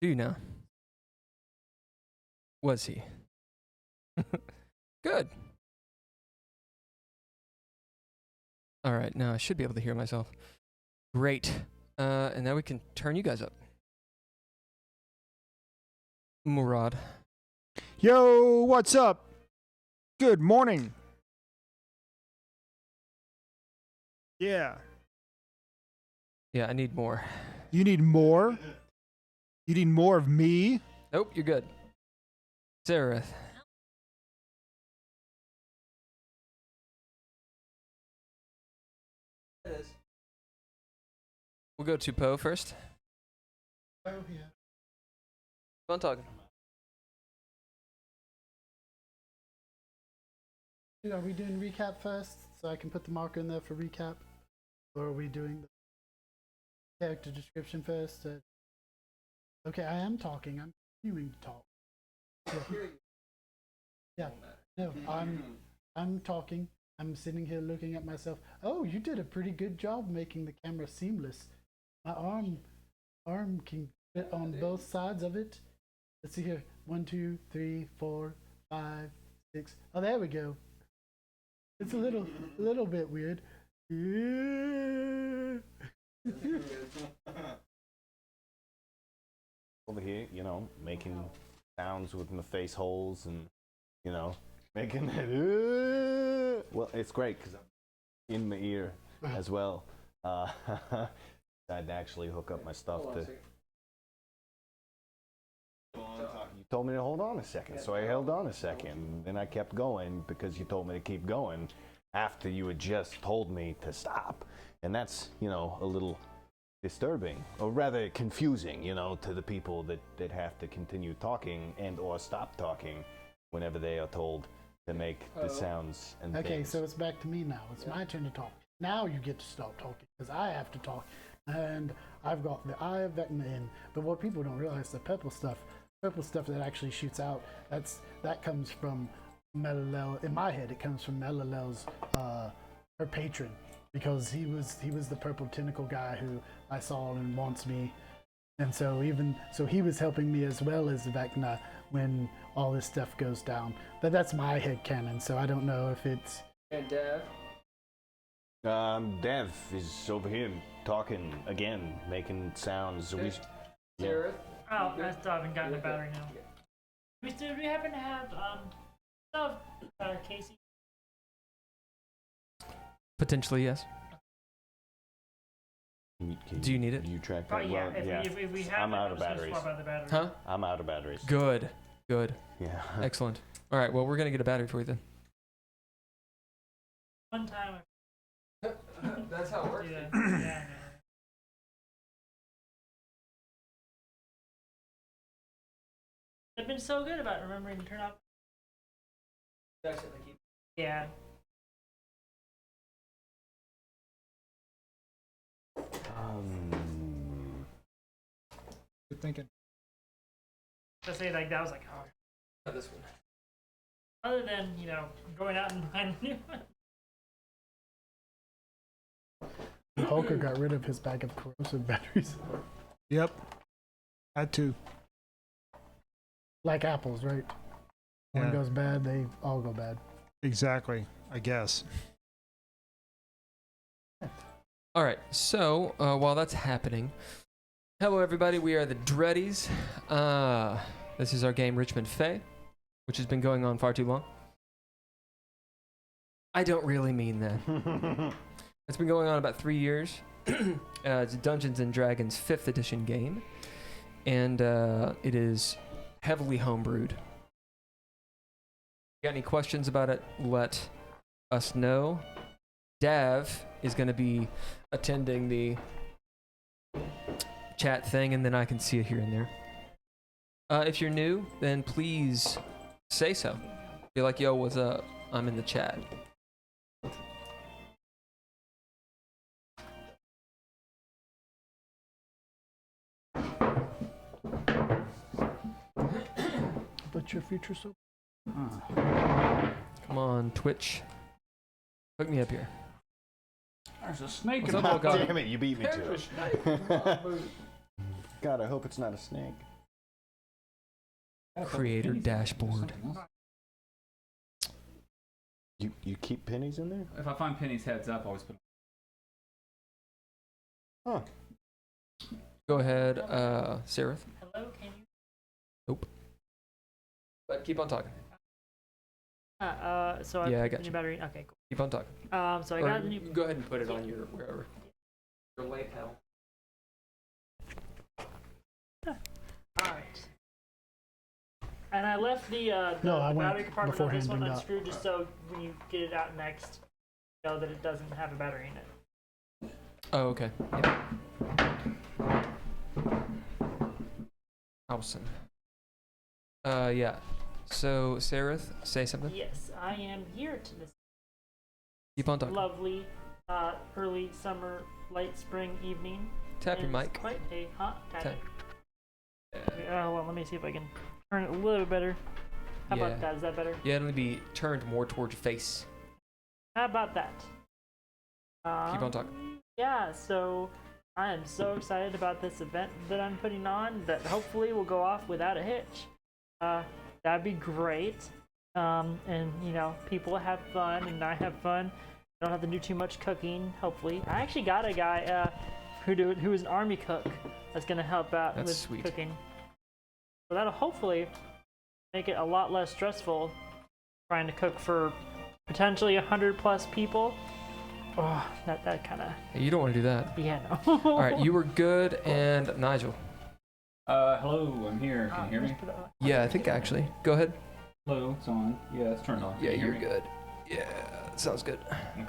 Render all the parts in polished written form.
Do you now? Was he? Good. All right, now I should be able to hear myself. Great. And now we can turn you guys up. Murad. Yo, what's up? Good morning. Yeah. Yeah, I need more. You need more? You need more of me? Nope, you're good. Zareth. We'll go to Poe first. Oh, yeah. Fun talking. Are we doing recap first so I can put the marker in there for recap? Or are we doing the character description first? Okay, I am talking. I'm continuing to talk. Yeah. No, I'm talking. I'm sitting here looking at myself. Oh, you did a pretty good job making the camera seamless. My arm can fit on both sides of it. Let's see here. 1, 2, 3, 4, 5, 6. Oh, there we go. It's a little bit weird. Over here, you know, making sounds with my face holes and, you know, making it. Well, it's great because I'm in my ear as well. I'd actually hook up my stuff to. You told me to hold on a second, so I held on a second. Then I kept going because you told me to keep going after you had just told me to stop. And that's, you know, a little disturbing, or rather confusing, you know, to the people that have to continue talking and or stop talking whenever they are told to make the sounds and Okay, things. so it's back to me now. It's my turn to talk. Now you get to stop talking because I have to talk. And I've got the Eye of Vecna in. But what people don't realize, the purple stuff that actually shoots out, that comes from Melalel. In my head, it comes from Melalel's her patron, because he was the purple tentacle guy who I saw and wants me. And so he was helping me as well as Vecna when all this stuff goes down. But that's my headcanon, so I don't know if it's... And Dev. Dev is over here talking again, making sounds. Zareth. Oh, I still haven't gotten a battery now. Do we happen to have stuff, Casey? Potentially, yes. Do you need it? You track Probably, that? yeah. Well, If we have I'm it, out I of was gonna batteries. swap out the battery. Huh? I'm out of batteries. Good. Good. Yeah. Excellent. All right, well, we're going to get a battery for you then. One time. That's how it works. Yeah, I know. They've been so good about remembering to turn off. Yeah. Good thinking. To say like that was like, oh. This one. Other than, you know, going out and finding a new one. Hulker got rid of his bag of corrosive batteries. Yep. Had to. Like apples, right? One Yeah. goes bad, they all go bad. Exactly, I guess. All right, so while that's happening, hello everybody, we are the Dreadies. This is our game Richmond Fae, which has been going on far too long. I don't really mean that. It's been going on about 3 years. It's Dungeons and Dragons 5th edition game, and it is heavily homebrewed. Got any questions about it, let us know. Dav is going to be attending the chat thing, and then I can see it here and there. If you're new, then please say so. Be like, yo, what's up? I'm in the chat. But your future so... Come on, Twitch. Hook me up here. There's a snake What's in up, my... old guy? Damn it, you beat me to it. God, I hope it's not a snake. Creator dashboard. You keep pennies in there? If I find pennies heads up, I always put. Huh. Go ahead, Seraph. Hello, can you? But keep on talking. So Yeah, I I got put the you. new battery. Okay, Keep on talking. cool. So I Or got the new. go ahead and put it on your wherever. Your lapel. Alright. And I left the No, I the went battery compartment on this beforehand one and got- unscrewed just so when you get it out next, you know that it doesn't have a battery in it. Oh, okay. Yeah. Awesome. Yeah. So, Seraph, say something. Yes, I am here to this Keep on talking. lovely early summer, late spring evening. Tap your And it's mic. Quite a hot Tap. tapping. Well, let me see if I can turn it a little bit better. How Yeah. about that? Is that better? Yeah, it'll be turned more towards your face. How about that? Keep on talking. Yeah, so I am so excited about this event that I'm putting on that hopefully will go off without a hitch. That'd be great. And you know, people have fun and I have fun. I don't have to do too much cooking, hopefully. I actually got a guy who is an army cook that's gonna help out That's with sweet. cooking. So that'll hopefully make it a lot less stressful trying to cook for potentially 100+ people. Oh, that kind of, Hey, you don't want to do that. yeah, no. All right, you were good, and Nigel. Hello, I'm here. Can you hear me? Just put it on. Yeah, I think actually. Go ahead. Hello, it's on. Yeah, it's turned on. Yeah, Can you you're hear me? good. Yeah, sounds good. Okay.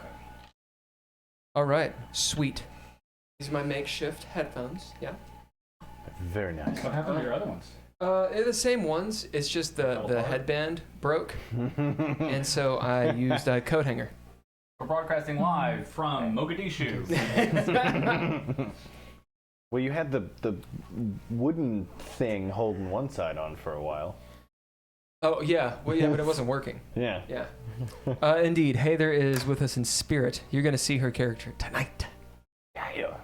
All right, sweet. These are my makeshift headphones. Yeah. Very nice. What happened to your other ones? They're the same ones. It's just the apart? headband broke, and so I used a coat hanger. We're broadcasting live from Mogadishu. Well, you had the wooden thing holding one side on for a while. Oh yeah, well yeah, but it wasn't working. Yeah. Yeah. Indeed, Heather is with us in spirit. You're gonna see her character tonight. Yeah.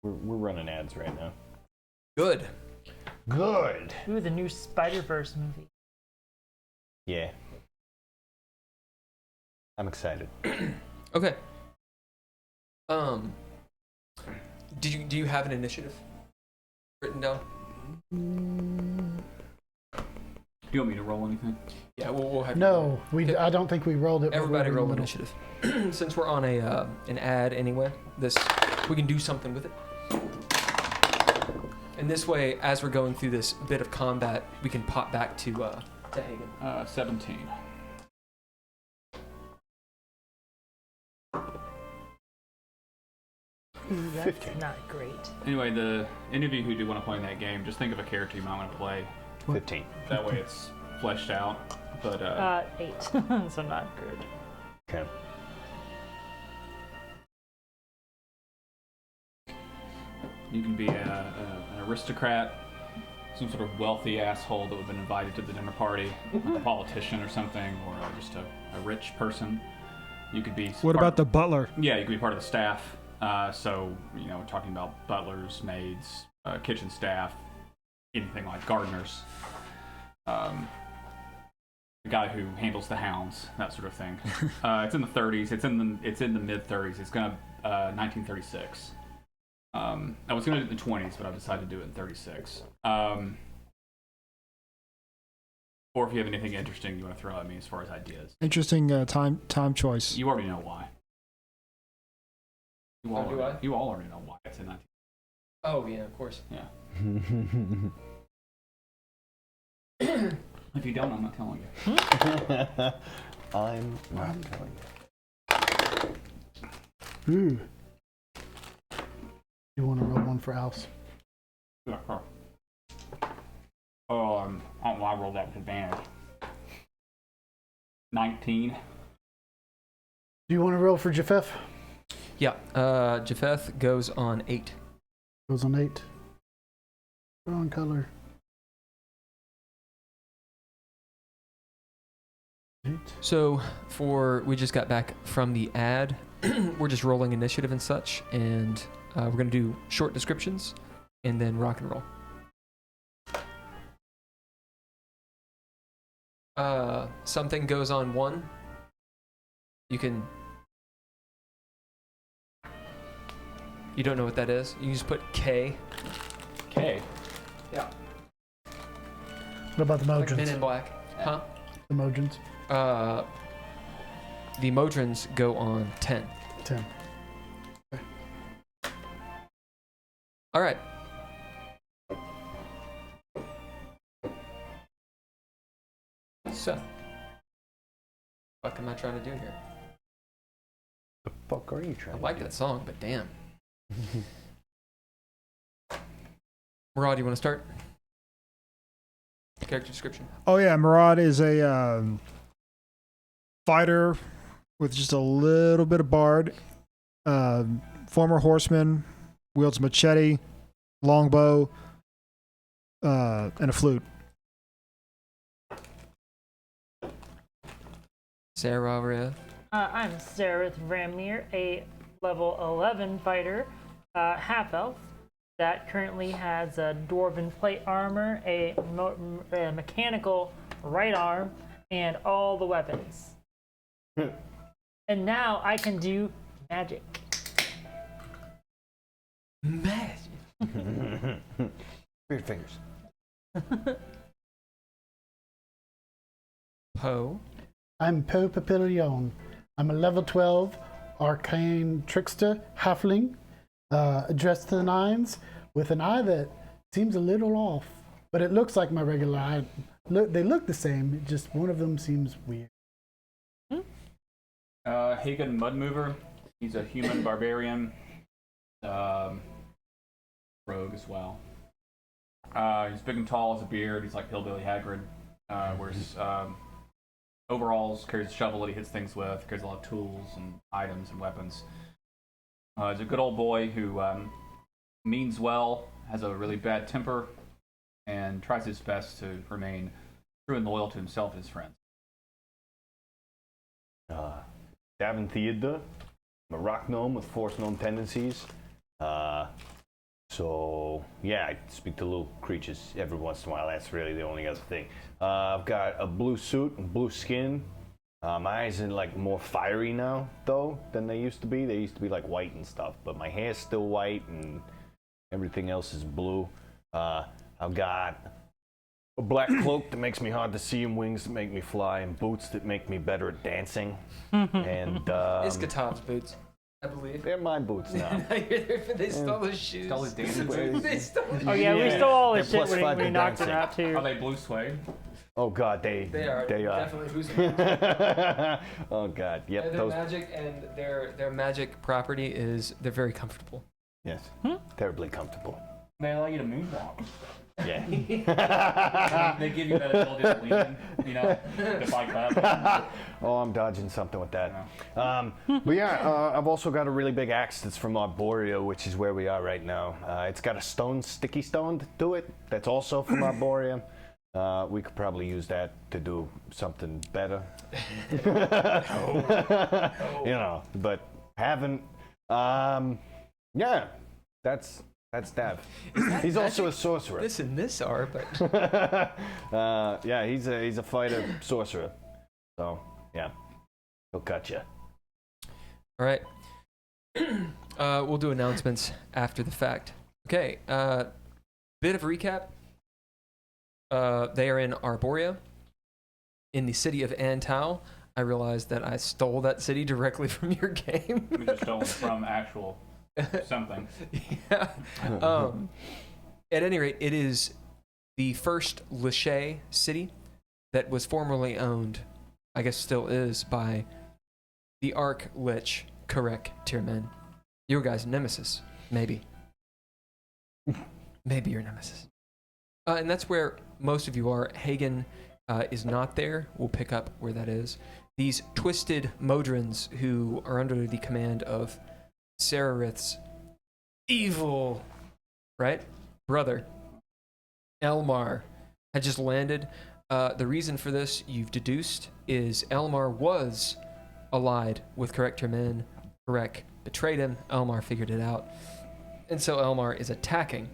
We're running ads right now. Good. Good. Ooh, the new Spider-Verse movie. Yeah. I'm excited. Okay. Do you have an initiative written down? Do you want me to roll anything? Yeah, we'll have. No, Okay. I don't think we rolled it. when we Everybody were in roll the initiative. Since we're on an ad anyway, we can do something with it. And this way, as we're going through this bit of combat, we can pop back to Hagen. 17. Ooh, that's 15. not great. Anyway, any of you who do want to play in that game, just think of a character you might want to play. 15. That way it's fleshed out. But 8, so not good. Okay. you can be an aristocrat, some sort of wealthy asshole that would have been invited to the dinner party, like a politician or something, or just a rich person. You could be. What about the butler? Yeah, you could be part of the staff. So, you know, we're talking about butlers, maids, kitchen staff, anything like gardeners. The guy who handles the hounds, that sort of thing. It's in the 30s. It's in the mid 30s. It's gonna 1936. I was gonna do it in the 20s, but I decided to do it in 36. Or if you have anything interesting you want to throw at me as far as ideas, Interesting time choice. you already know why. You all, Oh, do I? you all already know why it's in 19. Oh yeah, of course. Yeah. If you don't, I'm not telling you. I'm not telling you. Ooh. You want to roll one for Alf? Yeah, sure. I rolled that with advantage. 19. Do you want to roll for Japheth? Yeah. Japheth goes on 8. Goes on 8. Wrong color. 8. So we just got back from the ad. We're just rolling initiative and such, and we're gonna do short descriptions and then rock and roll. something goes on 1, you can. You don't know what that is? You just put K. Okay. Yeah. What about the Like Men Mojans? in Black. Huh? The Mojans? The Modrons go on 10. 10. All right. So, what am I trying to do here? The fuck are you I trying to like do? that song, but damn. Rod, you want to start? Character description. Oh yeah, Murad is a fighter with just a little bit of bard. Former horseman, wields machete, longbow, and a flute. Sarah Rev. I'm Sareth Ramir, a level 11 fighter, half elf that currently has a dwarven plate armor, a mechanical right arm, and all the weapons. And now I can do magic. Magic. Weird fingers. Poe. I'm Poe Papillion. I'm a level 12 arcane trickster halfling, dressed to the nines, with an eye that seems a little off, but it looks like my regular eye. They look the same, just one of them seems weird. Hagen Mudmover. He's a human barbarian. Rogue as well. He's big and tall, has a beard. He's like Hillbilly Hagrid. Wears overalls, carries a shovel that he hits things with, carries a lot of tools and items and weapons. He's a good old boy who means well, has a really bad temper, and tries his best to remain true and loyal to himself and his friends. Davin Theodor. I'm a rock gnome with force gnome tendencies. So, yeah, I speak to little creatures every once in a while. That's really the only other thing. I've got a blue suit and blue skin. My eyes are like more fiery now, though, than they used to be. They used to be like white and stuff, but my hair's still white and everything else is blue. I've got a black cloak that makes me hard to see and wings that make me fly and boots that make me better at dancing. And It's Katov's boots, I believe. they're my boots now. They stole his shoes. Stole his dancing boots. They stole his Oh yeah, we Yeah. stole all his They're shit +5 when to we knocked it dancing. out too. Are they blue suede? Oh God, They are They are. definitely losing. Oh God, yep. Their Those. magic and their magic property is they're very comfortable. Yes. Terribly comfortable. They allow you to moonwalk. Yeah. They give you that ability to lean, you know, to fight up. Oh, I'm dodging something with that. But yeah, I've also got a really big axe that's from Arborea, which is where we are right now. It's got a sticky stone to it. That's also from Arborea. We could probably use that to do something better. You know, but haven't. Yeah, that's Dav. He's also a sorcerer. This and this are, but Yeah, he's a fighter sorcerer. So yeah, he'll cut you. all right. We'll do announcements after the fact. Okay. Bit of recap. They are in Arborea, in the city of Antau. I realized that I stole that city directly from your game. We just stole from actual something. Yeah. At any rate, it is the first Lachey city that was formerly owned, I guess still is, by the Arch Lich Karek Tierman. Your guys' nemesis, maybe. Maybe your nemesis. And that's where most of you are. Hagen is not there. We'll pick up where that is. These twisted Modrons who are under the command of Sararith's evil, right, brother, Elmar, had just landed. The reason for this, you've deduced, is Elmar was allied with Karek Tierman. Karek betrayed him. Elmar figured it out. And so Elmar is attacking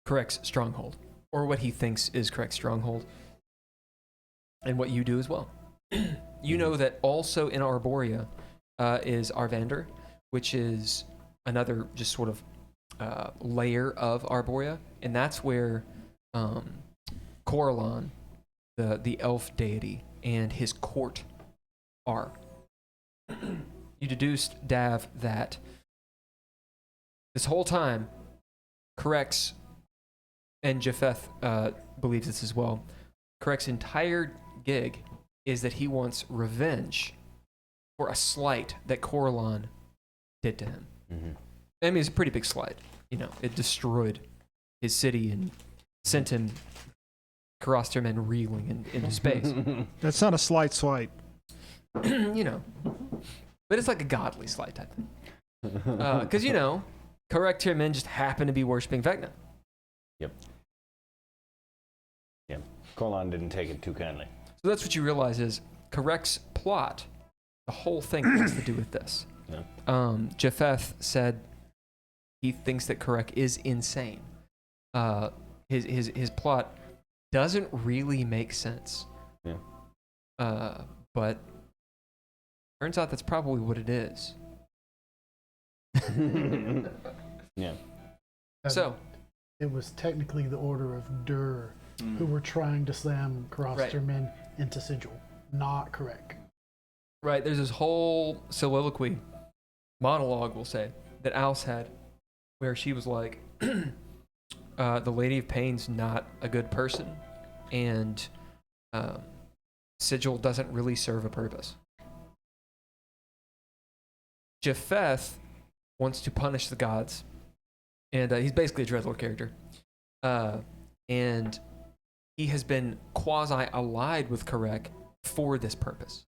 Karek's stronghold, or what he thinks is Karek's stronghold. and what you do as well. You know that also in Arborea is Arvander, which is another just sort of layer of Arborea, and that's where Coralon, the elf deity, and his court are. You deduced, Dav, that this whole time, Correx, and Japheth believes this as well, Correc's entire gig is that he wants revenge for a slight that Coralon did to him. Mm-hmm. I mean, it's a pretty big slight. You know, it destroyed his city and sent him, Karasterman, reeling into space. That's not a slight swipe. You know, but it's like a godly slight type thing. Because, you know, Karasterman just happened to be worshiping Vecna. Coralon didn't take it too kindly. So that's what you realize is Correc's plot, the whole thing has to do with this. Yeah. Japheth said he thinks that Correc is insane. His plot doesn't really make sense. Yeah. But turns out that's probably what it is. Yeah. So It was technically the Order of Dur who were trying to slam Karasterman into Sigil, not correct. right, there's this whole soliloquy, monologue, we'll say, that Alice had, where she was like, the Lady of Pain's not a good person, and Sigil doesn't really serve a purpose. Japheth wants to punish the gods, and he's basically a Dreadlord character, and he has been quasi-allied with Correc for this purpose.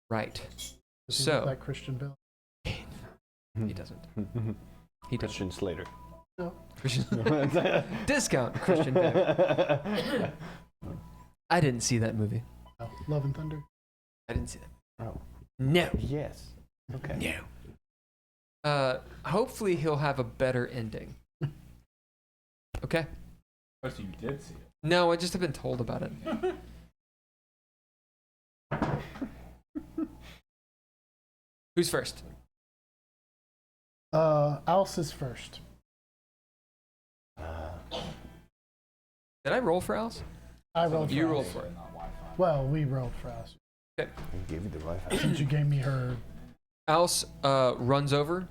Right. Does he So look like Christian Bale? he doesn't. He doesn't. Christian Slater. No. Christian discount Christian Bale. I didn't see that movie. No. Love and Thunder. I didn't see that. Oh. No. Yes. Okay. No. Hopefully he'll have a better ending. Okay. Oh, so you did see it. No, I just have been told about it. Who's first? Alice is first. Did I roll for Alice? I rolled for You Alice. rolled for it. Well, we rolled for Alice. He gave you the right Since you gave me her. Alice runs over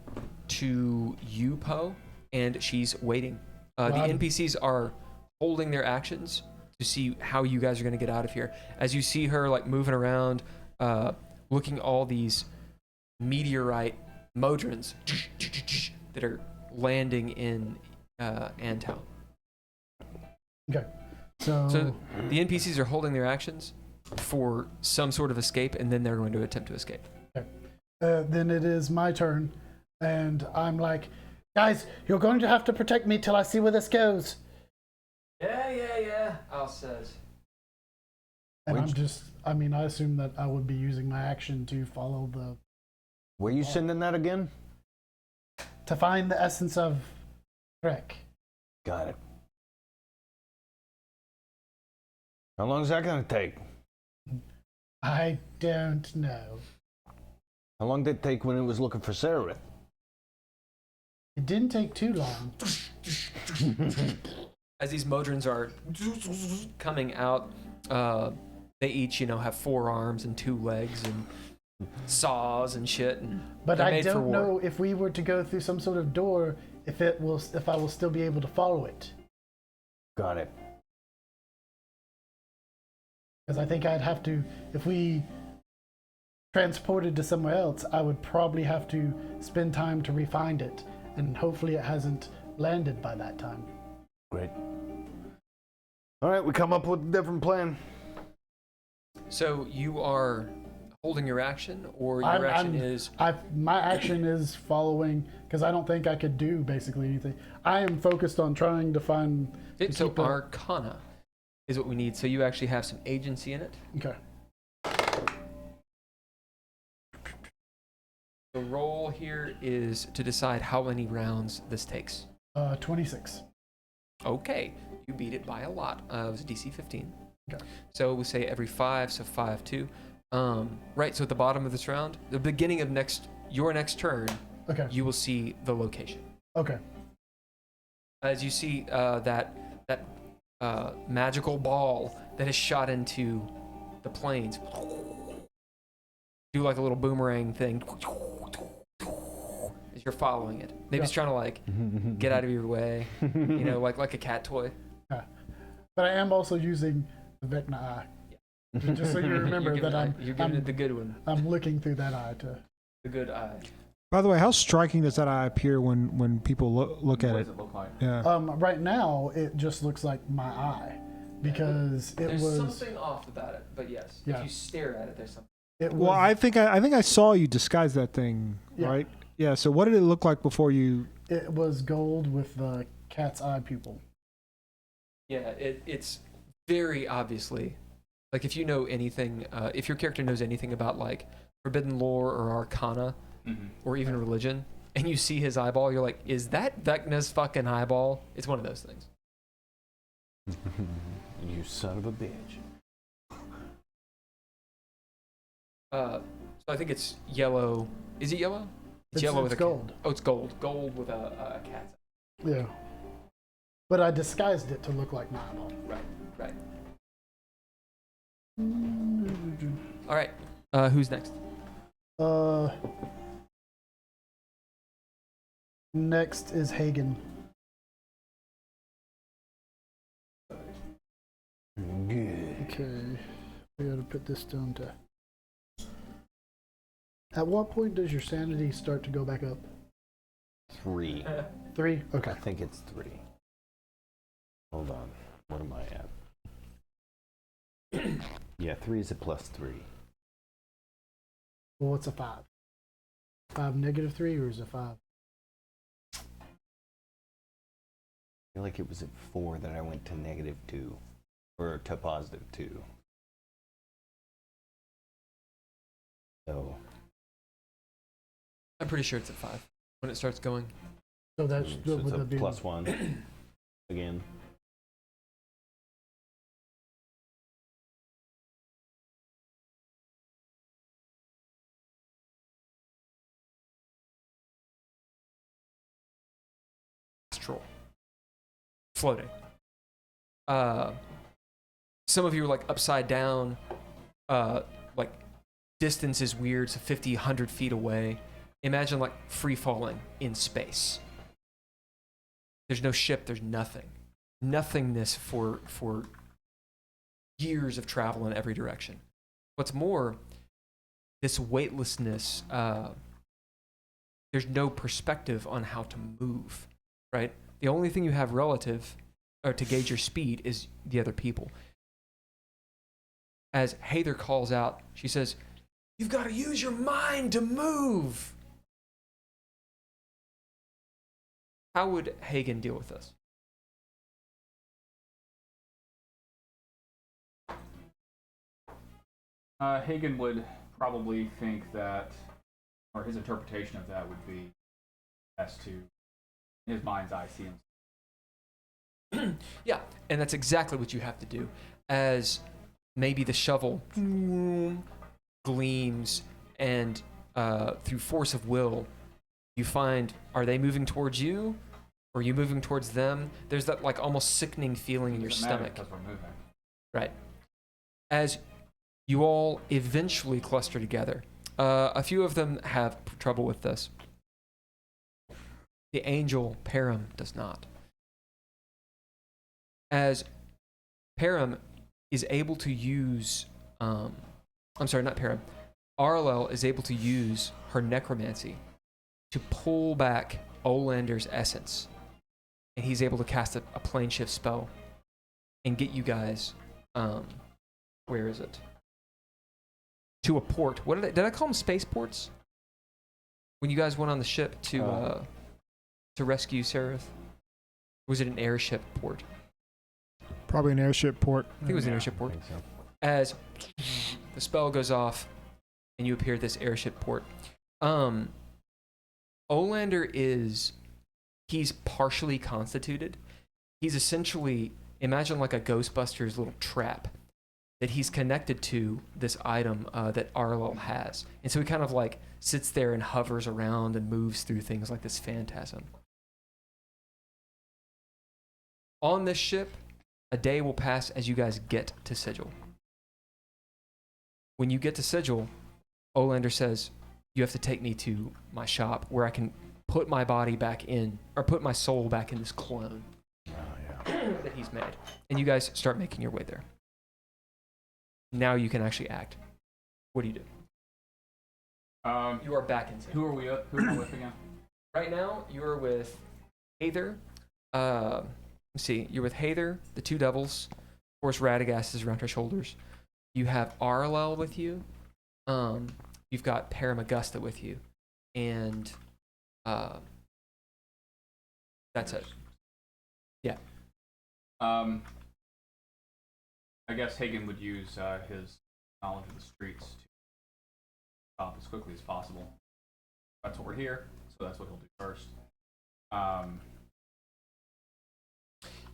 to you, Poe, and she's waiting. The Wow. NPCs are holding their actions to see how you guys are going to get out of here. As you see her like moving around, looking at all these meteorite modrons that are landing in Antown. Okay. So So the NPCs are holding their actions for some sort of escape, and then they're going to attempt to escape. then it is my turn. And I'm like, guys, you're going to have to protect me till I see where this goes. Yeah, Alice says. And Which- I assume that I would be using my action to follow Were you sending that again? to find the essence of Trek. Got it. How long is that going to take? I don't know. How long did it take when it was looking for Seraph? It didn't take too long. As these modrons are coming out, they each, have 4 arms and 2 legs and saws and shit. And But they're I made for don't war. know if we were to go through some sort of door, if I will still be able to follow it. Got it. Because I think I'd have to, if we transported to somewhere else, I would probably have to spend time to refine it. And hopefully it hasn't landed by that time. Great. All right, we come up with a different plan. So you are holding your action, or your action is... My action is following, because I don't think I could do basically anything. I am focused on trying to find... to So keep it- Arcana is what we need. So you actually have some agency in it. Okay. The role here is to decide how many rounds this takes. 26. Okay, you beat it by a lot. It was DC 15. Okay. So we say every 5, so 5, 2. Right, so at the bottom of this round, the beginning of your next turn, Okay. you will see the location. Okay. As you see that magical ball that is shot into the plains, do like a little boomerang thing as you're following it. Maybe it's trying to like get out of your way, like a cat toy. But I am also using the Vecna eye. Just so you remember You're that you're giving it the good one, I'm looking through that eye to. the good eye. By the way, how striking does that eye appear when people look at What it? does it look like? Yeah. Right now, it just looks like my eye because it There's was. something off about it, but yes, Yeah. if you stare at it, there's something. It was. Well, I think I saw you disguise that thing, Yeah. right? Yeah. So what did it look like before you? It was gold with the cat's eye pupil. Yeah, it's very obviously, like if you know anything, if your character knows anything about like forbidden lore or arcana Mm-hmm. or even religion, and you see his eyeball, you're like, is that Vecna's fucking eyeball? It's one of those things. You son of a bitch. So I think it's yellow. Is it yellow? It's yellow with it's a gold. Oh, it's gold. Gold with a cat's eye. Yeah. But I disguised it to look like my eyeball. Right. All right. Who's next? Next is Hagen. Good. Okay. We gotta put this down to. At what point does your sanity start to go back up? 3. 3? Okay. I think it's 3. Hold on. What am I at? Yeah, 3 is a +3. Well, what's a 5? 5 -3 or is it 5? I feel like it was at 4 that I went to -2 or to +2. So I'm pretty sure it's at 5 when it starts going. So that's so would it's a that be +1 again. Astral. Floating. Some of you are like upside down. Like distance is weird, so 50, 100 feet away. Imagine like free falling in space. There's no ship, there's nothing. Nothingness for years of travel in every direction. What's more, this weightlessness, there's no perspective on how to move, right? The only thing you have relative or to gauge your speed is the other people. As Hather calls out, she says, "You've got to use your mind to move." How would Hagen deal with this? Hagen would probably think that, or his interpretation of that would be as to, in his mind's eye, see him. Yeah, and that's exactly what you have to do. As maybe the shovel gleams, and through force of will, you find, are they moving towards you? Or are you moving towards them? There's that like almost sickening feeling in your Doesn't matter stomach. because we're moving. Right. As you all eventually cluster together, a few of them have trouble with this. The angel Param does not. As Param is able to use, I'm sorry, not Param. Arlel is able to use her necromancy to pull back Olander's essence, and he's able to cast a plane shift spell and get you guys, where is it? To a port. What did I call them? Spaceports? When you guys went on the ship to rescue Seraph, was it an airship port? Probably an airship port. I think it was an airship port. I think so. As the spell goes off and you appear at this airship port. Olander he's partially constituted. He's essentially, imagine like a Ghostbusters little trap. that he's connected to this item that Arlo has. And so he kind of like sits there and hovers around and moves through things like this phantasm. On this ship, a day will pass as you guys get to Sigil. When you get to Sigil, Olander says, you have to take me to my shop where I can put my body back in, or put my soul back in this clone that he's made. And you guys start making your way there. Now you can actually act. What do you do? You are back in Sigil. Who are we up? Who am I with again? Right now, you're with Hather. Let's see. You're with Hather, the two devils. Of course, Radagast is around her shoulders. You have Arlel with you. You've got Paramagusta with you. And that's it. Yeah. I guess Hagen would use his knowledge of the streets to stop as quickly as possible. That's what we're here, so that's what he'll do first.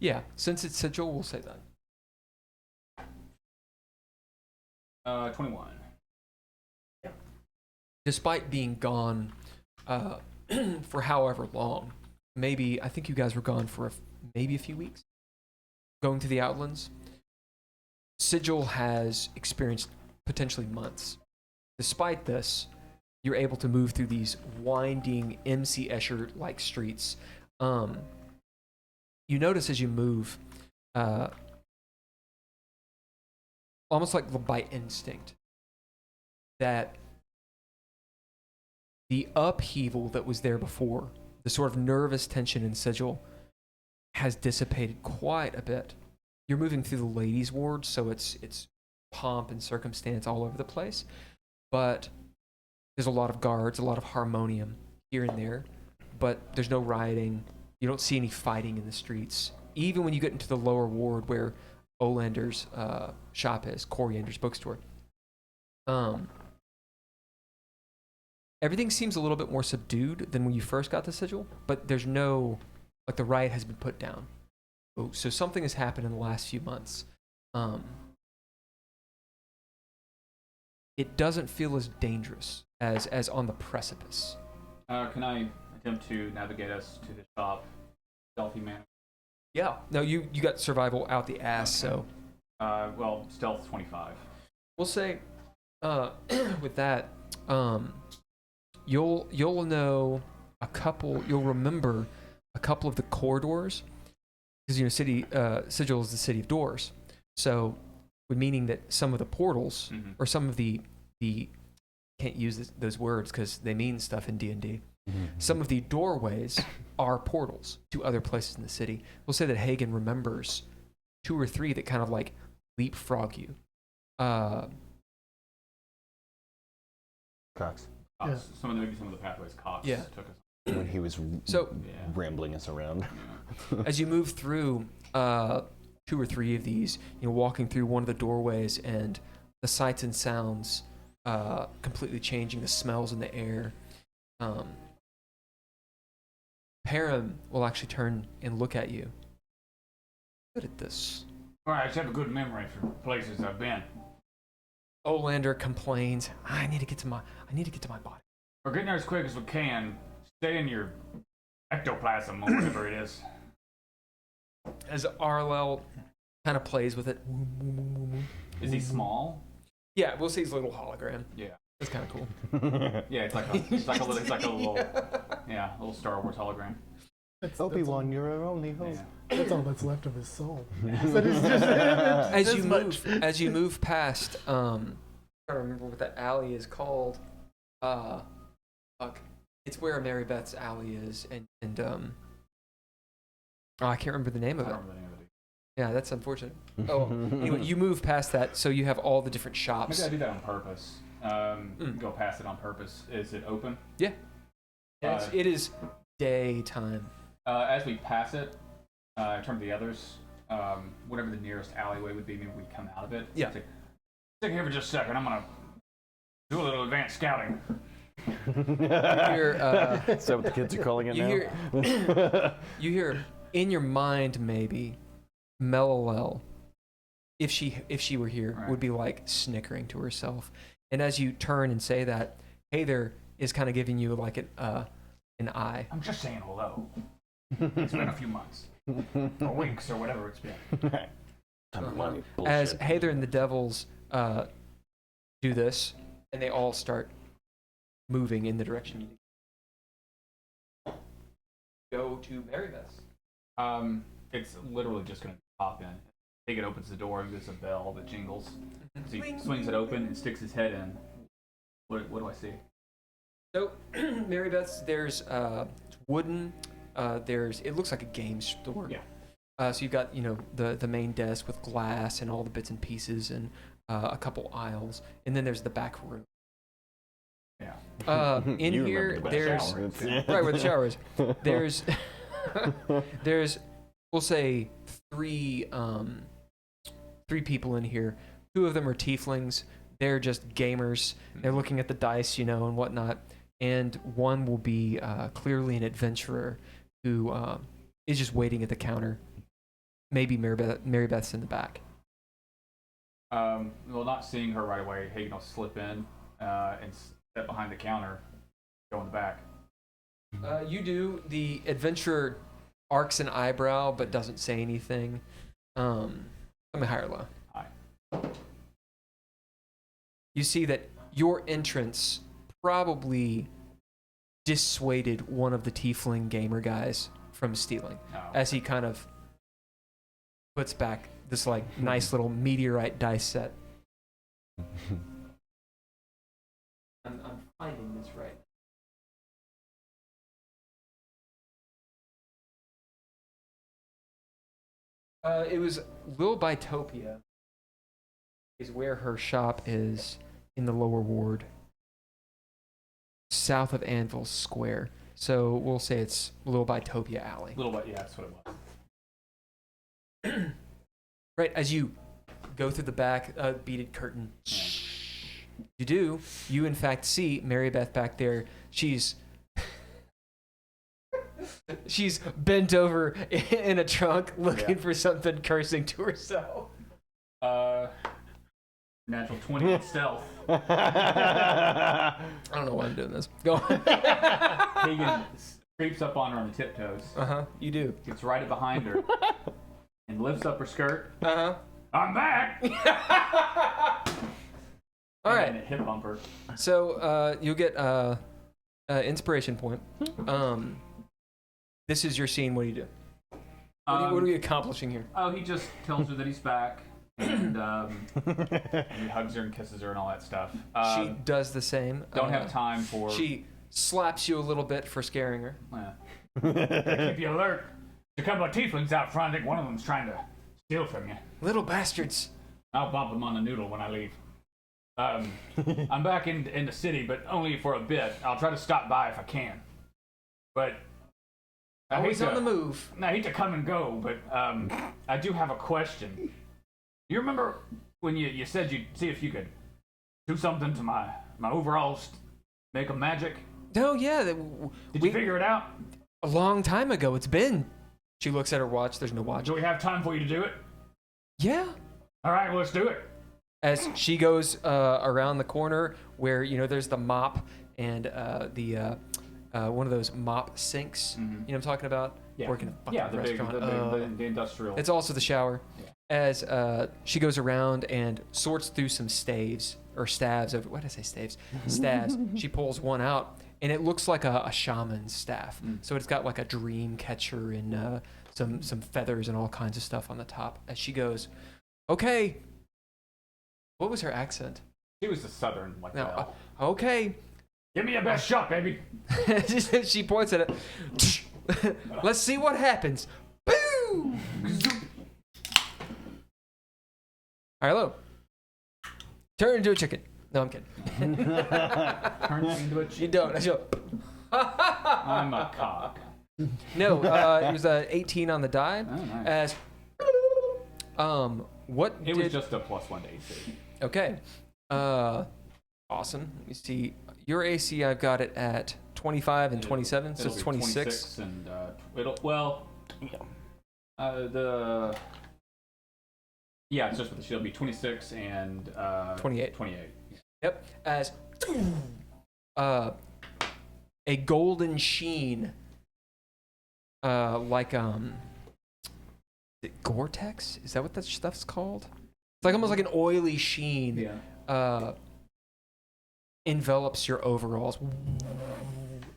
Yeah, since it's Sigil, we'll say that. 21. Despite being gone for however long, maybe, I think you guys were gone for maybe a few weeks, going to the Outlands, Sigil has experienced potentially months. Despite this, you're able to move through these winding MC Escher-like streets. You notice as you move, almost like by instinct, that the upheaval that was there before, the sort of nervous tension in Sigil, has dissipated quite a bit. You're moving through the ladies' ward, so it's pomp and circumstance all over the place, but there's a lot of guards, a lot of harmonium here and there, but there's no rioting. You don't see any fighting in the streets. Even when you get into the lower ward where Olander's shop is, Coriander's bookstore, everything seems a little bit more subdued than when you first got to Sigil, but there's no, like, the riot has been put down. So something has happened in the last few months. It doesn't feel as dangerous as on the precipice. Can I attempt to navigate us to the shop, stealthy manner? Yeah. No, you got survival out the ass, Okay. so Well, stealth 25. we'll say with that, you'll know a couple. You'll remember a couple of the corridors, because Sigil is the city of doors. So, meaning that some of the portals or some of the can't use those words because they mean stuff in D&D. Some of the doorways are portals to other places in the city. We'll say that Hagen remembers 2 or 3 that kind of like leapfrog you. Cox. Cox. Yeah. Maybe some of the pathways Cox Yeah. took us. When he was So Yeah. rambling us around. Yeah. as you move through 2 or 3 of these, walking through one of the doorways and the sights and sounds completely changing, the smells in the air. Param will actually turn and look at you. Good at this. All right, I just have a good memory for places I've been. Olander complains, I need to get to my body. We're getting there as quick as we can. Stay in your ectoplasm or whatever it is. As Arlel kind of plays with it. Is he small? Yeah, we'll see his little hologram. Yeah. That's kind of cool. Yeah, it's like a little Star Wars hologram. Obi-Wan, you're our only hope. Yeah. That's all that's left of his soul. As you move past, I'm trying to remember what that alley is called. Fuck. It's where Mary Beth's alley is, and I can't remember the name I of it. don't remember the name of it. Yeah, that's unfortunate. Oh, anyway, you move past that, so you have all the different shops. Maybe I do that on purpose. Go past it on purpose. Is it open? Yeah, it is daytime. As we pass it, in terms of the others, whatever the nearest alleyway would be, maybe we come out of it. Yeah. Stick here for just a second. I'm gonna do a little advanced scouting. You hear, Is that what the kids are calling it you now? you hear in your mind maybe Melilel if she were here, Right. would be like snickering to herself. And as you turn and say that, hey there is kind of giving you like an eye. I'm just saying hello. It's been a few months. Or weeks or whatever it's been. Money As bullshit. Hather and the Devils do this, and they all start moving in the direction you need. Go to Marybeth. It's literally just gonna pop in. Hagen opens the door, and there's a bell that jingles. So he swings it open and sticks his head in. What do I see? So, Marybeth's, there's wooden, it looks like a game store. Yeah. So you've got, the main desk with glass and all the bits and pieces and a couple aisles. And then there's the back room. Yeah. In You here, remember the back there's, shower. right where the shower is, there's, we'll say three people in here. Two of them are tieflings. They're just gamers. They're looking at the dice, and whatnot. And one will be clearly an adventurer who is just waiting at the counter. Maybe Marybeth's in the back. Well, not seeing her right away, Hagen will slip in and step behind the counter, go in the back. You do. The adventurer arcs an eyebrow but doesn't say anything. Let me high or low. High. You see that your entrance probably dissuaded one of the tiefling gamer guys from stealing, as he kind of puts back this nice little meteorite dice set. I'm finding this right. It was Lil Bitopia is where her shop is in the lower ward, south of Anvil Square. So we'll say it's Lil Bitopia Alley. Little bit, yeah, that's what it was. Right, as you go through the back beaded curtain, Yeah. you do. You in fact see Marybeth back there. She's bent over in a trunk looking for something, cursing to herself. Natural 20 in stealth. I don't know why I'm doing this. Go on. Hagen creeps up on her on the tiptoes, You do. gets right behind her, and lifts up her skirt. I'm back! All and right. then a hip bumper. So you'll get inspiration point. This is your scene. What do you do? What are we accomplishing here? Oh, he just tells her that he's back, and he hugs her and kisses her and all that stuff. She does the same. Don't have time for. She slaps you a little bit for scaring her. Yeah. Keep you alert. There's a couple of tieflings out front. I think one of them's trying to steal from you. Little bastards. I'll bump them on the noodle when I leave. I'm back in the city, but only for a bit. I'll try to stop by if I can. But I Always hate on to- the move. I hate to come and go, but I do have a question. You remember when you said you'd see if you could do something to my overalls, make them magic? No, yeah. Did you figure it out? A long time ago. It's been. She looks at her watch. There's no watch. Do we have time for you to do it? Yeah. All right, well, let's do it. As she goes around the corner where, there's the mop and the one of those mop sinks. You know what I'm talking about? Yeah. Working a fucking Yeah, the big, restaurant. the industrial. It's also the shower. Yeah. As she goes around and sorts through some staves or staves. Why did I say staves? Stabs. She pulls one out, and it looks like a shaman's staff. So it's got like a dream catcher and some feathers and all kinds of stuff on the top. As she goes, okay. What was her accent? She was a southern, like No. belle. Okay. Give me your best shot, baby. She points at it. Let's see what happens. Boo! All right, hello. Turn into a chicken. No, I'm kidding. Turns into a You chick. don't. I show. I'm a cock. No, it was 18 on the die. Oh, nice. As what It did? was just a +1 to AC. Okay. Awesome. Let me see. Your AC, I've got it at 25 and 27, so It'll it's be 26. and Yeah, it's just with the shield. It'll be 26 and 28. 28. Yep. As a golden sheen, like is it Gore-Tex? Is that what that stuff's called? It's like almost like an oily sheen. Yeah. Envelops your overalls,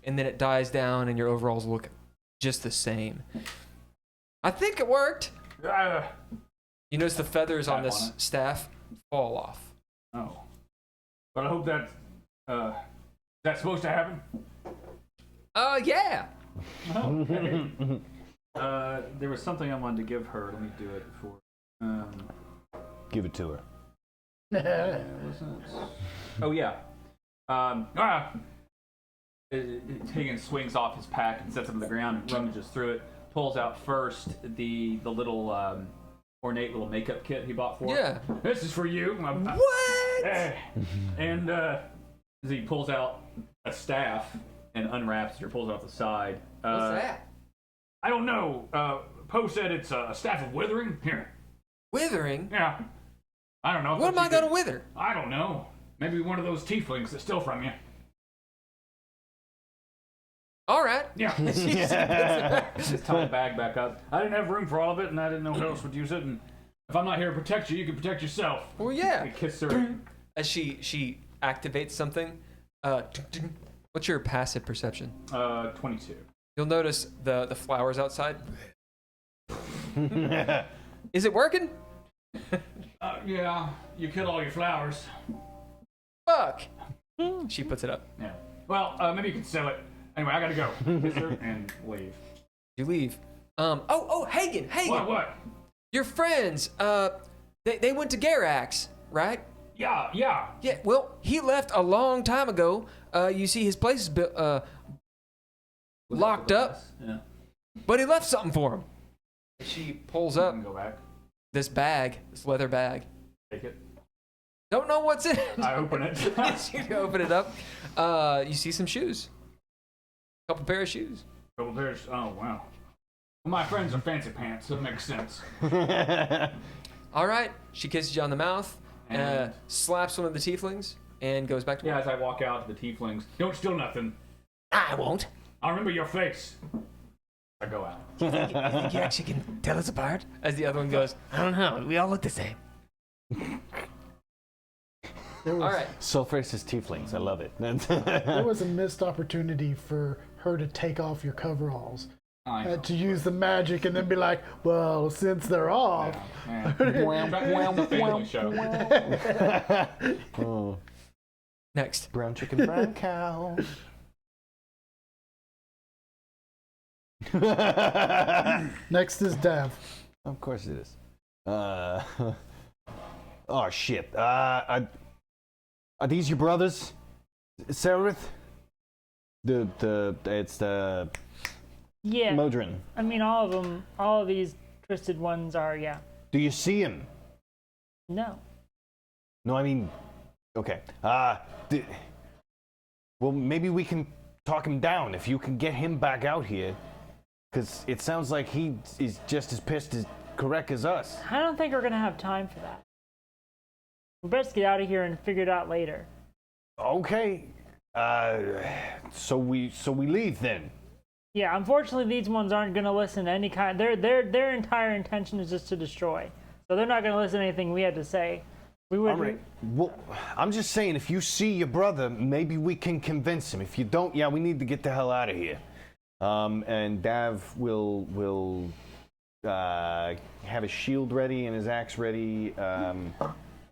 and then it dies down, and your overalls look just the same. I think it worked. You notice the feathers on Tap this on it. staff fall off. Oh. But I hope that's supposed to happen. Yeah. Okay. There was something I wanted to give her. Let me do it before. Give it to her. Oh yeah. Higgins swings off his pack and sets it on the ground and rummages through it. Pulls out first the little ornate little makeup kit he bought for her. Yeah. This is for you. What? And As he pulls out a staff and unwraps it or pulls it off the side. What's that? I don't know. Poe said it's a staff of withering. Here. Withering? Yeah. I don't know. What am I gonna wither? I don't know. Maybe one of those tieflings that steal from you. All right. Yeah. Just tie the bag back up. I didn't have room for all of it, and I didn't know who else would use it. And if I'm not here to protect you, you can protect yourself. Well, yeah. I kiss her. As she activates something, what's your passive perception? 22. You'll notice the flowers outside. Is it working? Yeah. You kill all your flowers. Fuck. She puts it up. Yeah. Well, maybe you can sell it. Anyway, I gotta go. Kiss her and leave. You leave. Hagen. What? Your friends. They went to Garax, right? Yeah. Yeah. Well, he left a long time ago. You see, his place is locked up, Yeah. but he left something for him. She pulls I up can go back. this bag, this leather bag. Take it. Don't know what's in it. I open it. You open it up. You see some shoes. Couple pair of shoes. Couple pairs. Oh wow. Well, my friends are fancy pants, so it makes sense. All right. She kisses you on the mouth, And- slaps one of the tieflings, and goes back to Yeah, work. as I walk out to the tieflings, Don't steal nothing. I won't. I'll remember your face. I go out. You think you actually can tell us apart? As the other one goes, I don't know. We all look the same. There was, All right. Sulfurous tieflings. I love it. there was a missed opportunity for her to take off your coveralls, I know. to use the magic, and then be like, "Well, since they're off." Yeah. It's a family show. Oh, Next. brown chicken, brown cow. Next is Dav. Of course it is. Oh shit. Are these your brothers, Sereth? It's the Yeah. Modron. I mean, all of them, all of these twisted ones are, yeah. Do you see him? No. No, I mean, okay. Well, maybe we can talk him down if you can get him back out here, because it sounds like he is just as pissed as correct as us. I don't think we're going to have time for that. We best get out of here and figure it out later. Okay. So we leave then. Yeah, unfortunately, these ones aren't going to listen to any kind. Their entire intention is just to destroy. So they're not going to listen to anything we had to say. We would. All right. Well, I'm just saying, if you see your brother, maybe we can convince him. If you don't, yeah, we need to get the hell out of here. And Dav will have his shield ready and his axe ready,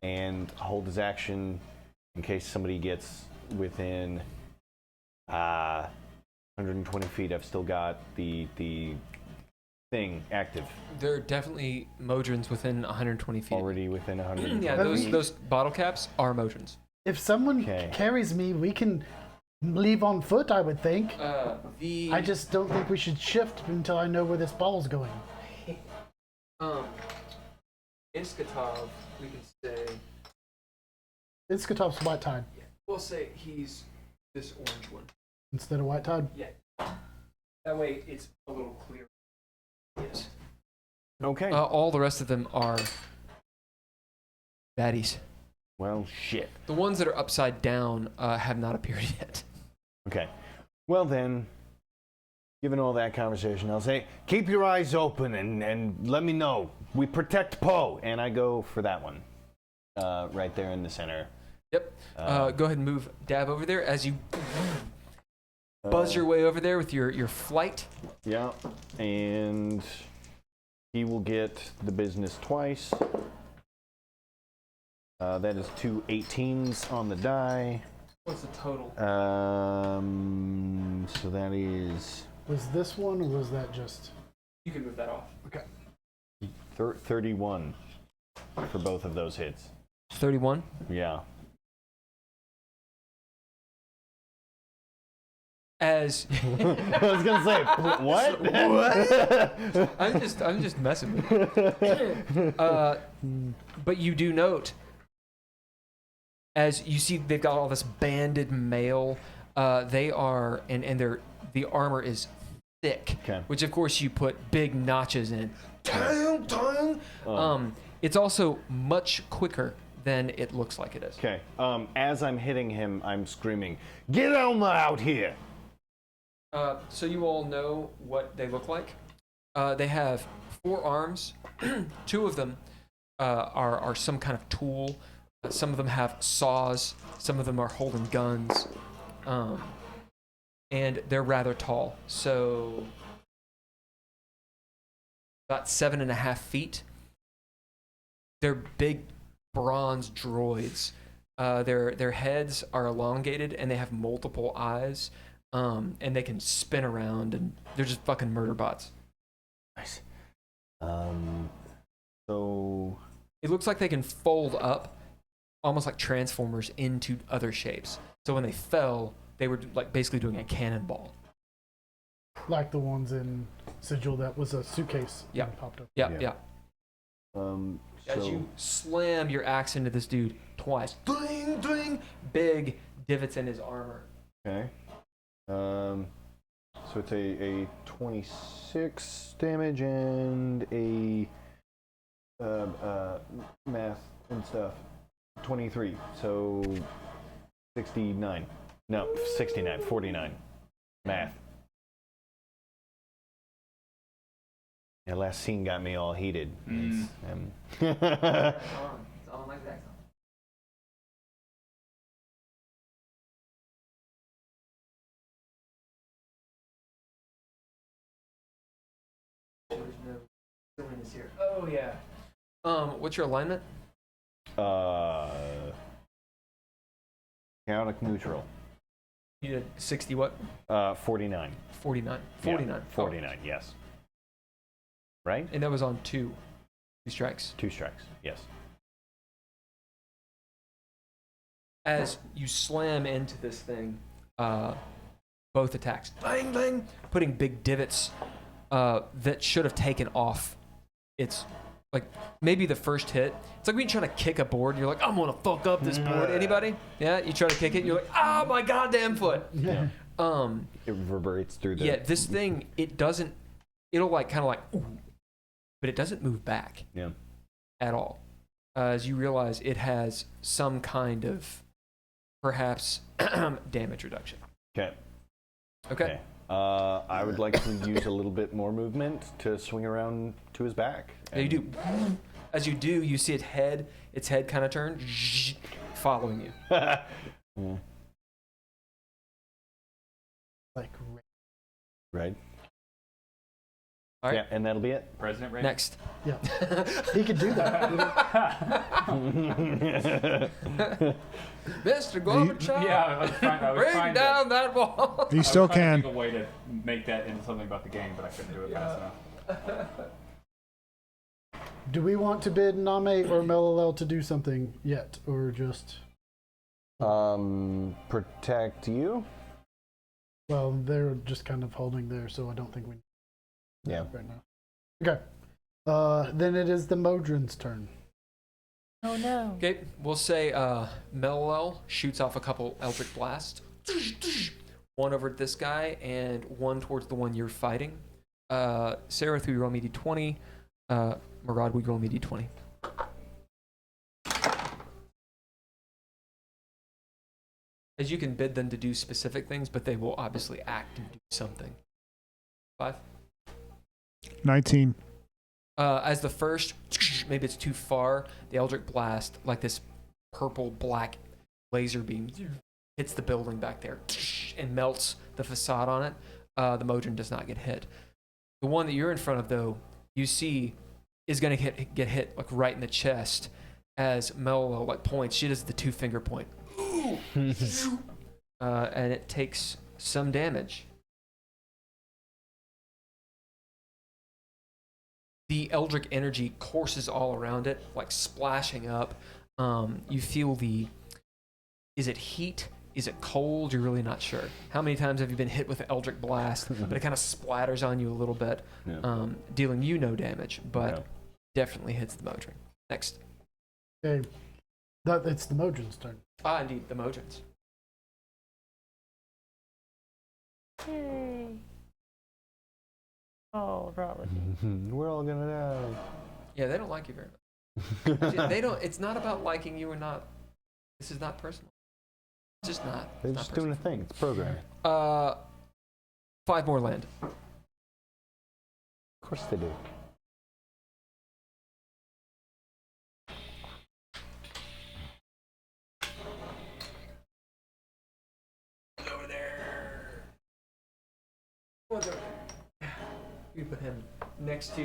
and hold his action in case somebody gets within 120 feet. I've still got the thing active. There are definitely Modrons within 120 feet. Already within 120 Yeah, those bottle caps are Modrons. If someone Okay. carries me, we can leave on foot, I would think. The I just don't think we should shift until I know where this ball's going. Iskatov, we can say. Iskatov's white tide We'll say he's this orange one. instead of white tide. Yeah. That way it's a little clearer. Yes. Okay. All the rest of them are Baddies. Well, shit. The ones that are upside down have not appeared yet. Okay. Well then, given all that conversation, I'll say, keep your eyes open and let me know. We protect Poe. And I go for that one. Right there in the center. Yep. Go ahead and move Dav over there as you buzz your way over there with your flight. Yeah. And he will get the business twice. That is 2 18s on the die. What's the total? So that is Was this one or was that just? You can move that off. Okay. 31 for both of those hits. 31. Yeah. As I was gonna say what? what? I'm just messing with you. But you do note, as you see, they've got all this banded mail. They are, and the armor is thick, Okay. which of course you put big notches in. Dang, dang. It's also much quicker than it looks like it is. Okay. As I'm hitting him, I'm screaming, "Get Elma out here!" So you all know what they look like. They have 4 arms. 2 of them are some kind of tool. Some of them have saws. Some of them are holding guns. And they're rather tall. So about 7.5 feet. They're big bronze droids. Their heads are elongated and they have multiple eyes. And they can spin around, and they're just fucking murder bots. Nice. So It looks like they can fold up, almost like Transformers, into other shapes. So when they fell, they were like basically doing a cannonball. Like the ones in Sigil that was a suitcase. Yeah. And popped up. Yeah. Yeah. As you slam your axe into this dude twice, ding, ding, big divots in his armor. Okay. So it's a 26 damage and a math and stuff 23. So 69. No, 69. 49. Math. Yeah, last scene got me all heated. Mm. It's, Oh yeah. What's your alignment? chaotic neutral. You did 60 what? 49. 49. Yeah, 49. 49, yes. Right? And that was on 2 strikes. 2 strikes, yes. As you slam into this thing, both attacks, bang, bang, putting big divots that should have taken off. It's like maybe the first hit. It's like when you try to kick a board, you're like, I'm gonna fuck up this board. Anybody? Yeah, you try to kick it, you're like, ah, my goddamn foot. Yeah. Um, It reverberates through the... yeah, this thing, it'll like kind of like, ooh, but it doesn't move back Yeah. at all. As you realize it has some kind of perhaps damage reduction. Okay. Okay. I would like to use a little bit more movement to swing around to his back. Yeah, you do. As you do, you see its head kind of turn, following you. Yeah. Like, Right. All right. Yeah, and that'll be it. President Reagan. Next. yeah. He could do that. Mr. Gorbachev, Yeah, I was trying bring down that wall. You still I was trying can. to think of a way to make that into something about the game, but I couldn't do it fast enough. Do we want to bid Name or Melilel to do something yet, or just? Protect you? Well, they're just kind of holding there, so I don't think we. Yeah. Right now. Okay. Then it is the Modron's turn. Oh no. Okay, we'll say Melilel shoots off a couple Eldritch Blast. One over at this guy and one towards the one you're fighting. Sarah, will you roll me d20? Murad, will you roll me d20? as you can bid them to do specific things, but they will obviously act and do something. 5. 19. As the first, maybe it's too far, the Eldritch Blast, like this purple black laser beam, hits the building back there and melts the facade on it. The Modron does not get hit. The one that you're in front of, though, you see is going to get hit like right in the chest as Mello like points. She does the 2-finger point. And it takes some damage. The Eldritch energy courses all around it, like splashing up. You feel is it heat? Is it cold? You're really not sure. How many times have you been hit with an Eldritch Blast, but it kind of splatters on you a little bit, dealing you no damage, but definitely hits the Modron. Next. Okay. It's the Modron's turn. Indeed, the Modrons. Yay. Oh, Robert. We're all gonna die. Yeah, they don't like you very much. They don't. It's not about liking you or not. This is not personal. It's just not. They're It's not just doing a thing. It's programming. personal. 5 more land. Of course they do. Over there. You put him next to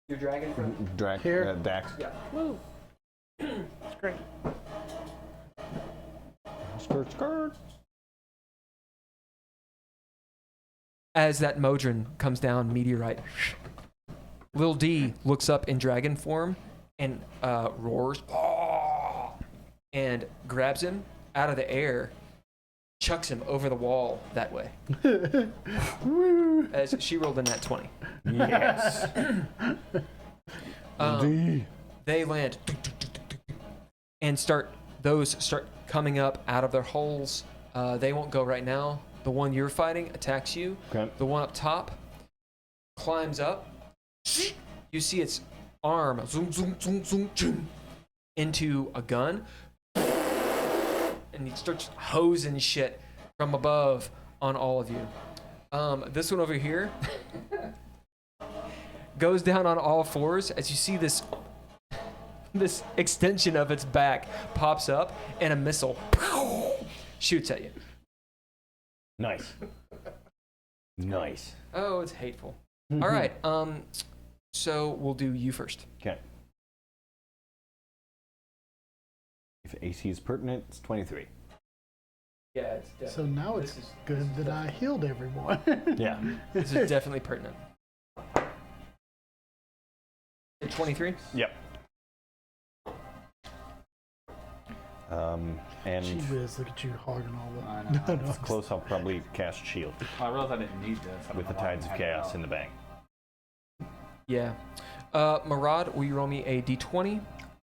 your dragon friend. Here. Dax. Yeah. Woo. It's great. Skirt, skirt. As that Modron comes down, meteorite, Lil D looks up in dragon form and roars and grabs him out of the air, chucks him over the wall that way. As she rolled in that 20. Yes. They land and start coming up out of their holes. They won't go right now. The one you're fighting attacks you. Okay. The one up top climbs up. You see its arm zoom, zoom, zoom, zoom, zoom, into a gun. And he starts hosing shit from above on all of you. This one over here goes down on all fours as you see this extension of its back pops up and a missile shoots at you. Nice. Nice. Oh, it's hateful. All right. So we'll do you first. Okay. If AC is pertinent, it's 23. Yeah, it's definitely. So now it's good that I healed everyone. Yeah. This is definitely pertinent. 23. Yep. And Gee whiz, look at you hogging all I that. know. No, it's close. I'll probably cast shield I realized I didn't need this. I don't with the know why I tides of didn't have it chaos out. in the bank. Yeah. Marad, will you roll me a d20?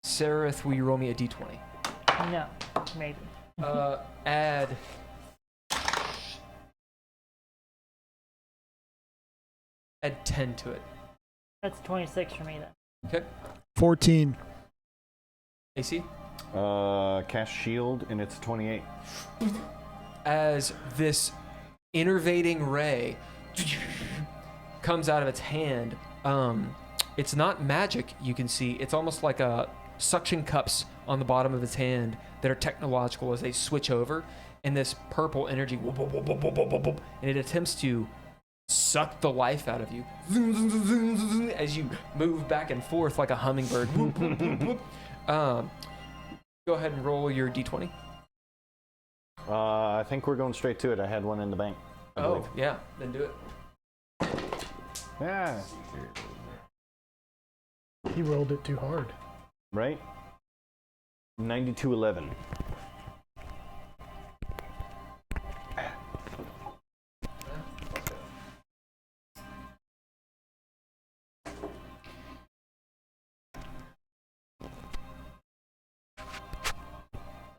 Seraph, will you roll me a d20? No, maybe. Add. Add 10 to it. That's 26 for me then. Okay. 14. AC? Cast shield, and it's 28. As this innervating ray comes out of its hand, it's not magic, you can see. It's almost like a suction cups on the bottom of its hand that are technological as they switch over, and this purple energy, and it attempts to suck the life out of you as you move back and forth like a hummingbird. Go ahead and roll your d20. I think we're going straight to it. I had one in the bank. I believe. Oh, yeah, then do it. Yeah. He rolled it too hard. Right? 9211.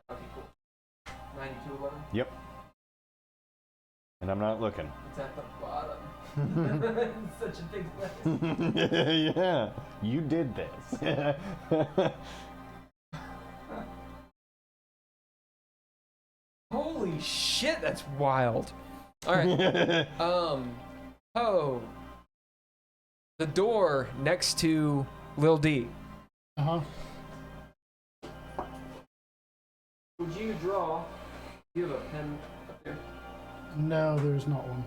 Okay, cool. 9211. Yep. And I'm not looking. It's at the bottom. Such a big list. Yeah, you did this. Holy shit, that's wild. All right. Oh, the door next to Lil D. Uh-huh. Would you draw? Do you have a pen up there? No, there's not one.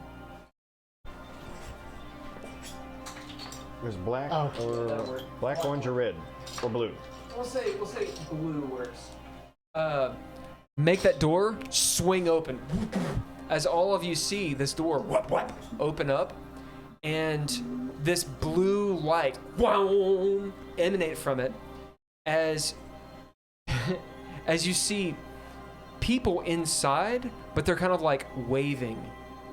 There's black Oh. That'll or work. black, orange, or red, or blue. We'll say blue works. Make that door swing open. As all of you see this door open up, and this blue light emanate from it as as you see people inside, but they're kind of like waving.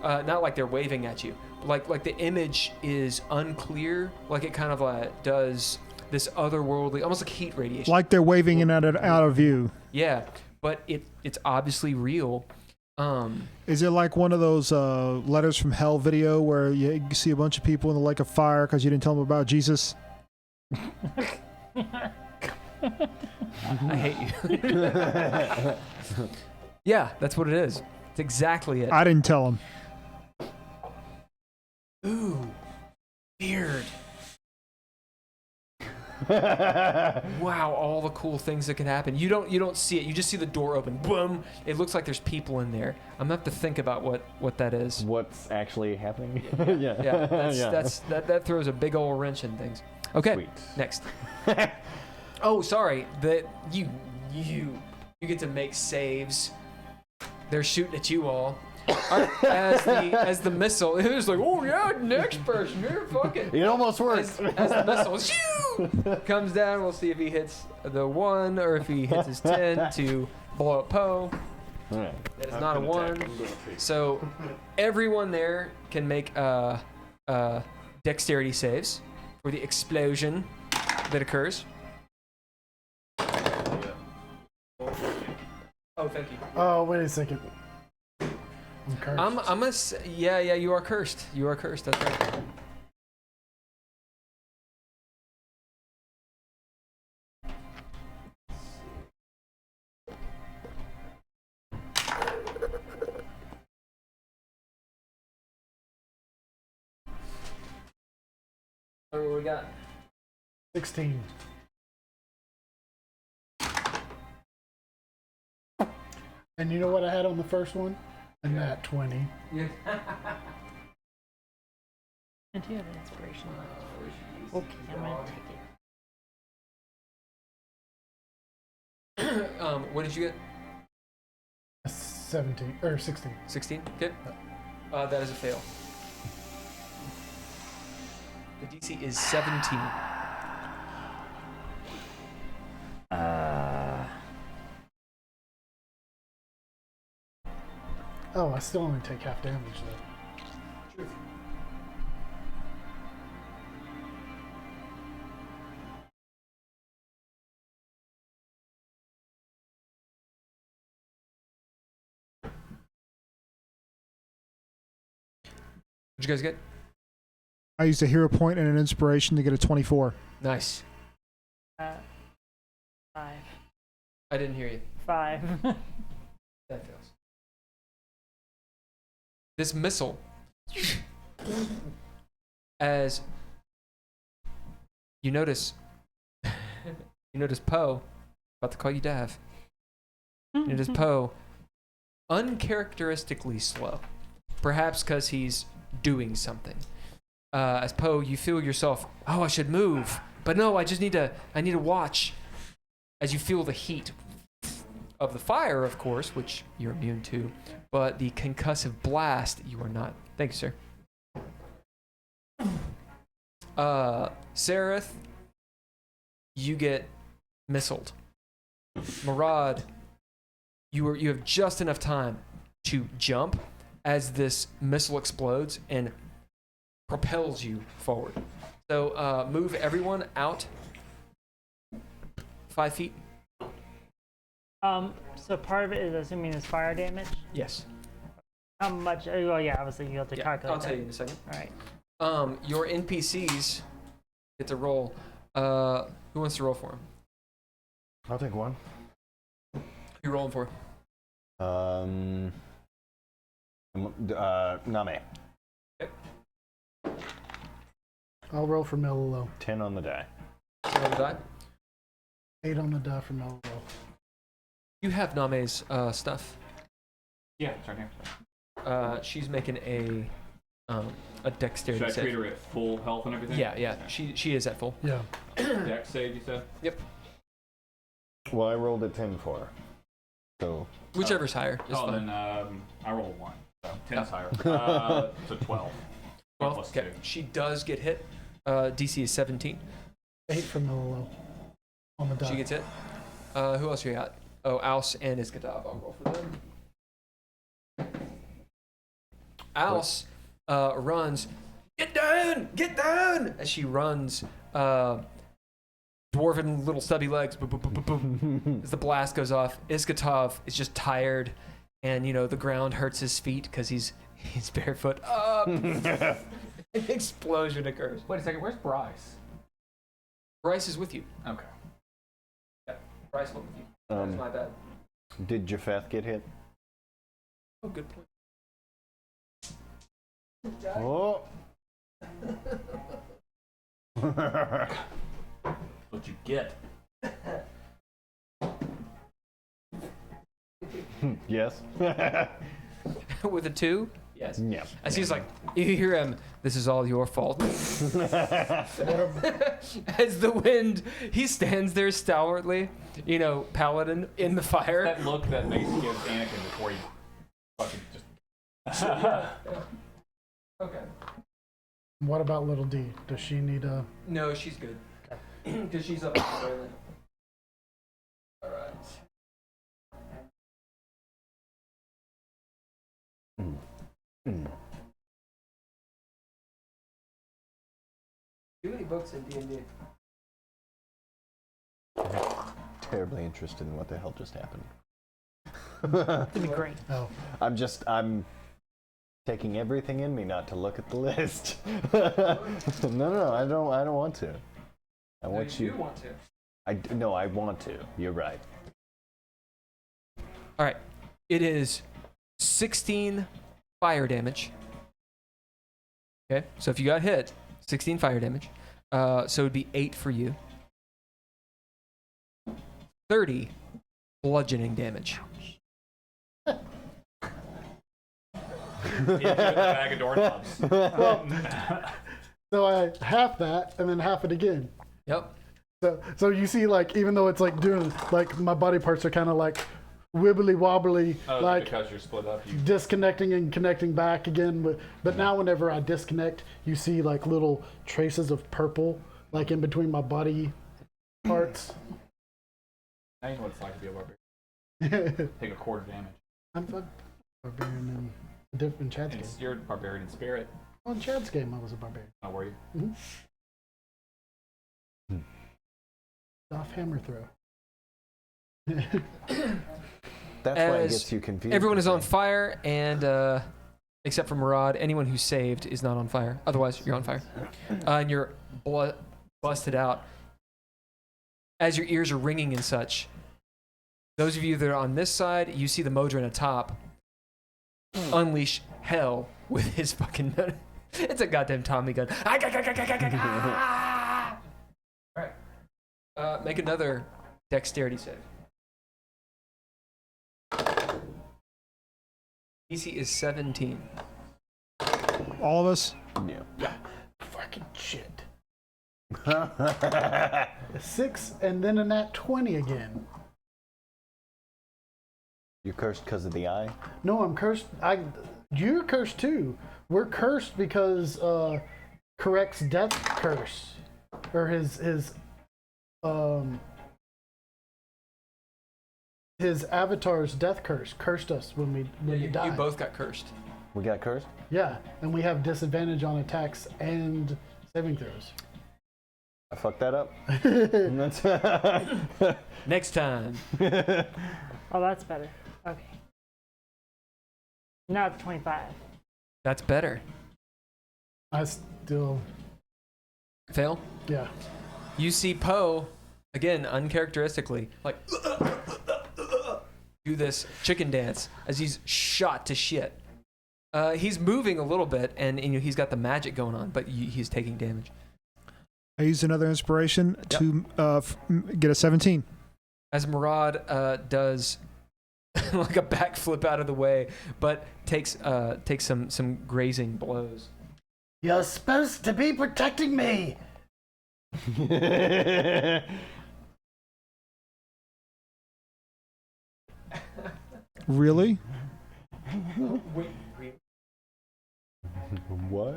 Not like they're waving at you. Like the image is unclear, like it kind of does this otherworldly, almost like heat radiation. Like they're waving in out of view. Yeah, but it's obviously real. Is it like one of those Letters from Hell video where you see a bunch of people in the lake of fire because you didn't tell them about Jesus? I hate you. Yeah, that's what it is. It's exactly it. I didn't tell them. Ooh, weird. Wow, all the cool things that can happen. You don't see it. You just see the door open. Boom. It looks like there's people in there. I'm gonna have to think about what that is. What's actually happening? Yeah. Yeah, that throws a big old wrench in things. Okay, Sweet. next. Oh, sorry. You get to make saves. They're shooting at you all. As the missile, it was like, oh yeah, next person, you're fucking. It almost worked. As the missile shoo, comes down, we'll see if he hits the 1 or if he hits his 10 to blow up Poe. All right. That is not a 1. So everyone there can make dexterity saves for the explosion that occurs. Oh, thank you. Oh, wait a second. I'm cursed. I'm gonna yeah, you are cursed. You are cursed. That's right. What do we got? 16. And you know what I had on the first one? A nat 20. Yeah. And do you have an inspiration? Okay, I'm gonna take it. What did you get? 17 or 16. 16. Okay. That is a fail. The DC is 17. Oh, I still only take half damage though. What'd you guys get? I used a hero point and an inspiration to get a 24. Nice. 5. I didn't hear you. 5. That fails. This missile, as you notice Poe, about to call you Dav. You notice Poe, uncharacteristically slow, perhaps because he's doing something. As Poe, you feel yourself, oh, I should move, but no, I need to watch. As you feel the heat of the fire, of course, which you're immune to, but the concussive blast, you are not. Thank you, sir. Sereth, you get missiled. Murad, you have just enough time to jump as this missile explodes and propels you forward. So move everyone out 5 feet. So part of it is assuming it's fire damage. Yes. How much? Well, yeah, obviously you have to calculate. I'll tell that. you in a second. All right. Your NPCs get to roll. Who wants to roll for him? I'll take one. Who you rolling for? Name. I'll roll for Mellow. 10 on the die. Roll the die. 8 on the die for Mellow. You have Name's stuff. Yeah, it's right here. She's making a dexterity Should I save. treat her at full health and everything? Yeah, yeah. Okay. She is at full. Yeah. Dex save, you said? Well, I rolled a 10 for her. So, Whichever's higher is Oh, fine. then I roll 1. So 10's higher. So 12. 12. plus Okay. 2. She does get hit. DC is 17. 8 for Mellow. On the die. She gets hit. Who else you got? Oh, Alce and Iskatov. I'll roll for them. Alce runs. Get down! Get down! As she runs, dwarven little stubby legs. Boom, boom, boom, boom, boom. As the blast goes off, Iskatov is just tired, and the ground hurts his feet because he's barefoot. An explosion occurs. Wait a second, where's Bryce? Bryce is with you. Okay. Bryce went with you. That's my bad. did Japheth get hit? Oh, good point. Oh. What you get? Yes. With a 2? Yes. Yeah. As he's like, you hear him, this is all your fault. As the wind, he stands there stalwartly, paladin in the fire. That look that Mace gives Anakin before he fucking just. Okay. What about little D? Does she need a... No, she's good. Because she's up on the island. Alright. Too many books in D&D. Terribly interested in what the hell just happened. That'd be great. Oh. I'm taking everything in me not to look at the list. No, I don't want to. I want you. do want to. No, I want to. You're right. Alright. It is 16 fire damage. Okay, so if you got hit, 16 fire damage. So it would be 8 for you. 30 bludgeoning damage. Bag of doorknobs. So I half that and then half it again. Yep. So you see, like, even though it's like doing, like, my body parts are kind of like wibbly wobbly, Oh, like because you're split up. You... disconnecting and connecting back again. But now whenever I disconnect, you see like little traces of purple, like in between my body parts. Now you know what it's like to be a barbarian. I'm Take a quarter damage. a barbarian in Chad's game. You're a barbarian in spirit. Well, in Chad's game, I was a barbarian. Oh, were you? Off hammer throw. That's why it As gets you confused. Everyone is with on me. fire, and except for Murad, anyone who's saved is not on fire. Otherwise, you're on fire. And you're busted out. As your ears are ringing and such, those of you that are on this side, you see the Modron atop unleash hell with his fucking... It's a goddamn Tommy gun. Alright. Make another dexterity save. DC is 17. All of us. Yeah. Fucking shit. A 6 and then a nat 20 again. You're cursed because of the eye. No, I'm cursed. You're cursed too. We're cursed because Correct's death curse, or his avatar's death curse cursed us when we You died. both got cursed. We got cursed. Yeah, and we have disadvantage on attacks and saving throws. I fucked that up. That's Next time. Oh, that's better. Okay. Now it's 25. That's better. I still, Fail. yeah. You see Poe, again, uncharacteristically, like, do this chicken dance as he's shot to shit. He's moving a little bit, and he's got the magic going on, but he's taking damage. I used another inspiration to get a 17. As Murad does like a backflip out of the way, but takes some grazing blows. You're supposed to be protecting me. Really? What?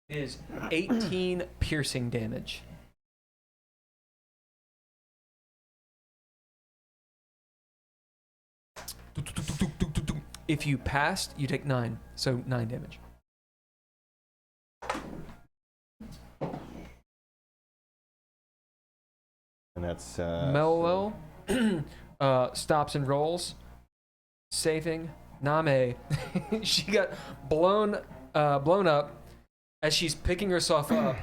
It is 18 piercing damage. If you passed, you take 9, so 9 damage. And that's Mello stops and rolls, saving Name. She got blown up as she's picking herself up.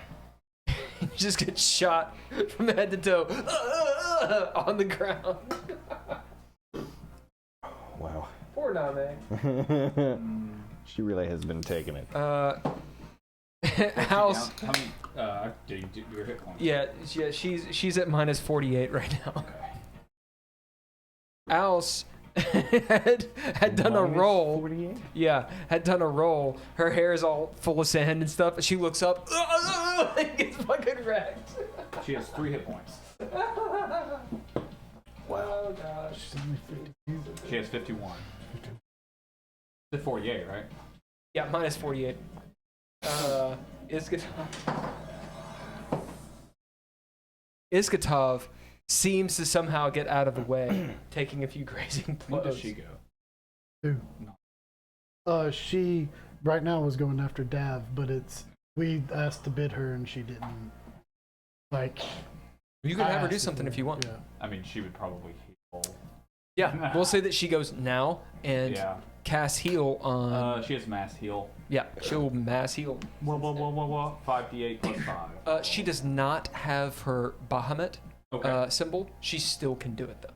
Just gets shot from head to toe on the ground. Wow. Poor Name. She really has been taking it. House. How many? Did you do your hit points? Yeah, she's at minus 48 right now. Alice had done a roll. 48? Yeah, had done a roll. Her hair is all full of sand and stuff. She looks up and gets fucking wrecked. She has 3 hit points. Oh gosh. She has 51. It's 48, right? Yeah, minus 48. Iskatov seems to somehow get out of the way, taking a few grazing blows. Where does she go? Who? No. She right now was going after Dav, but we asked to bid her and she didn't. Like, You can I have her do asked something to. if you want. Yeah. I mean, she would probably heal. Yeah, we'll say that she goes now and Yeah. casts heal on. She has mass heal. Yeah, she'll mass heal. 5d8 plus 5. She does not have her Bahamut Okay. symbol. She still can do it though.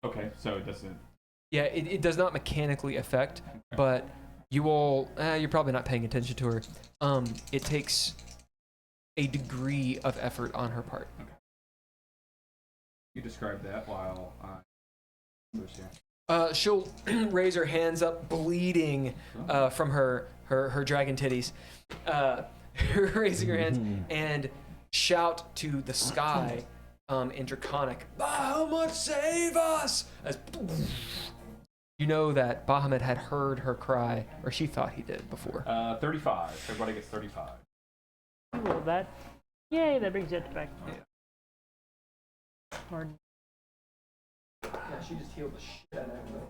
Okay, so it doesn't. Yeah, it does not mechanically affect, but you will. You're probably not paying attention to her. It takes a degree of effort on her part. You describe that while I. She'll raise her hands up, bleeding from her dragon titties, raising her hands and shout to the sky in Draconic, Bahamut, save us! As you know that Bahamut had heard her cry, or she thought he did before. 35. Everybody gets 35. Roll that. Yay, that brings you up to back. Or Yeah, she just healed the shit out of everybody.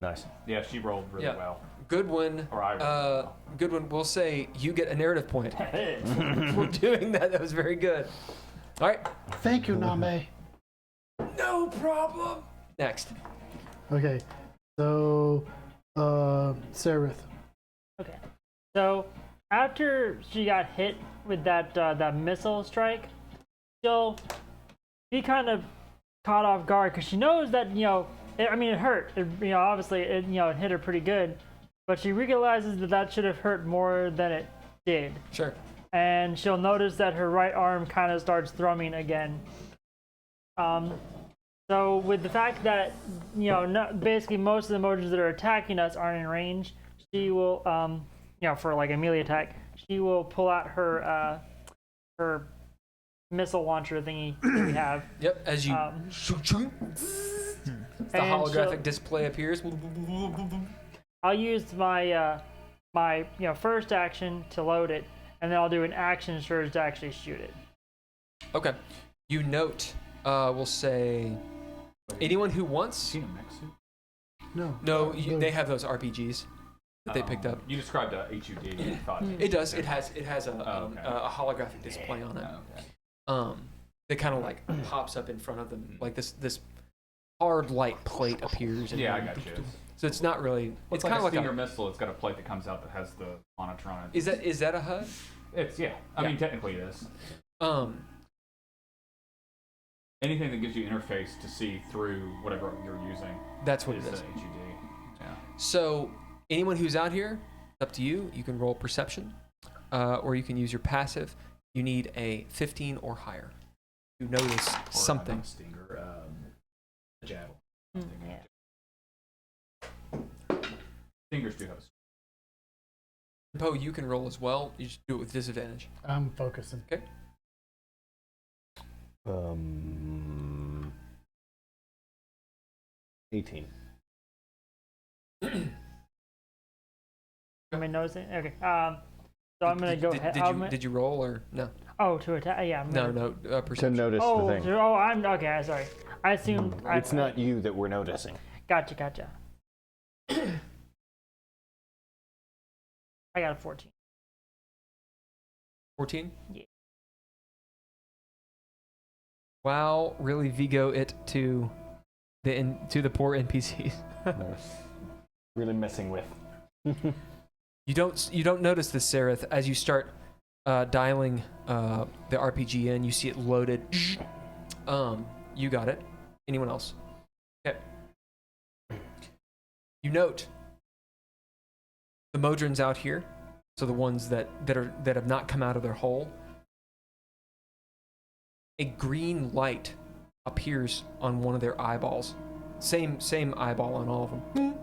Nice. Yeah, she rolled really Yeah. well. Goodwin, Or I rolled Goodwin, we'll say you get a narrative point well. for doing that. That was very good. All right. Thank you, Name. No problem. Next. Okay, so Sereth. okay. So after she got hit with that missile strike, she'll be kind of caught off guard because she knows that it hurt. Obviously it hit her pretty good, but she realizes that should have hurt more than it did. Sure. And she'll notice that her right arm kind of starts thrumming again. So with the fact that basically most of the Mojins that are attacking us aren't in range, she will for like a melee attack, she will pull out her missile launcher thingy that we have. Yep. As you the And holographic she'll- display appears. I'll use my my first action to load it, and then I'll do an action surge to actually shoot it. Okay. You note. We'll say anyone who wants. Seen a mech suit? No. They have those RPGs that they picked up. You described a HUD. You thought It does. It has a okay. a holographic display on it. Okay. That kind of like pops up in front of them, like this hard light plate appears. And Yeah, I got you. So it's not really. It's It's like kind a of like Stinger missile. It's got a plate that comes out that has the monitor on it. Is that a HUD? It's yeah. I Yeah. mean, technically it is. Anything that gives you interface to see through whatever you're using That's what is it is. HUD. Yeah. So anyone who's out here, it's up to you. You can roll perception, or you can use your passive. You need a 15 or higher to notice Or, something. not a stinger, a javelin. Yeah. Stingers do have a Poe, you can roll as well. You just do it with disadvantage. I'm focusing. 18. Am I noticing? Okay. So I'm gonna go ahead. Did you roll or no? Oh, to attack. Yeah. I'm No, gonna, no. To Perception. notice Oh, the thing. I'm okay. Sorry. I assumed. It's not you that we're noticing. Gotcha. I got a 14. 14. Yeah. Wow, really Vigo it to the poor NPCs. Really messing with. You don't notice this, Sereth, as you start dialing the RPG in. You see it loaded. You got it. Anyone else? Okay. You note the Modrons out here, so the ones that have not come out of their hole. A green light appears on one of their eyeballs. Same eyeball on all of them.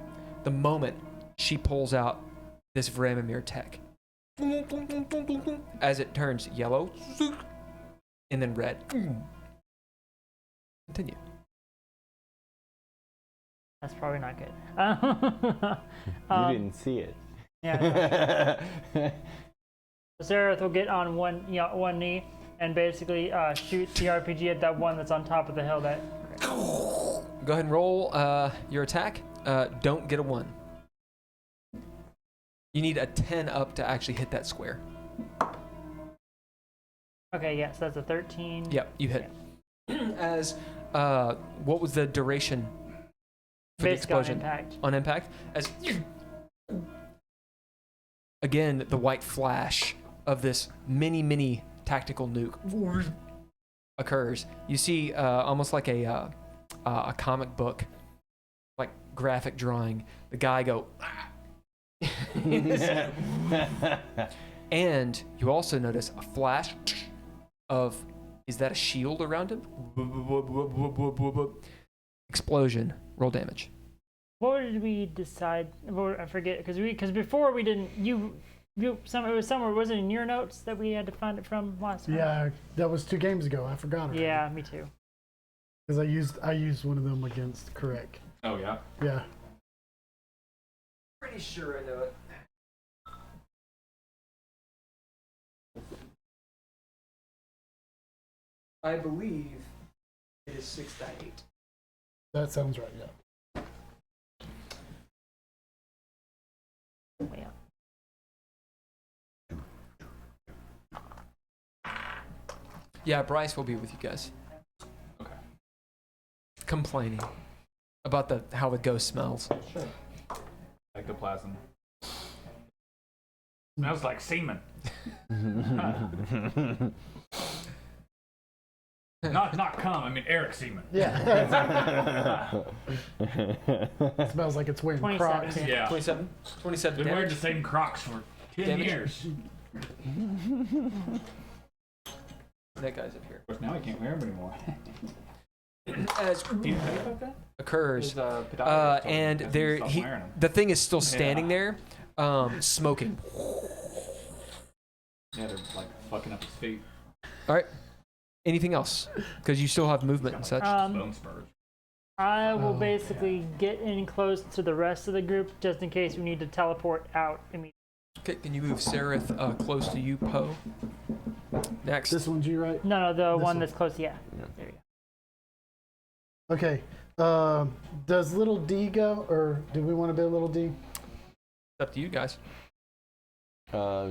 The moment she pulls out this Vramimir tech, as it turns yellow and then red. Continue. That's probably not good. You didn't see it. Yeah. Sereth will get on one knee and basically shoot the RPG at that one that's on top of the hill. That. Go ahead and roll your attack. Don't get a 1. You need a 10 up to actually hit that square. Okay, yes, that's a 13. Yep, you hit. As what was the duration for the Basically on explosion? impact. On impact? As again, the white flash of this mini tactical nuke occurs. You see almost like a comic book, like graphic drawing. The guy go, and you also notice a flash of, is that a shield around him? Explosion. Roll damage. What did we decide? I forget because before we didn't. It was somewhere. Was it in your notes that we had to find it from last time? Yeah, that was 2 games ago. I forgot it. Yeah, me too. Because I used one of them against Correct. Oh yeah. Yeah. Pretty sure I know it. I believe it is 6-8. That sounds right, yeah. Yeah. Yeah, Bryce will be with you guys. Okay. Complaining about how the ghost smells. Ectoplasm. Smells like semen. Not cum. I mean Eric semen. Yeah. It smells like it's wearing 27. Crocs. Yeah. 27? 27 Been wearing the damage. same Crocs for 10 Damage. years. That guy's up here. Of course, now I can't wear them anymore. As Do you know about that? occurs, Podiatrist told me and because there stopped wearing 'em. the thing is still standing Yeah. there, smoking. Yeah, they're like fucking up his feet. All right. Anything else? Because you still have movement and such. Bone spurs. I will Oh, basically get in close to the rest of the group just in case we need to teleport out immediately. Okay, can you move Sereth close to you, Poe? Next. This one's you, right? No, the This one one. that's close. Yeah. There you go. Okay. Does little D go, or do we want to be a little D? It's up to you guys.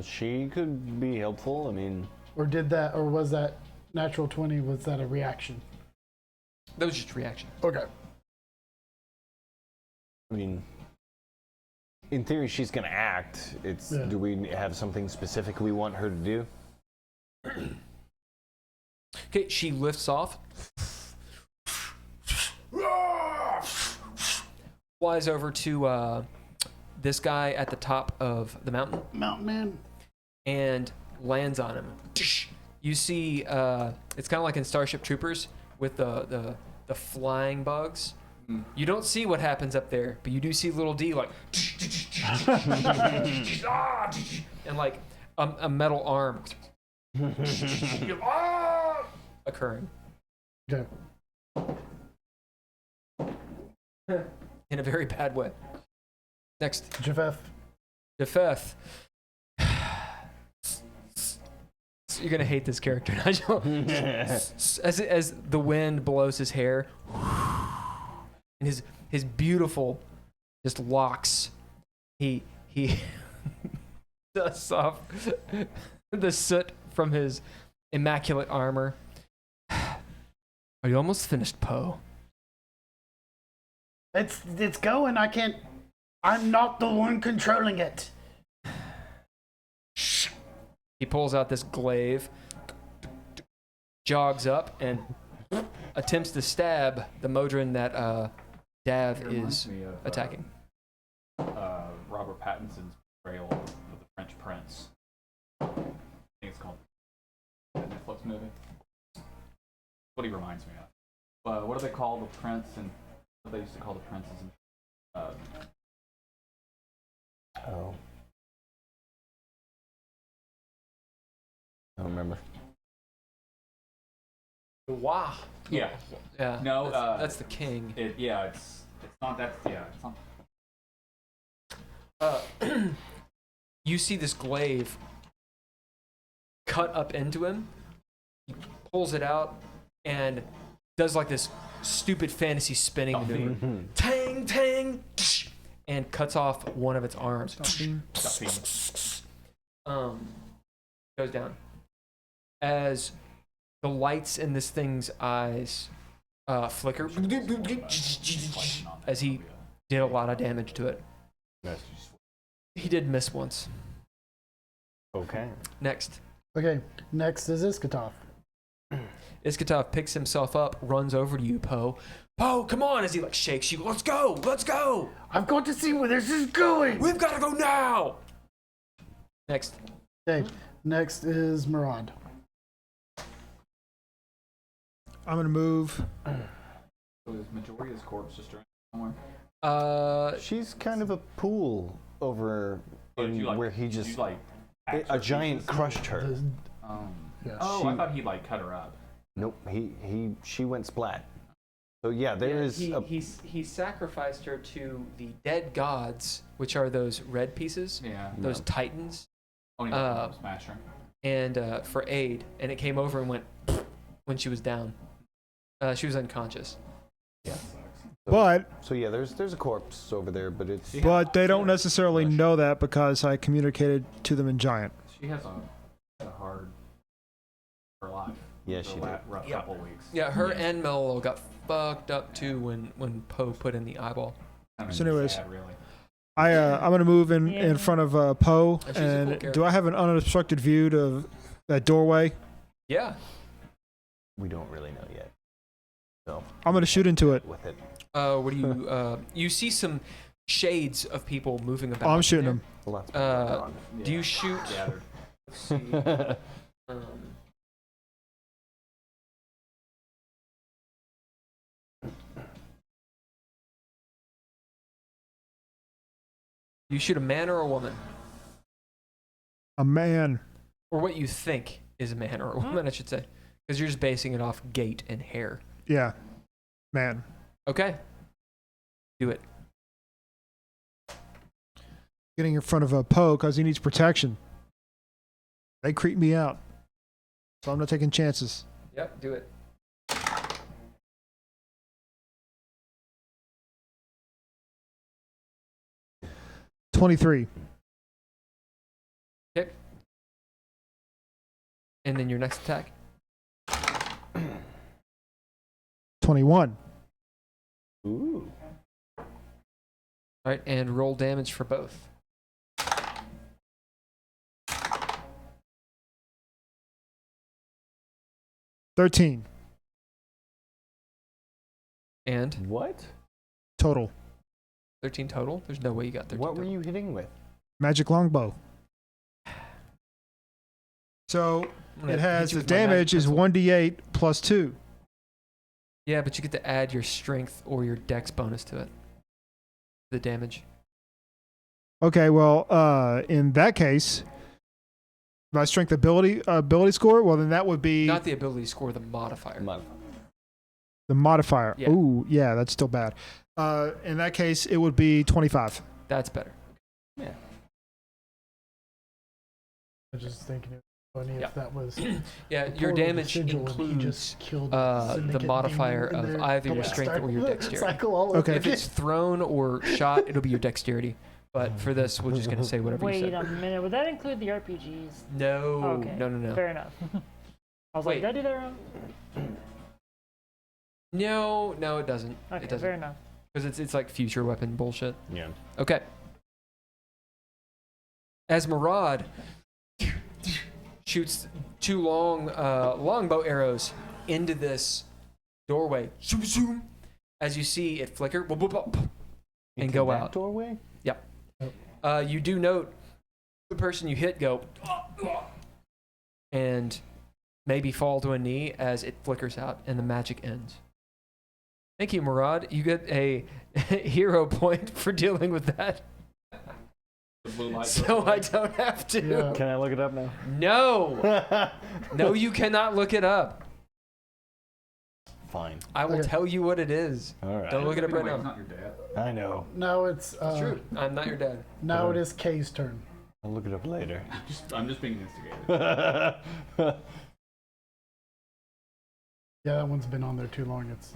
She could be helpful. I mean, Or was that natural 20? Was that a reaction? That was just reaction. Okay. I mean, in theory, she's gonna act. It's. Yeah. Do we have something specific we want her to do? Okay, she lifts off, flies over to this guy at the top of the mountain, Mountain Man. and lands on him. You see, it's kind of like in Starship Troopers with the flying bugs. You don't see what happens up there, but you do see little D like, and like a metal arm occurring Okay. in a very bad way. Next, Japheth. Japheth. You're gonna hate this character, Nigel. as the wind blows his hair, and his beautiful just locks, he dusts off the soot from his immaculate armor. Are you almost finished, Poe? It's going. I can't. I'm not the one controlling it. He pulls out this glaive, jogs up, and attempts to stab the Modron that Dav It reminds is me of, attacking. Robert Pattinson's portrayal of the French Prince. I think it's called the Netflix movie. That's what he reminds me of. What do they call the prince and what they used to call the princes? Oh. I don't remember. Wow. Yeah. Yeah. No, that's the king. It's not that. Yeah, it's not. You see this glaive cut up into him. He pulls it out and does like this stupid fantasy spinning maneuver. Tang, tang, and cuts off one of its arms. Goes down. As the lights in this thing's eyes flicker, as he did a lot of damage to it. He did miss once. Okay. Next. Okay. Next is Iskatov. Iskatov picks himself up, runs over to you, Poe. Poe, come on! As he like shakes you. Let's go! Let's go! I've got to see where this is going. We've got to go now! Next. Okay. Next is Murad. I'm gonna move. So is Majoria's corpse just around somewhere? She's kind of a pool over Or did in you, like- where he did just you, like, a axe her giant pieces? crushed her. Yeah. Oh, She- I thought he like cut her up. Nope. She went splat. So yeah, there is a he sacrificed her to the dead gods, which are those red pieces, Yeah. those No. titans, Oh, he smash her. and for aid. And it came over and went when she was down. She was unconscious. But So yeah, there's a corpse over there, but it's they don't necessarily know that because I communicated to them in Giant. She has a hard her life. Yeah, The she la- did. rough Yeah. couple weeks. Yeah, her and Mello got fucked up too when Poe put in the eyeball. Kinda So anyways, sad, really. I'm gonna move in Yeah. front of Poe, And she's a cool and character. do I have an unobstructed view to that doorway? Yeah. we don't really know yet. So I'm gonna shoot into it. with it. What do you you see some shades of people moving about. Oh, I'm shooting there. him. Lots Do you Yeah. shoot? Yeah, they're- Let's see. Um, you shoot a man or a woman, A man. or what you think is a man or a woman, I should say, because you're just basing it off gait and hair. Yeah. Man. Okay. Do it. Getting in front of Poe because he needs protection. They creep me out. So I'm not taking chances. Yep. Do it. $23. Okay. And then your next attack. 21. Ooh. All right, and roll damage for both. $13 And What? total. 13 total. There's no way you got 13 What were total. you hitting with? Magic longbow. So I'm gonna it hit has you the with my magic damage is pencil. 1d8 plus 2. Yeah, but you get to add your strength or your dex bonus to it. The damage. Okay, well, in that case, my strength ability score, well, then that would be Not the ability score, the modifier. the modifier. Yeah. Ooh, yeah, that's still bad. In that case, it would be 25. That's better. I was just thinking it was funny Yeah. if that was Yeah, the your portal damage sigil and he includes just killed the syndicate modifier demon in of there. either your Yeah. strength or your dexterity. Cycle all over Okay. If again. it's thrown or shot, it'll be your dexterity. But for this, we're just gonna say whatever you Wait said. a minute. Would that include the RPGs? No, Okay. no. Fair enough. I was Wait. like, did I do that wrong? No, it doesn't. Okay, It doesn't. fair enough. Because it's like future weapon bullshit. Yeah. Okay. As Murad shoots two long longbow arrows into this doorway, zoom, zoom, as you see it flicker, boop, boop, boop, and Into go that out. doorway? You do note the person you hit go and maybe fall to a knee as it flickers out and the magic ends. Thank you, Murad. You get a hero point for dealing with that. The blue light So goes I away. don't have to. Yeah. Can I look it up now? No. No, you cannot look it up. Fine. I will Okay. tell you what it is. All right. Don't look it up right Wait, now. It's not your dad. I know. Now it's It's true. I'm not your dad. now it is Kay's turn. I'll look it up later. I'm just being instigated. Yeah, that one's been on there too long. It's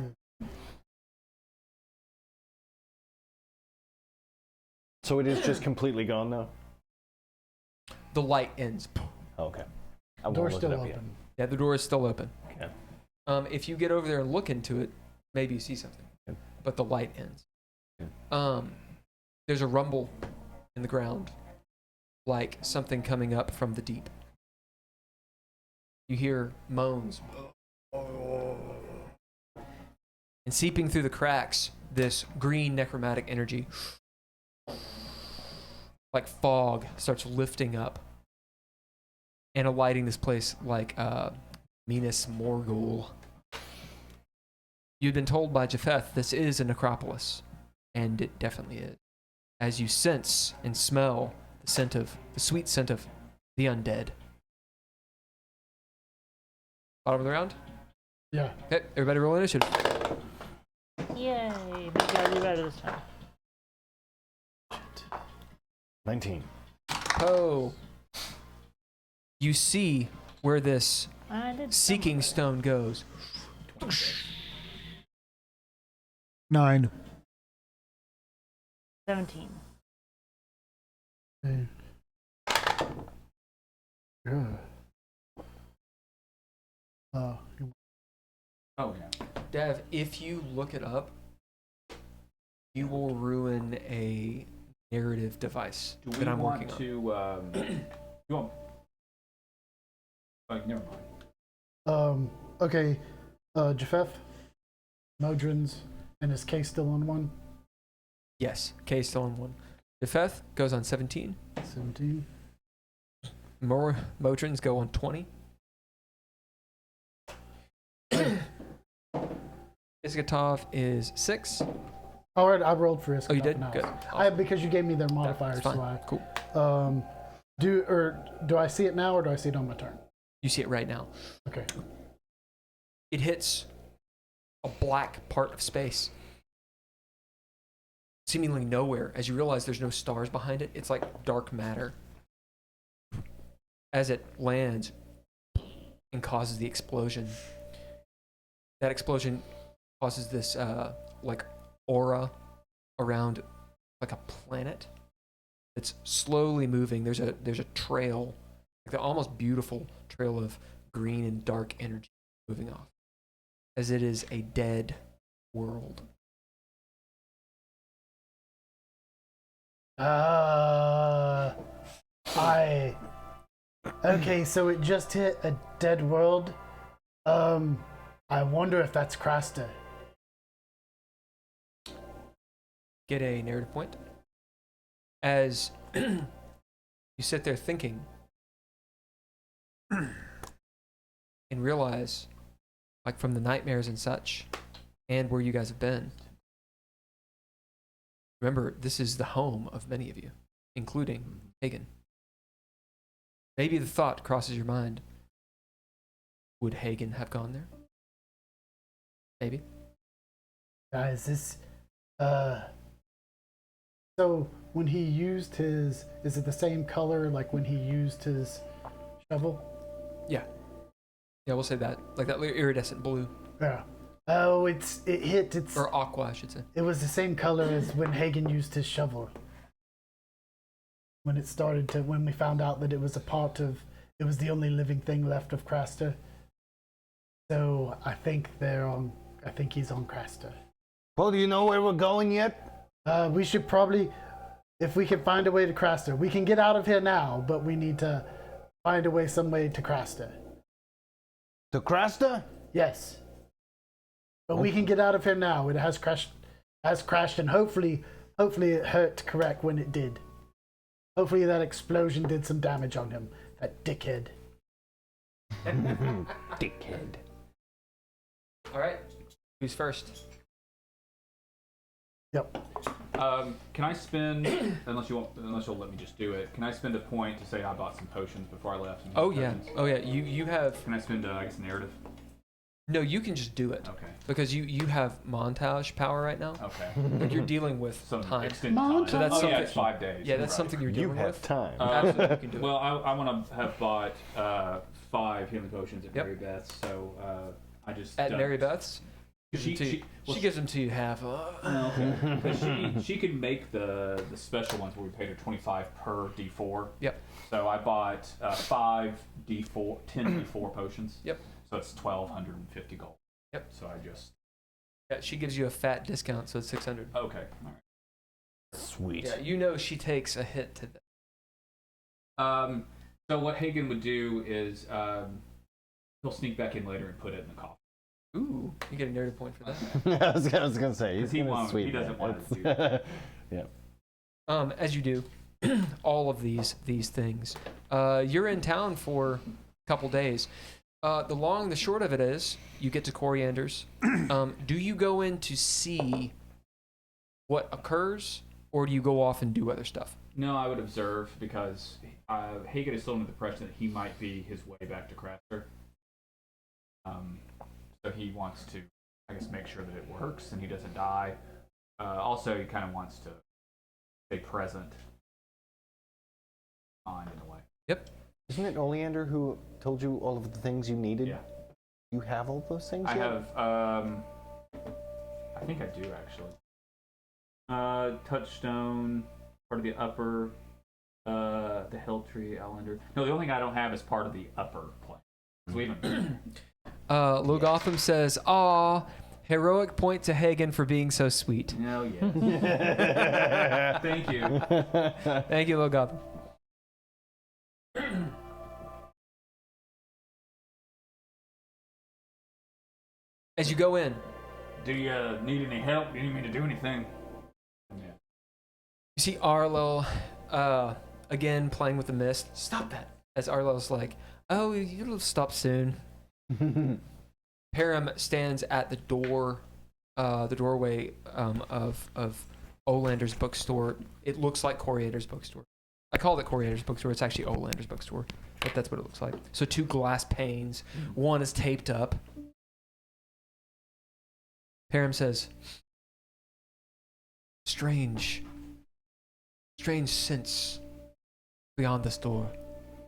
So it is just completely gone now? The light ends. Okay. I won't door's look still it up yet. open. Yeah, the door is still open. Okay. If you get over there and look into it, maybe you see something. Okay. But the light ends. Okay. There's a rumble in the ground, like something coming up from the deep. You hear moans. And seeping through the cracks, this green necromantic energy, like fog, starts lifting up and alighting this place like Minas Morgul. You'd been told by Japheth this is a necropolis, and it definitely is. As you sense and smell the sweet scent of the undead. Bottom of the round? Yeah. Okay, everybody roll initiative. Yay! Maybe I'll do better this time. 19. Oh. You see where this I did seeking stone goes. 9. 17. Okay. Yeah. Oh yeah. Dev, if you look it up, you will ruin a narrative device Do we that I'm want working on. to? You want? Never mind. Okay. Japheth, Modrins, and is Kay still on one? Yes, K still on 1. Japheth goes on 17. 17. Motrins go on 20. Iskatov is 6. All right, I rolled for Iskatov. Oh, you did? now. Good. Because you gave me their modifiers, That's fine. so I Cool. do I see it now or do I see it on my turn? You see it right now. Okay. It hits a black part of space. Seemingly nowhere, as you realize there's no stars behind it. It's like dark matter. As it lands and causes the explosion, that explosion causes this like aura around like a planet that's slowly moving. There's a trail, like the almost beautiful trail of green and dark energy moving off, as it is a dead world. Okay, so it just hit a dead world. I wonder if that's Krasta. Get a narrative point. As you sit there thinking and realize, like from the nightmares and such, and where you guys have been, remember, this is the home of many of you, including Hagen. Maybe the thought crosses your mind, would Hagen have gone there? Maybe. Guys, so when he used his, is it the same color like when he used his shovel? Yeah, we'll say that. Like that iridescent blue. Yeah. Oh, it hit, Or aqua, I should say. it was the same color as when Hagen used his shovel. When we found out that it was it was the only living thing left of Krasta. So I think he's on Krasta. Well, do you know where we're going yet? We should probably, if we can find a way to Krasta, we can get out of here now, but we need to find some way to Krasta. To Krasta? Yes. But we can get out of here now. It has crashed, and hopefully it hurt correct when it did. Hopefully that explosion did some damage on him. That dickhead. Dickhead. All right. Who's first? Yep. Can I spend, unless you'll let me just do it, can I spend a point to say I bought some potions before I left? Some Oh yeah. potions? Oh yeah. You have. Can I spend, I guess, narrative? No, you can just do it Okay. because you have montage power right now. Okay. Like you're dealing with Some time. extended Montage? time. So that's oh, yeah, something- it's 5 days. Yeah, that's Right. something you're You dealing have with. time. Absolutely, you can do it. Well, I want to have bought 5 healing potions at Yep. Mary Beth's, so I just At Mary Beth's, She gives them to you half. okay. But she could make the special ones where we paid her 25 per D4. Yep. So I bought 5 D4, 10 D4 potions. Yep. So it's 1,250 gold. Yep. So I just Yeah, she gives you a fat discount, so it's 600. okay. All right. Sweet. Yeah, you know she takes a hit to that. So what Hagen would do is he'll sneak back in later and put it in the coffin. Ooh, you get a narrative point for that. I was gonna say he's He gonna won't. sweep He doesn't that. want to It's- do As you do, all of these things. You're in town for a couple days. The long, the short of it is, you get to Coriander's. Do you go in to see what occurs, or do you go off and do other stuff? No, I would observe because Hagen is still under the impression that he might be his way back to Craster. So he wants to, I guess, make sure that it works and he doesn't die. Also, he kind of wants to stay present on in a way. Yep. Isn't it Oleander who told you all of the things you needed? Yeah. You have all those things I yet? have, I think I do actually. Touchstone, part of the upper, the Hill Tree, Ellender. No, the only thing I don't have is part of the upper plane. 'Cause we haven't. Logotham says, "Aw, heroic point to Hagen for being so sweet." No, yes. Thank you. Thank you, Logotham. As you go in, Do you need any help? Do you need me to do anything? Yeah. you see Arlo again playing with the mist. Stop that. As Arlo's like, "Oh, it'll stop soon." Param stands at the door, the doorway of Olander's bookstore. It looks like Coriander's bookstore. I called it Coriander's bookstore. It's actually Olander's bookstore, but that's what it looks like. So 2 glass panes. One is taped up. Param says, strange sense beyond this door.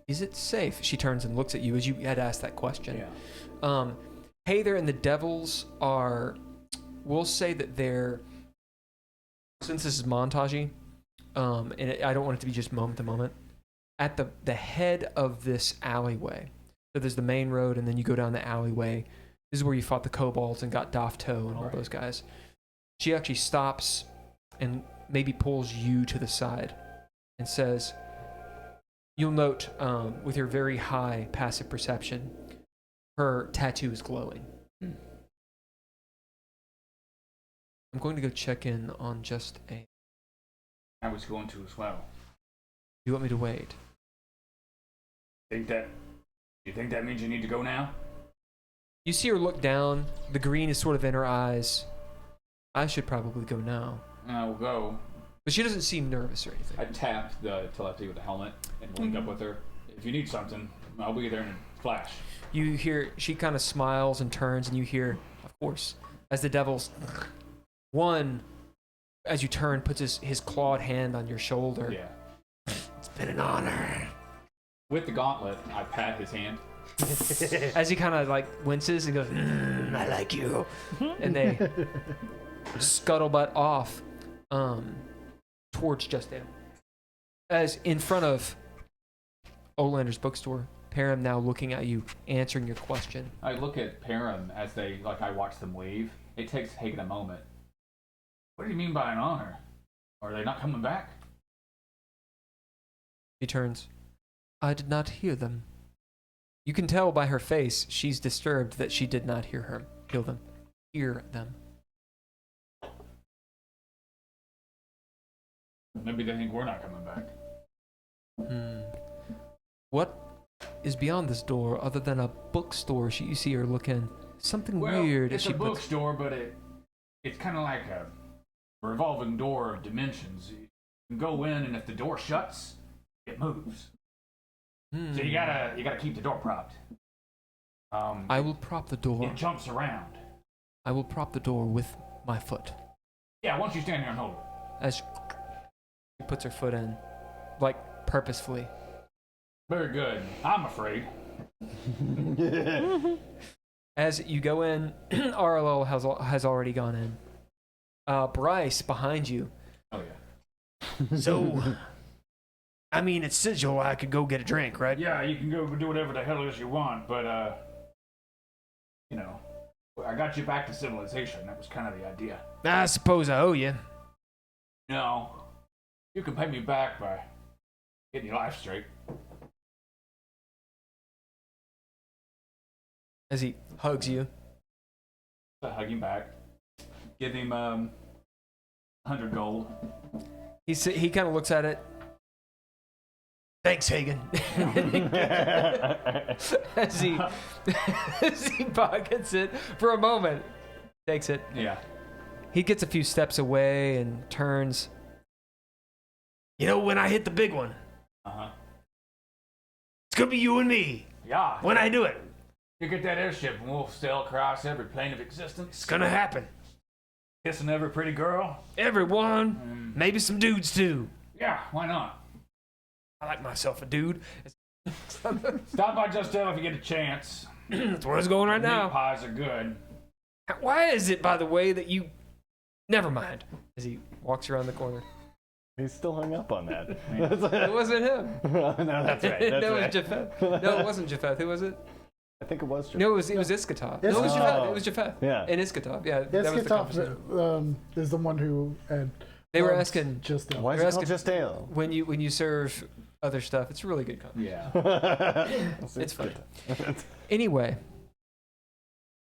Is it safe?" She turns and looks at you as you had asked that question. Yeah. Hey there, and the devils are, we'll say that they're, since this is montagey, I don't want it to be just moment to moment, at the head of this alleyway. So there's the main road, and then you go down the alleyway. This is where you fought the kobolds and got Dafto and all those guys. She actually stops and maybe pulls you to the side and says, you'll note with your very high passive perception, her tattoo is glowing. I'm going to go check in on just a... I was going to as well. You want me to wait? You think that means you need to go now? You see her look down. The green is sort of in her eyes. I should probably go now. I will go. But she doesn't seem nervous or anything. I tap the telepathy with the helmet and link up with her. If you need something, I'll be there in a flash. You hear, she kind of smiles and turns, and you hear, of course, as the devil's... One, as you turn, puts his clawed hand on your shoulder. Yeah. It's been an honor. With the gauntlet, I pat his hand. As he kind of like winces and goes, I like you. And they scuttlebutt off towards Just Ale. As in front of Olander's bookstore, Param now looking at you, answering your question. I look at Param as I watch them leave. It takes Hagen a moment. What do you mean by an honor? Are they not coming back? He turns. I did not hear them. You can tell by her face she's disturbed that she did not hear them. Maybe they think we're not coming back. What is beyond this door other than a bookstore? You see her looking something weird. It's a bookstore, but it's kind of like a revolving door of dimensions. You can go in, and if the door shuts, it moves. So you gotta keep the door propped. I will prop the door. It jumps around. I will prop the door with my foot. Yeah, once you stand there and hold it. As she puts her foot in, like purposefully. Very good. I'm afraid. As you go in, RLL has already gone in. Bryce behind you. Oh yeah. So, I mean, it's Sigil. I could go get a drink, right? Yeah, you can go do whatever the hell it is you want, but I got you back to civilization. That was kind of the idea. I suppose I owe you. No, you can pay me back by getting your life straight. As he hugs you. I hug him back. Give him 100 gold. He kind of looks at it. Thanks, Hagen. as he pockets it for a moment, takes it. Yeah. He gets a few steps away and turns. You know, when I hit the big one, it's gonna be you and me. Yeah. When I do it, You get that airship and we'll sail across every plane of existence. it's gonna happen. Kissing every pretty girl. Everyone, maybe some dudes too. Yeah, why not? I like myself a dude. Stop by Just Ale if you get a chance. That's where it's going right Meat now. pies are good. Why is it, by the way, that you... Never mind. As he walks around the corner. He's still hung up on that. It wasn't him. No, that's right. That's no, right. it was Japheth. No, it wasn't Japheth. Who was it? I think it was. No, it was Iskatov. No, it was Iskatov. Japheth. It was Japheth. Yeah. And Iskatov. Yeah, that was the conversation. Iskatov is the one who had. They were asking Just Why is You're it called asking- Just Ale? when you serve other stuff. It's a really good conversation. Yeah. It's fun. Anyway,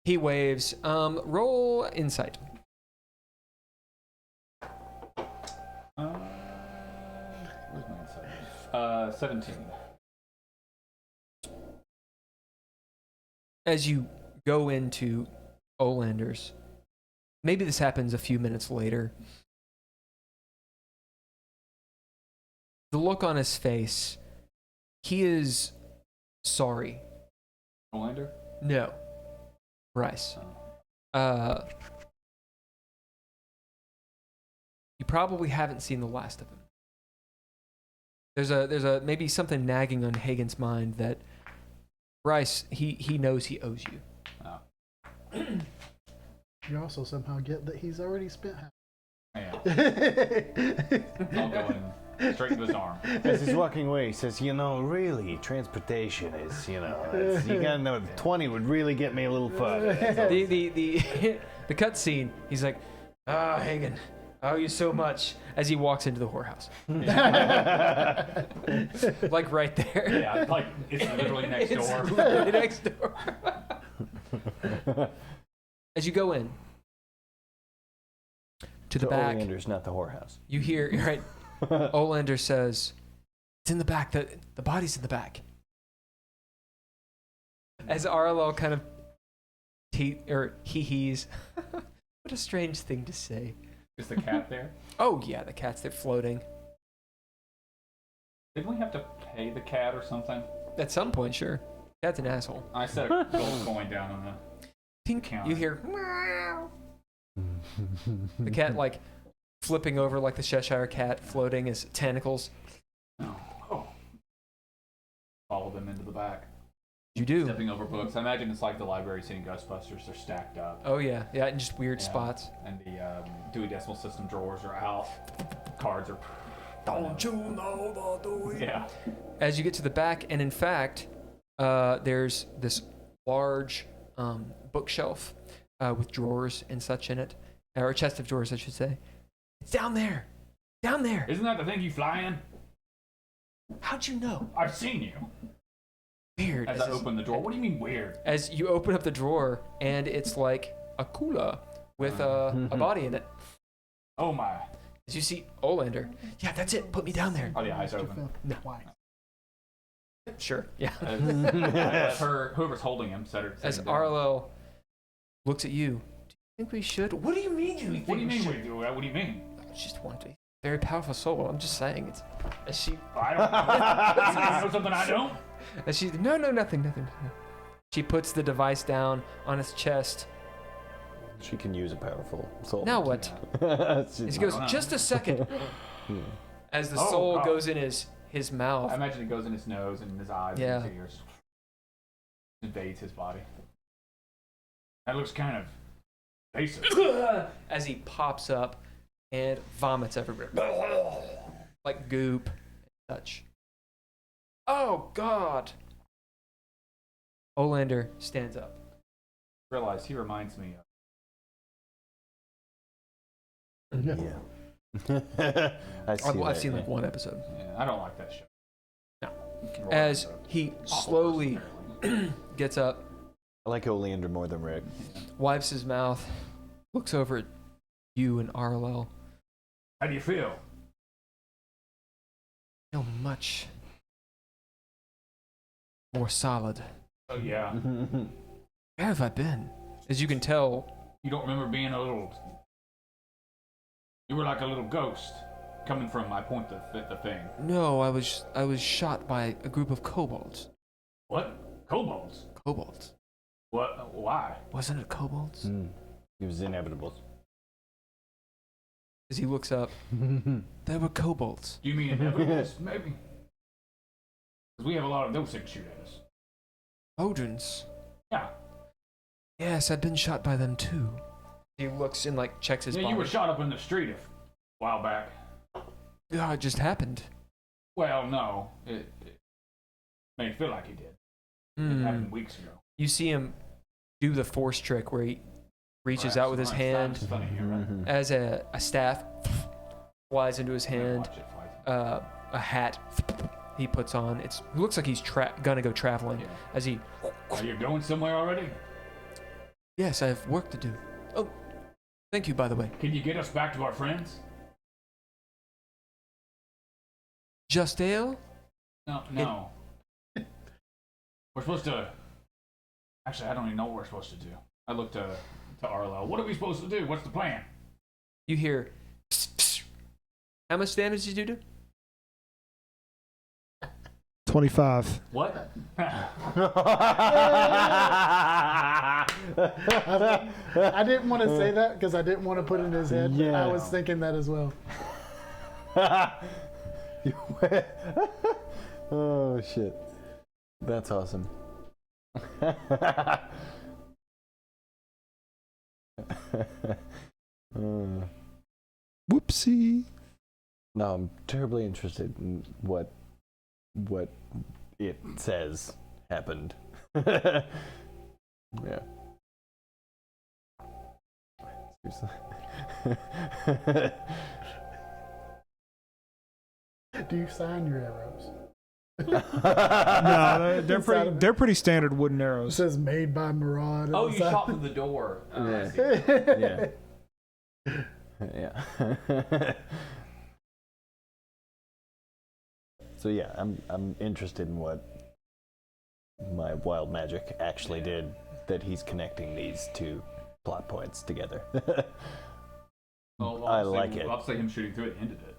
he waves. Roll insight. Where's my insight? 17. As you go into Olander's, maybe this happens a few minutes later. The look on his face, he is sorry. Olander? No. Bryce. You probably haven't seen the last of him. There's a maybe something nagging on Hagen's mind that Bryce, he knows he owes you. Oh. You also somehow get that he's already spent half. Yeah. I'll go in straight into his arm. As he's walking away, he says, really, transportation is, you gotta know, 20 would really get me a little further. The cutscene, he's like, Hagen, Oh, you so much. As he walks into the whorehouse. Like right there. Yeah, like it's literally next It's door. literally next door. As you go in to the So back, Oleander's not the whorehouse. you hear, right? Olander says, "It's in the back. The body's in the back." As Arlo kind of hee-hees. What a strange thing to say. Is the cat there? Oh yeah, the cat's there floating. Didn't we have to pay the cat or something? At some point, sure. Cat's an asshole. I set a gold coin down on the. Tink, Counter. you hear meow. The cat like flipping over like the Cheshire cat, floating his tentacles. Oh. Follow them into the back. You do. Stepping over books. I imagine it's like the library scene in Ghostbusters. They're stacked up. Oh yeah, yeah, in just weird Yeah. spots. And the Dewey Decimal System drawers are out. Cards are. Don't you know the Dewey? Yeah. As you get to the back, and in fact, there's this large bookshelf with drawers and such in it, or a chest of drawers, I should say. It's down there. Down there. Isn't that the thing you fly in? How'd you know? I've seen you. Weird. As I open the door. What do you mean weird? As you open up the drawer, and it's like a cooler with a body in it. Oh my. As you see Olander. Yeah, that's it. Put me down there. Are the eyes open? No. Sure. Yeah. As whoever's holding him set her. As Arlo looks at you. Do you think we should? What do you mean you think What do you we mean should? we do that? What do you mean? I just want a very powerful soul. I'm just saying it's. As she. I don't know. You know something I don't? As she. No, nothing. She puts the device down on his chest. She can use a powerful soul. Now what? As he goes, just a second. As the Oh, soul God. goes in his mouth. I imagine it goes in his nose and in his eyes Yeah. and his ears. Invades his body. That looks kind of invasive. As he pops up and vomits everywhere. Like goop and such. Oh, God. Olander stands up. Realize he reminds me of. Yeah. I've seen like one episode. Yeah, I don't like that show. No. You can roll As into he awful slowly person, apparently. gets up, I like Oleander more than Rick. wipes his mouth, looks over at you and Arlo. How do you feel? Feel much more solid. Oh yeah. Where have I been? As you can tell, You don't remember being a little. You were like a little ghost coming from. I point the thing. no, I was shot by a group of kobolds. What? Kobolds? Kobolds. What? Why? Wasn't it kobolds? It was inevitable. As he looks up, there were kobolds. Do you mean inevitables? Maybe. Because we have a lot of those things shoot at us. Odrins. Yeah. Yes, I've been shot by them too. He looks and like checks his Yeah, body. you were shot up in the street a while back. Yeah, it just happened. Well, no. It made it feel like he did. It happened weeks ago. You see him do the force trick where he reaches out with his hand It's funny here, right? as a staff flies into his hand. Watch it fly. A hat he puts on. It looks like he's gonna go traveling. Yeah. As he, Are you going somewhere already? yes, I have work to do. Oh, thank you, by the way. Can you get us back to our friends? Just ale? No. We're supposed to. Actually, I don't even know what we're supposed to do. I looked to Arlo. What are we supposed to do? What's the plan? You hear. Psst, psst. How much damage did you do? 25. What? I didn't want to say that because I didn't want to put it in his head. Yeah. I was thinking that as well. Oh shit. That's awesome. Whoopsie. No, I'm terribly interested in what it says happened. Yeah. Seriously. Do you sign your arrows? No, they're pretty standard wooden It arrows. says made by Murad. on Oh, the you side. shot through the door. Oh, I Yeah. see. Yeah. So yeah, I'm interested in what my wild magic actually did. That he's connecting these two plot points together. Well, I obviously- like it. Obviously, him shooting through it ended it.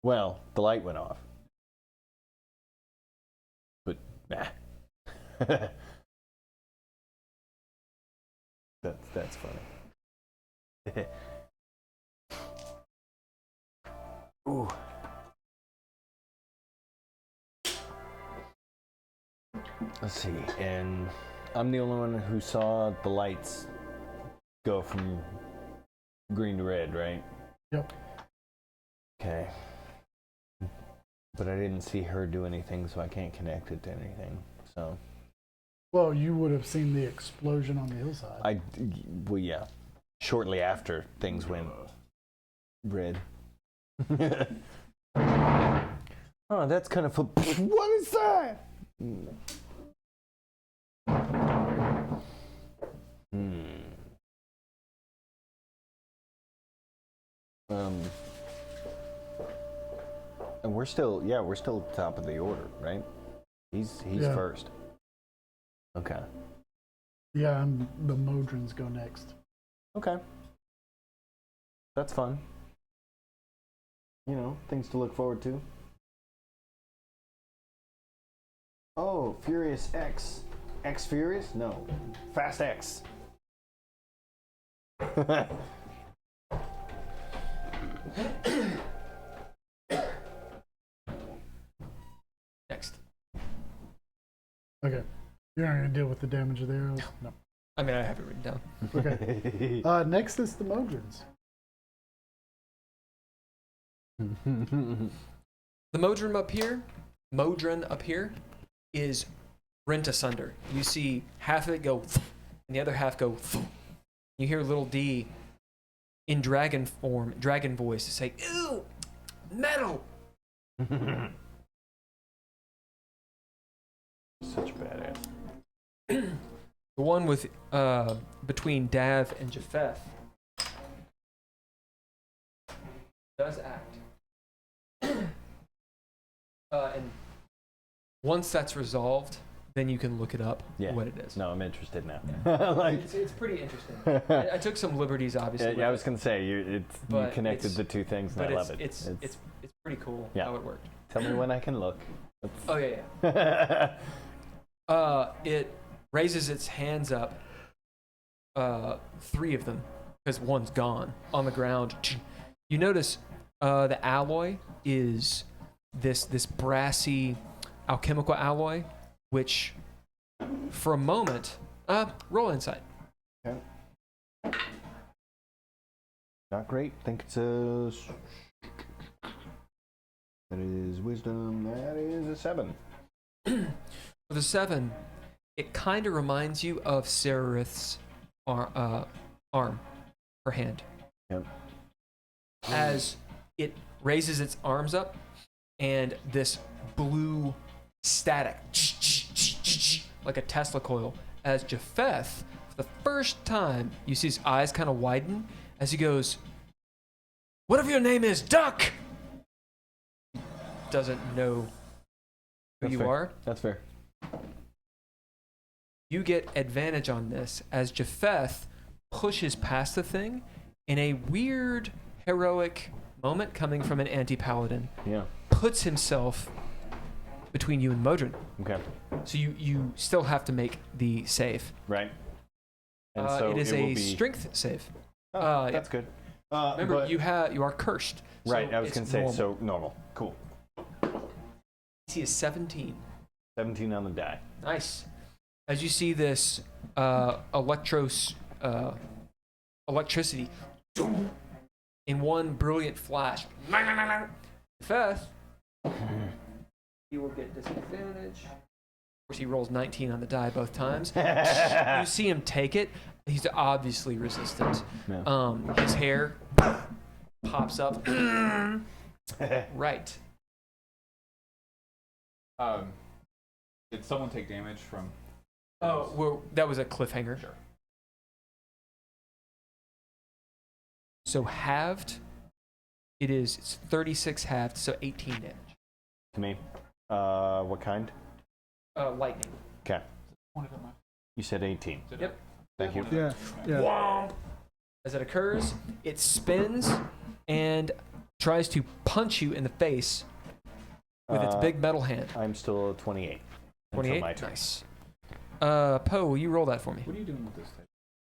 Well, the light went off. But nah. That's funny. Ooh. Let's see, and I'm the only one who saw the lights go from green to red, right? Yep. Okay. But I didn't see her do anything, so I can't connect it to anything. So Well, you would have seen the explosion on the hillside. well, yeah. Shortly after things went red. Oh, that's kind of what is that? And we're still top of the order, right? He's Yeah. first. Okay. Yeah, the Modrons go next. Okay. That's fun. You know, things to look forward to. Oh, Furious X. X Furious? No. Fast X. Next. Okay. You're not gonna deal with the damage of the arrows? No. I mean, I have it written down. Okay. Next is the Modrons. The Modron up here is rent asunder. You see half of it go, and the other half go. You hear little D in dragon form, dragon voice, say, "Ew, metal." Such a badass. The one with between Dav and Japheth does act. And once that's resolved, then you can look it up Yeah. what it is. No, I'm interested now. Yeah. Like, It's pretty interesting. I took some liberties, obviously. yeah, I with was it, gonna say you But connected it's- the two things, and but I love it. it's pretty cool Yeah. how it worked. Tell me when I can look. Oh yeah. It raises its hands up, three of them, because one's gone on the ground. You notice the alloy is this brassy alchemical alloy, which for a moment, roll insight. Okay. Not great. Think it's a. That is wisdom. That is a 7. For the 7, it kind of reminds you of Serarith's arm, her hand. Yep. As it raises its arms up, and this blue static, like a Tesla coil, as Japheth, for the first time, you see his eyes kind of widen as he goes, "Whatever your name is, duck!" Doesn't know who That's you fair. are. That's fair. You get advantage on this as Japheth pushes past the thing in a weird, heroic moment coming from an anti-paladin, Yeah. puts himself between you and Modron. Okay. So you still have to make the save. Right. And so it is will a be... strength save. Oh, yeah. that's good. Remember, but- you are cursed. Right. So I was it's gonna say normal. so normal. Cool. DC is 17. 17 on the die. Nice. As you see this electricity in one brilliant flash. Feth, he will get disadvantage. Of course, he rolls 19 on the die both times. You see him take it He's obviously resistant. Yeah. His hair pops up. Right. Did someone take damage from? Oh, well, that was a cliffhanger. Sure. So halved, it's 36 halved, so 18 damage. To me. What kind? Lightning. Okay. You said 18. Yep. Thank you. Yeah. Yeah. As it occurs, it spins and tries to punch you in the face with its big metal hand. I'm still at 28. Until 28? my turn. Nice. Poe, will you roll that for me? What are you doing with this thing?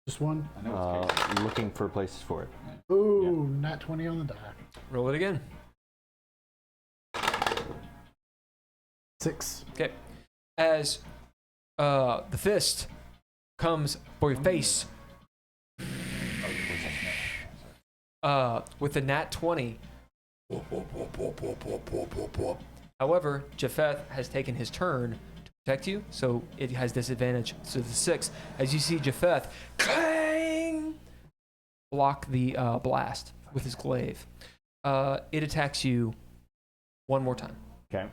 Just one. I know it's crazy. Looking for places for it. Ooh, not 20 on the die. Roll it again. 6. Okay. As the fist comes for your face with the nat 20. However, Japheth has taken his turn to protect you, so it has disadvantage. So the 6, as you see Japheth clang, block the blast with his glaive. It attacks you one more time. Okay.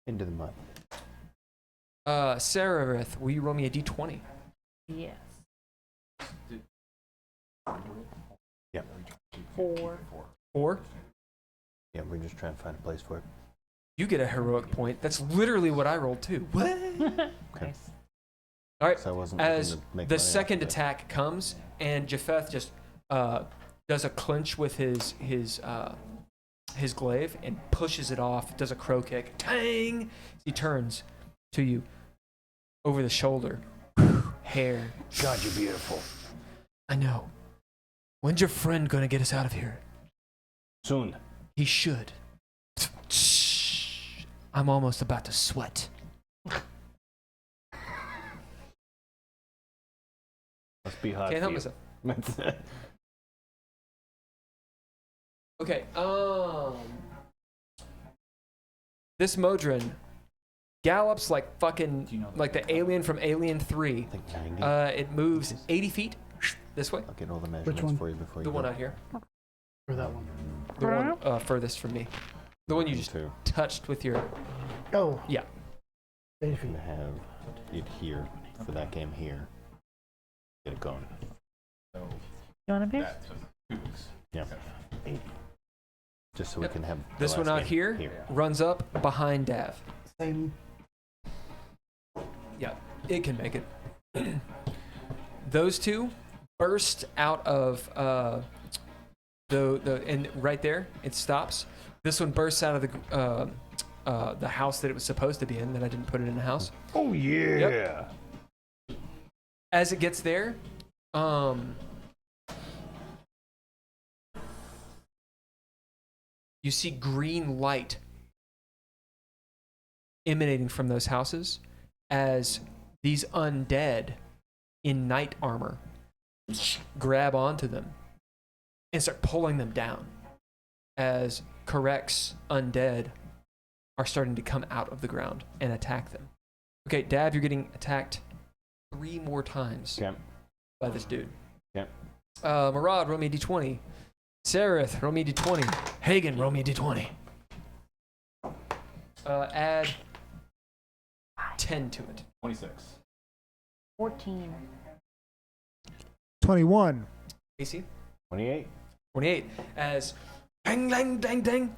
Into the mud. Sararith, will you roll me a d20? Yes. Yep. 4. 4. Yeah, we're just trying to find a place for it. You get a heroic point. That's literally what I rolled too. What? Nice. All right. So I wasn't As looking to make the money second off of it. attack comes, and Japheth just does a clinch with his glaive and pushes it off. Does a crow kick. Tang! He turns to you over the shoulder. Hair. God, you're beautiful. I know. When's your friend gonna get us out of here? Soon. He should. I'm almost about to sweat. Must be hot Can't help for myself. you. Okay, this Modron gallops like fucking, Do you know like the alien from Alien 3. I think 90. It moves 80 feet this way. I'll get all the measurements one? for you before you The one go. out here. Or that one. The one furthest from me. The one you just Two. touched with your... Oh. Yeah. 80 I'm feet. gonna have it here for that game here. Get it going. So You want a beer? that's just 2 weeks. Yeah. 80. Just so Yep. we can have the This one last out game here runs up behind Dav. Same. Yeah, it can make it. Those two burst out of and right there it stops. This one bursts out of the house that it was supposed to be in. That I didn't put it in a house. Oh yeah. Yep. As it gets there, you see green light emanating from those houses as these undead in knight armor grab onto them and start pulling them down as Correct's undead are starting to come out of the ground and attack them. Okay, Dav, you're getting attacked 3 more times Okay. by this dude. Okay. Marad, roll me a d20. Sarith, roll me a d20. Hagen, roll me a d20. Add 10 to it. 26. 14. 21. AC? 28. 28. As bang, bang, bang, bang.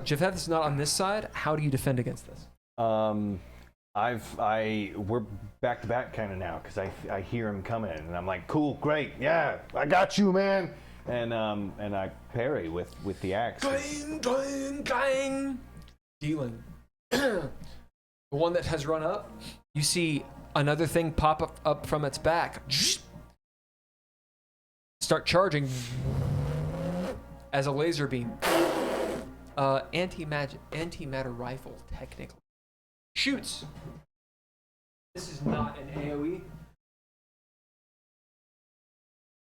Japheth is not on this side. How do you defend against this? We're back to back kind of now because I hear him coming and I'm like, cool, great, yeah, I got you, man. And I parry with the axe. Clang, clang, clang. Dealing. The one that has run up, you see another thing pop up from its back. Start charging as a laser beam. Antimatter rifle, technically. Shoots. This is not an AoE.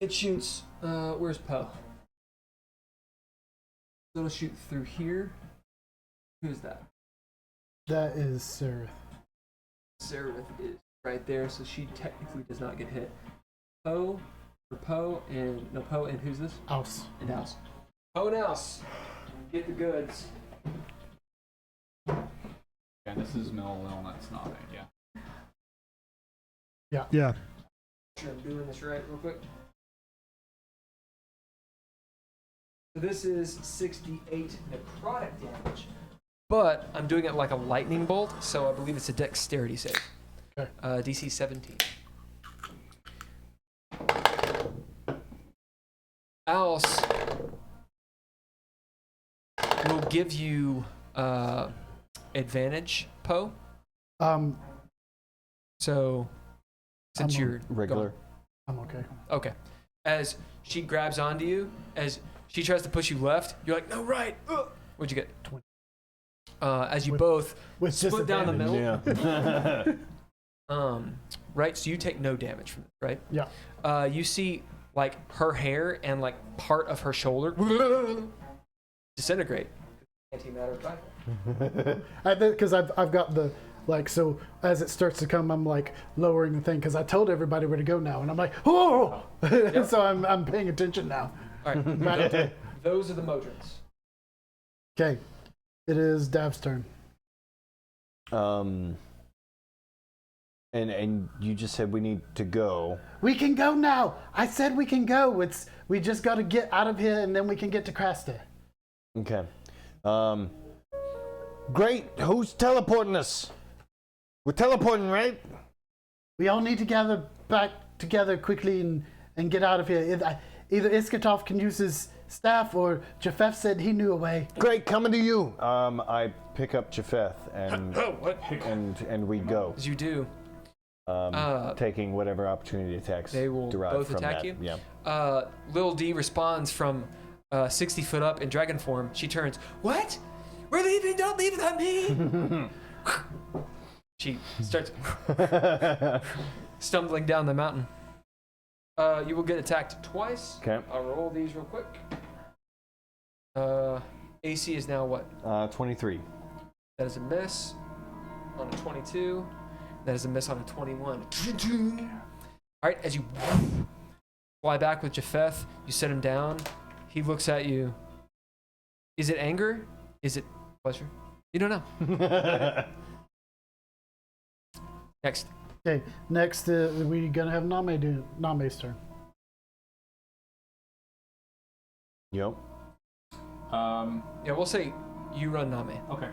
It shoots. Where's Poe? It'll shoot through here. Who's that? That is Sarah. Sarah is right there, so she technically does not get hit. Poe and who's this? House. And House. Poe and House, get the goods. Yeah, this is Mill that's not it, yeah. Yeah. I'm doing this right real quick. So this is 68 necrotic damage, but I'm doing it like a lightning bolt, so I believe it's a dexterity save. Okay. DC 17. Alice will give you advantage, Poe. So since I'm you're Regular. gone. I'm okay. Okay. As she grabs onto you, as she tries to push you left, you're like, no, right. Ugh. What'd you get? 20. As you With- both With split down the disadvantage. middle. Yeah. Right? So you take no damage from this, right? Yeah. You see, like, her hair and, like, part of her shoulder disintegrate. Antimatter rifle. Because I've got the, like, so as it starts to come, I'm like lowering the thing because I told everybody where to go now, and I'm like, oh, Yep. so I'm paying attention now. All right. Right. Those are the Modrons. Okay, it is Dav's turn. And you just said we need to go. We can go now. I said we can go. We just got to get out of here, and then we can get to Krasta. Okay. Great. Who's teleporting us? We're teleporting, right? We all need to gather back together quickly and get out of here. Either Iskatov can use his staff, or Japheth said he knew a way. Great, coming to you. I pick up Japheth and What? and we go. As you do, Taking whatever opportunity attacks they will derived both from attack that. you. Yeah. Lil D responds from 60 foot up in dragon form. She turns, what? We're leaving, don't leave without me. She starts stumbling down the mountain. You will get attacked twice. Okay. I'll roll these real quick. AC is now what? 23. That is a miss on a 22. That is a miss on a 21. All right, as you fly back with Japheth, you set him down. He looks at you. Is it anger? Is it pleasure? You don't know. Next. Okay, next we gonna have Name's turn. Yep. Yeah, we'll say you run Name. Okay.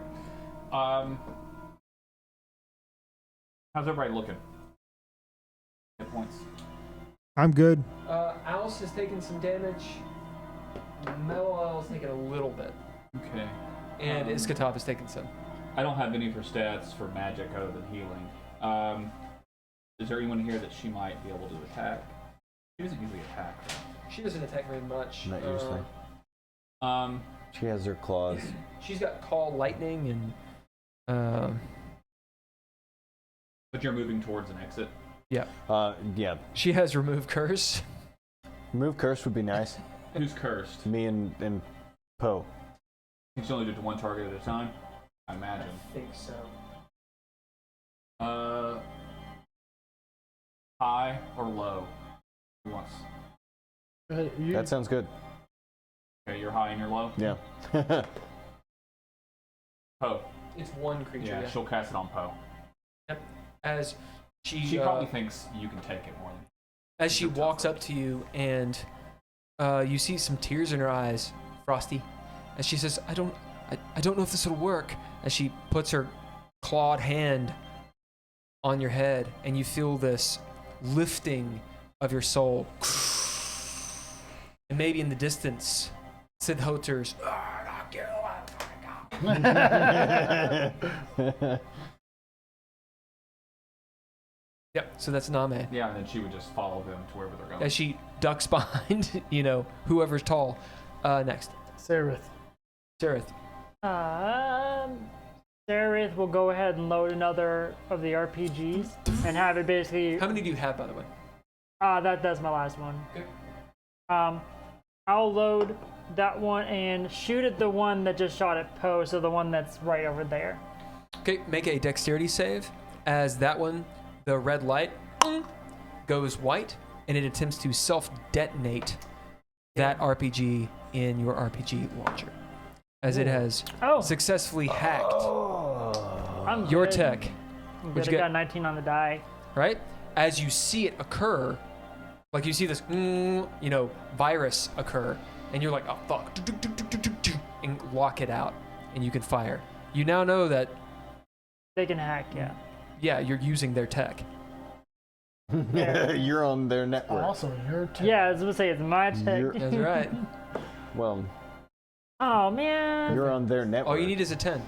How's everybody looking? Hit points. I'm good. Alice has taken some damage. Mellow has taken a little bit. Okay. And Iskatov has taken some. I don't have any for stats for magic other than healing. Is there anyone here that she might be able to attack? She doesn't usually attack. She doesn't attack very much. Not usually. Right? She has her claws. She's got Call Lightning and But you're moving towards an exit. yeah. Yeah. She has Remove Curse. Move curse would be nice. Who's cursed? Me and Poe. You can only do it to one target at a time, I imagine. I think so. High or low? Who wants? That sounds good. Okay, you're high and you're low. Yeah. Poe. It's one creature. Yeah, Yeah. she'll cast it on Poe. As she Probably thinks you can take it more than. as she walks up to you and you see some tears in her eyes, Frosty, and she says, I don't know if this will work. As she puts her clawed hand on your head, and you feel this lifting of your soul. And maybe in the distance, Sid Hoter's, yep, so that's Name. Yeah, and then she would just follow them to wherever they're going. As she ducks behind, whoever's tall. Next. Sarith. Sarith. Sarith will go ahead and load another of the RPGs and have it basically. How many do you have, by the way? That's my last one. Okay. I'll load that one and shoot at the one that just shot at Poe, so the one that's right over there. Okay, make a dexterity save. As that one, the red light goes white, and it attempts to self-detonate that RPG in your RPG launcher, as it has Oh, successfully hacked I'm your good. tech, I'm What'd good. you I get? got 19 on the die. right? As you see it occur, like you see this, virus occur, and you're like, oh fuck, and lock it out, and you can fire. You now know that, They can hack, yeah. yeah, you're using their tech. You're on their network. Also, your turn. Yeah, I was gonna say it's my tech. You're- That's right. Well, Oh man. you're on their network. All you need is a 10.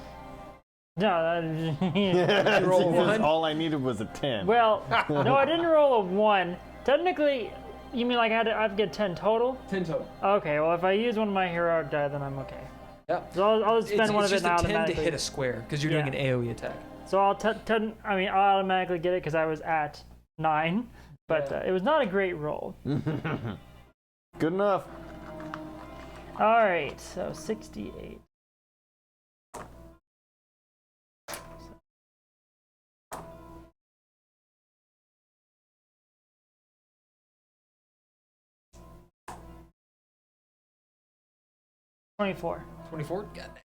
No. You roll a one? All I needed was a 10. Well, no, I didn't roll a 1. Technically, you mean like I'd get 10 total? 10 total. Okay, well if I use one of my heroic die, then I'm okay. Yeah. So I'll just spend It's one of it just and a 10 to automatically. hit a square, because you're doing an AoE attack. So I'll I'll automatically get it because I was at 9, but Yeah. it was not a great roll. Good enough. All right, so 68. $24. 24? Got that.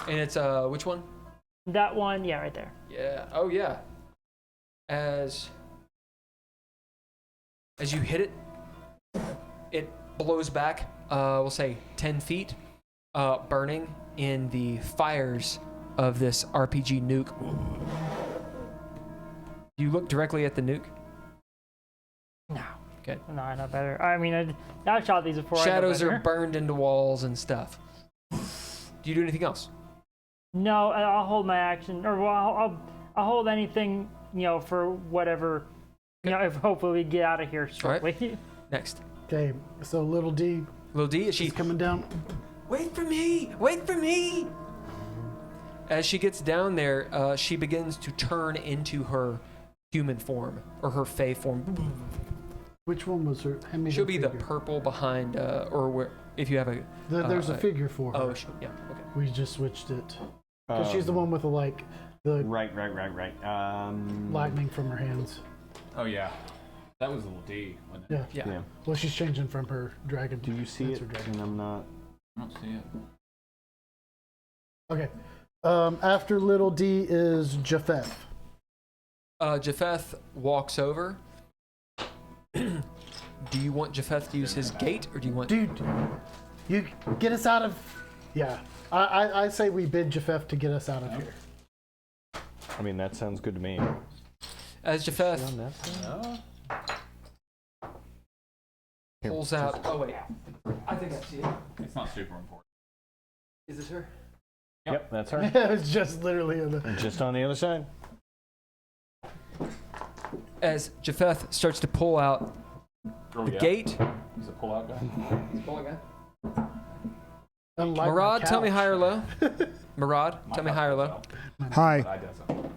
And it's, which one? That one, yeah, right there. Yeah. Oh, yeah. As you hit it, it blows back, we'll say 10 feet, burning in the fires of this RPG nuke. You look directly at the nuke. No. Okay. No, I know better. I mean, I've shot these before. Shadows I know are better. burned into walls and stuff. Do you do anything else? No, I'll hold my action, or well, I'll hold anything, for whatever, if hopefully we get out of here shortly. Next. Okay, so little D Little D, is she she's coming down. Wait for me! Wait for me! As she gets down there, she begins to turn into her human form, or her fey form. Which one was her? Hand me She'll the be the figure. purple behind, or where, if you have a. There's a figure for her. Oh, yeah, okay. We just switched it because she's the one with the Right. lightning from her hands. Oh yeah, that was a little D. Wasn't it? Yeah. Yeah. Well, she's changing from her dragon. Do you see That's it? her dragon. And I'm not. I don't see it. Okay. After little D is Japheth. Japheth walks over. Do you want Japheth to use his gate, or do you want... Dude, you get us out of. Yeah. I say we bid Japheth to get us out of here. I mean, that sounds good to me. As Japheth On that side? Here, pulls out... Oh, wait. I think I see it. It's not super important. Is this her? Yep, that's her. It's just literally in the. Just on the other side. As Japheth starts to pull out Oh, the yeah. gate... He's a pull-out guy. Unlike my Murad, tell me couch. high or low. Murad, tell me Might high or not low. so, Hi.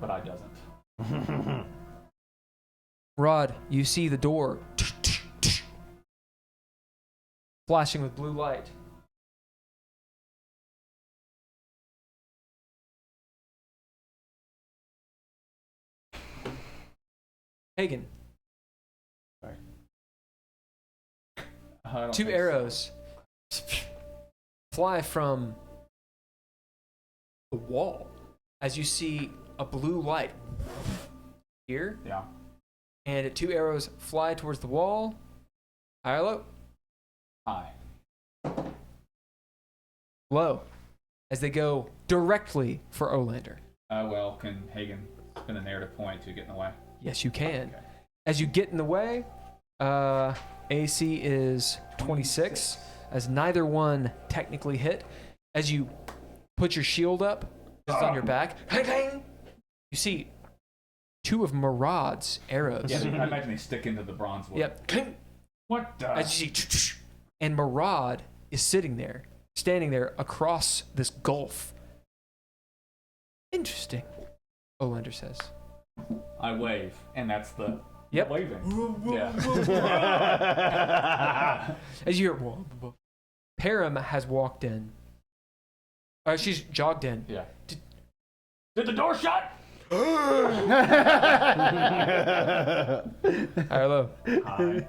But I doesn't. Rod, you see the door flashing with blue light. Hagen, I don't two think so. arrows fly from the wall as you see a blue light here, Yeah. and two arrows fly towards the wall. High or low? Hi. Low. As they go directly for Olander. Well, can Hagen spin a narrative point to get in the way? Yes, you can. Okay. As you get in the way, AC is 26, as neither one technically hit. As you put your shield up, just on your back, you see two of Murad's arrows. Yeah, I imagine they stick into the bronze wood. Yep. What the? As you see, and Murad is sitting there, standing there across this gulf. Interesting, Olander says. I wave, and that's the Yep. waving. Yeah. As you hear, Param has walked in. She's jogged in. Yeah. Did the door shut? High or low? Hi.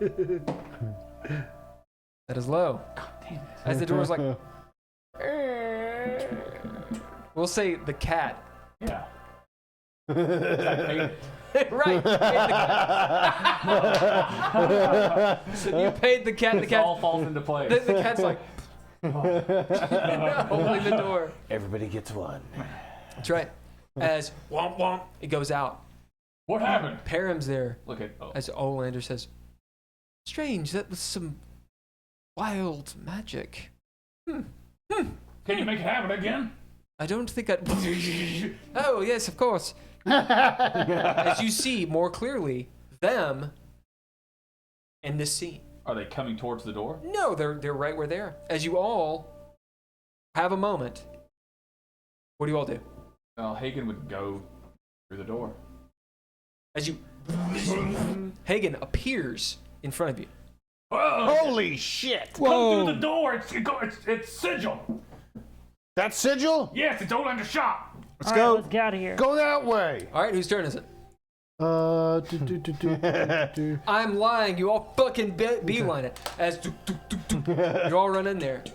That is low. As the door's like, we'll say the cat. Yeah. I paid it. Right. You paid the cat. So you paid the cat. The It all cat. falls into place. The cat's like holding the door. Everybody gets one. That's right. As womp womp, it goes out. What happened? Param's there. Look at. Oh. As Olander says, "Strange. That was some wild magic. Can you make it happen again? I don't think I." Oh yes, of course. As you see more clearly, them in this scene. Are they coming towards the door? No, they're right where they are. As you all have a moment, what do you all do? Well, Hagen would go through the door. As you, Hagen appears in front of you. Whoa! Holy shit! Come through the door. It's Sigil. That's Sigil? Yes, it's Olander shop. Let's All go. right, let's get out of here. Go that way. All right, whose turn is it? Do. I'm lying. You all fucking beeline it. As you all run in there.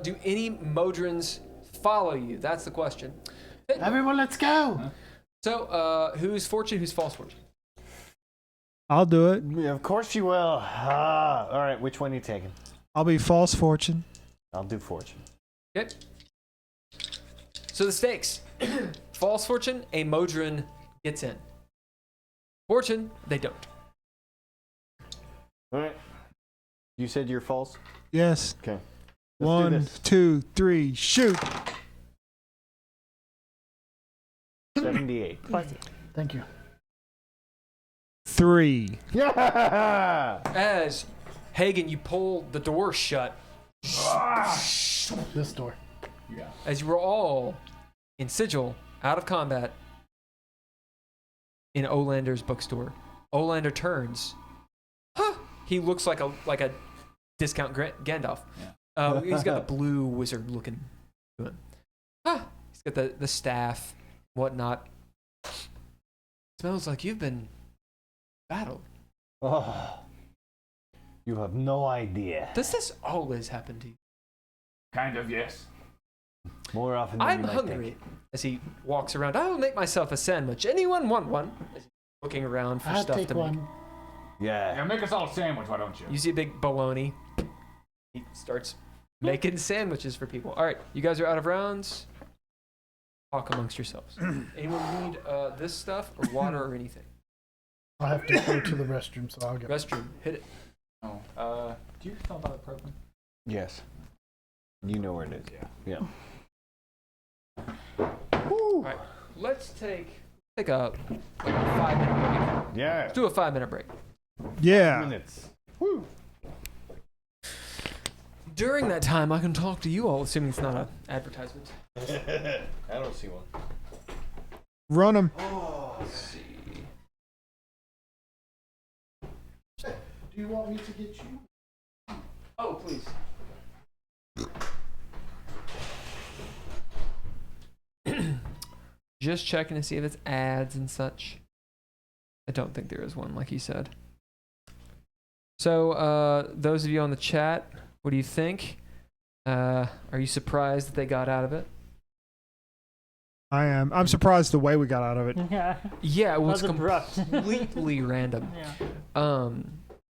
Do any Modrons follow you? That's the question. Everyone, let's go. So, who's fortune? Who's false fortune? I'll do it. Yeah, of course you will. All right, which one are you taking? I'll be false fortune. I'll do fortune. Okay. So the stakes. False fortune, a Modron gets in. Fortune, they don't. All right. You said you're false? Yes. Okay. 1, 2, 3, shoot. 78. Bless you. Thank you. 3. Yeah! As Hagen, you pull the door shut. This door. Yeah. As you were all in Sigil, out of combat, in Olander's bookstore. Olander turns. Huh. He looks like a discount Gandalf. Yeah. He's got the blue wizard looking to him. Huh. He's got the staff, whatnot. Smells like you've been battled. Oh, you have no idea. Does this always happen to you? Kind of, yes. More often than I'm you might hungry. think. As he walks around, I will make myself a sandwich. Anyone want one? As he's looking around for I'll stuff take to make. one. Yeah. Yeah, make us all a sandwich, why don't you? You see a big bologna. He starts making sandwiches for people. All right, you guys are out of rounds. Talk amongst yourselves. Anyone need this stuff or water or anything? I'll have to go to the restroom, so I'll get. Restroom, hit it. Oh. Do you know about the program? Yes. You know where it is. Yeah. All right, let's take a 5-minute break. Yeah. Let's do a 5-minute break. Yeah. Minutes. During that time, I can talk to you all, assuming it's not an advertisement. I don't see one. Run them. Oh, let's see. Do you want me to get you? Oh, please. Just checking to see if it's ads and such. I don't think there is one, like you said. So, those of you on the chat, what do you think? Are you surprised that they got out of it? I am. I'm surprised the way we got out of it. Yeah. Yeah, it was That was abrupt. completely random. Yeah.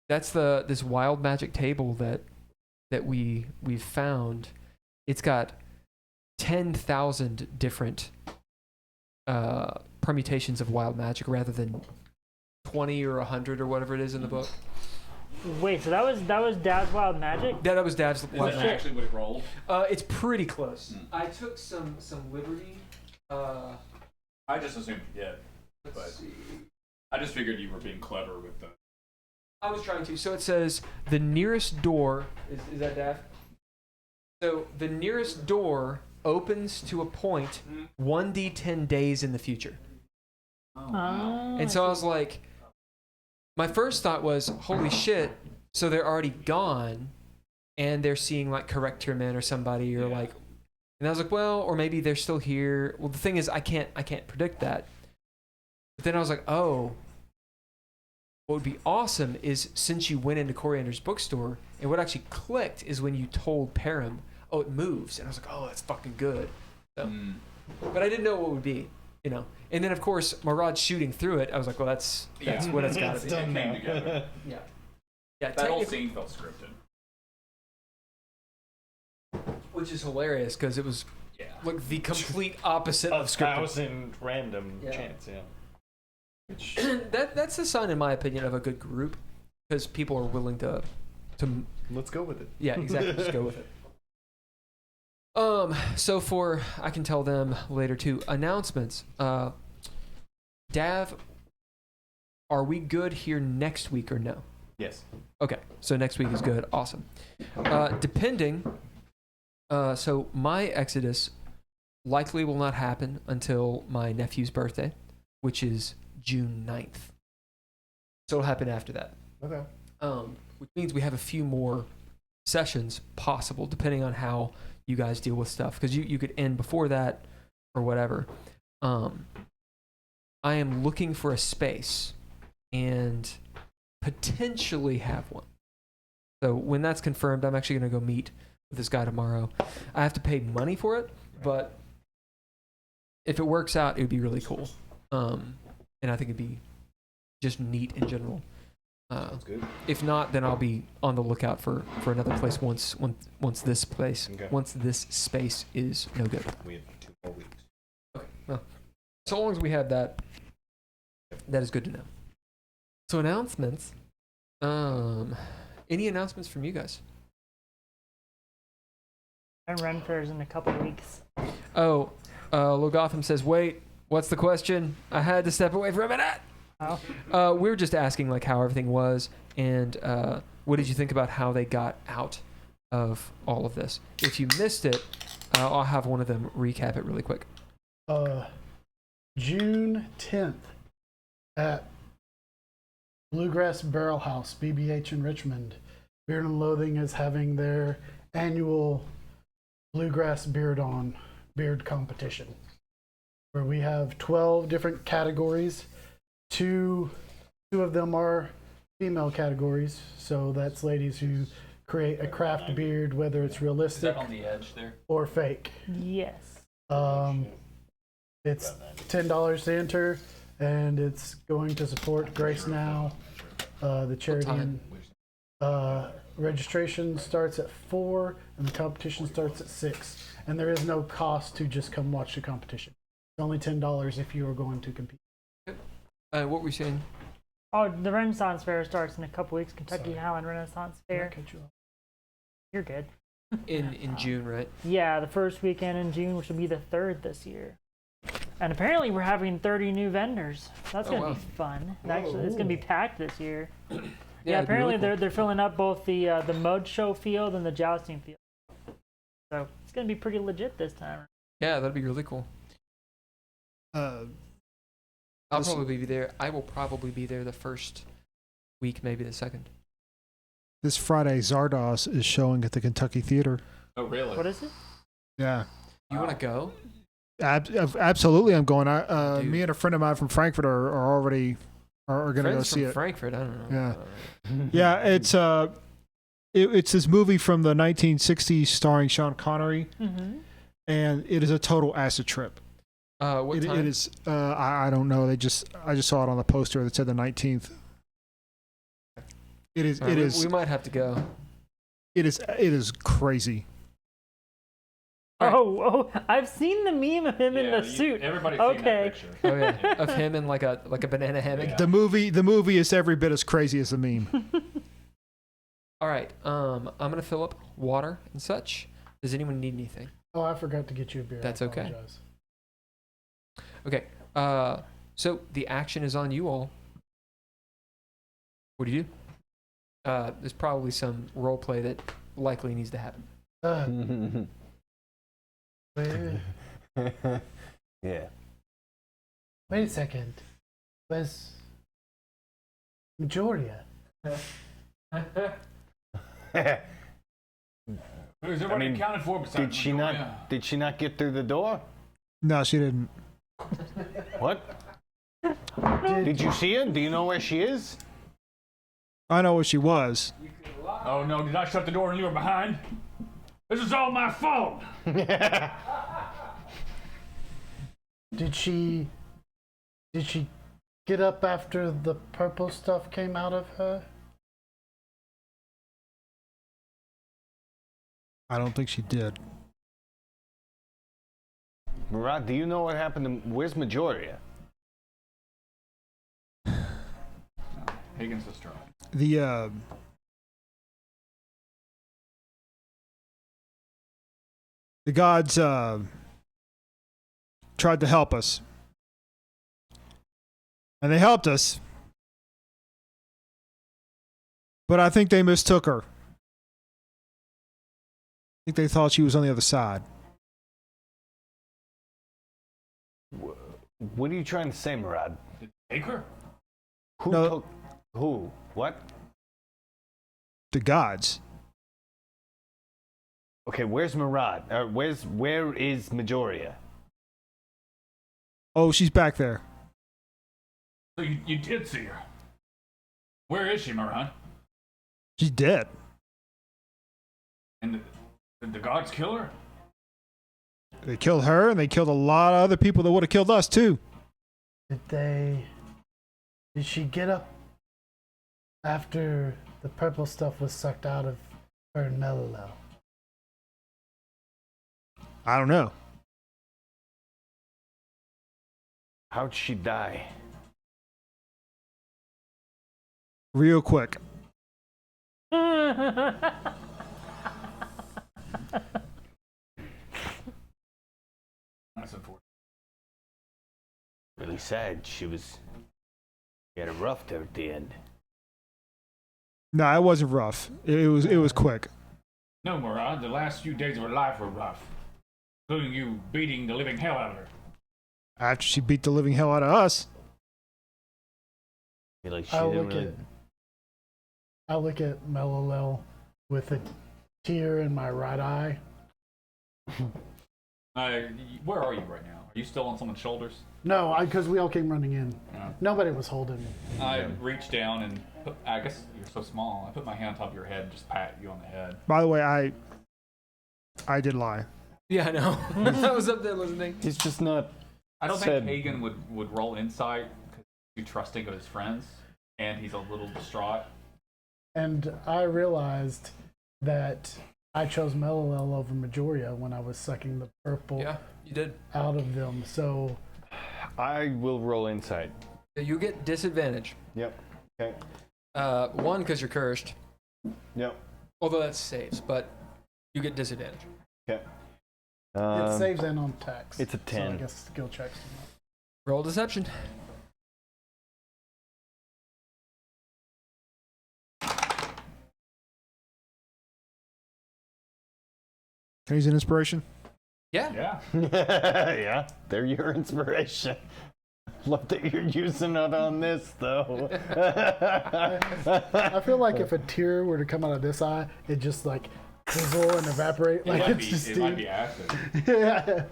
That's this wild magic table that we've found. It's got 10,000 different permutations of wild magic rather than 20 or 100 or whatever it is in the book. Wait, so that was Dad's wild magic? Yeah, that was Dad's Is wild that magic. actually what it rolled? It's pretty close. I took some liberty. I just assumed you did. Let's But- see. I just figured you were being clever with the. I was trying to. So it says the nearest door is that Daff? So the nearest door opens to a point 1d10 days in the future. Oh, wow. And so I was like, my first thought was, holy shit, so they're already gone and they're seeing like Corrector Men or somebody or Yeah. like, and I was like, well, or maybe they're still here. Well, the thing is, I can't predict that. But then I was like, oh, what would be awesome is since you went into Coriander's bookstore, and what actually clicked is when you told Param, oh, it moves. And I was like, oh, that's fucking good. So, but I didn't know what it would be, you know. And then, of course, Marad's shooting through it. I was like, well, that's what it's got to be. It came together. Yeah. Yeah, That whole technically- scene felt scripted. which is hilarious because it was Yeah. like the complete opposite of scripted. random Yeah. chance, yeah. Which That's a sign, in my opinion, of a good group because people are willing to let's go with it. yeah, exactly, just go with it. So for I can tell them later too. Announcements. Dav, are we good here next week or no? Yes. Okay, so next week is good. Awesome. Depending, so my exodus likely will not happen until my nephew's birthday, which is June 9th. So it'll happen after that. Okay. Which means we have a few more sessions possible, depending on how you guys deal with stuff. Because you could end before that or whatever. I am looking for a space and potentially have one. So when that's confirmed, I'm actually going to go meet with this guy tomorrow. I have to pay money for it, but if it works out, it would be really cool. And I think it'd be just neat in general. Sounds good. If not, then I'll be on the lookout for another place once this place Okay. once this space is no good. We have 2 more weeks. Okay. Well, so long as we have that, that is good to know. So announcements. Any announcements from you guys? And Ren Fair's in a couple weeks. Oh, Logotham says, wait, what's the question? I had to step away for a minute. Oh. We were just asking like how everything was and what did you think about how they got out of all of this? If you missed it, I'll have one of them recap it really quick. June 10th at Bluegrass Barrel House, BBH in Richmond. Beard and Loathing is having their annual Bluegrass Beard competition, where we have 12 different categories. Two of them are female categories, so that's ladies who create a craft beard, whether it's Is realistic that on the edge there? or fake. Yes. It's $10 to enter, and it's going to support Grace Now, the charity. time? Registration starts at 4, and the competition starts at 6. And there is no cost to just come watch the competition. It's only $10 if you are going to compete. What were you saying? Oh, the Renaissance Fair starts in a couple weeks. Kentucky Sorry. Highland Renaissance Did I Fair. cut you off? You're good. In June, right? Yeah, the first weekend in June, which will be the 3rd this year. And apparently we're having 30 new vendors. That's Oh, gonna wow. be fun. Actually, it's gonna be packed this year. Yeah, it'd be apparently really cool. they're filling up both the mud show field and the jousting field. So it's gonna be pretty legit this time. Yeah, that'd be really cool. I'll This- probably be there. I will probably be there the first week, maybe the second. This Friday, Zardoz is showing at the Kentucky Theater. Oh, really? What is it? Yeah. You want to go? Absolutely, I'm going. Dude. Me and a friend of mine from Frankfurt are already going to go Friends see from it. Frankfurt. I don't know. Yeah. Yeah, it's this movie from the 1960s starring Sean Connery, Mm-hmm. and it is a total acid trip. What time? It is. I don't know. I just saw it on the poster that said the 19th. It is. All right, It is. We might have to go. It is crazy. Oh, I've seen the meme of him in the suit. Everybody's Okay. seen that picture. Oh yeah, of him in like a banana hammock. Yeah. The movie is every bit as crazy as the meme. All right. I'm gonna fill up water and such. Does anyone need anything? Oh, I forgot to get you a beer. That's I okay. apologize. Okay. So the action is on you all. What do you do? There's probably some role play that likely needs to happen. Wait Yeah. a second. Where's Majoria? Who's everybody I mean, accounted for besides Did she Majoria? not? Did she not get through the door? No, she didn't. What? Did you see her? Do you know where she is? I know where she was. Oh no, did I shut the door and leave her behind? This is all my fault! Did she get up after the purple stuff came out of her? I don't think she did. Murad, do you know what happened to... Where's Majoria? Hagen's distraught. The gods tried to help us. And they helped us. But I think they mistook her. I think they thought she was on the other side. What are you trying to say, Murad? Take her? Who No. took... Who? What? The gods. Okay, where's Murad? Where is Majoria? Oh, she's back there. So you did see her. Where is she, Murad? She's dead. And did the gods kill her? They killed her, and they killed a lot of other people that would have killed us, too. Did she get up after the purple stuff was sucked out of her and Melilel? I don't know. How'd she die? Real quick. That's unfortunate. Really sad. She had a rough at the end. No, it wasn't rough. It was quick. No, Murad, the last few days of her life were rough. Including you beating the living hell out of her. After she beat the living hell out of us. Feel like she I didn't really... look at Melilel with a tear in my right eye. Where are you right now? Are you still on someone's shoulders? No, because we all came running in. Yeah. Nobody was holding me. I reached down and I guess you're so small. I put my hand on top of your head and just pat you on the head. By the way, I did lie. Yeah, I know. I was up there listening. He's just not... I don't Said- think Hagen would roll insight because he's too trusting of his friends, and he's a little distraught. And I realized that I chose Melilel over Majoria when I was sucking the purple Yeah, you did. out of them. So I will roll insight. You get disadvantage. Yep. Okay. One, because you're cursed. Yep. Although that saves, but you get disadvantage. Okay. it saves and on tax. it's a So 10. I guess skill checks. Roll deception. Can I use an inspiration? Yeah. Yeah. Yeah, they're your inspiration. Love that you're using it on this, though. I feel like if a tear were to come out of this eye, it just like fizzle and evaporate. It, Like might it's be, just it might be acid. yeah.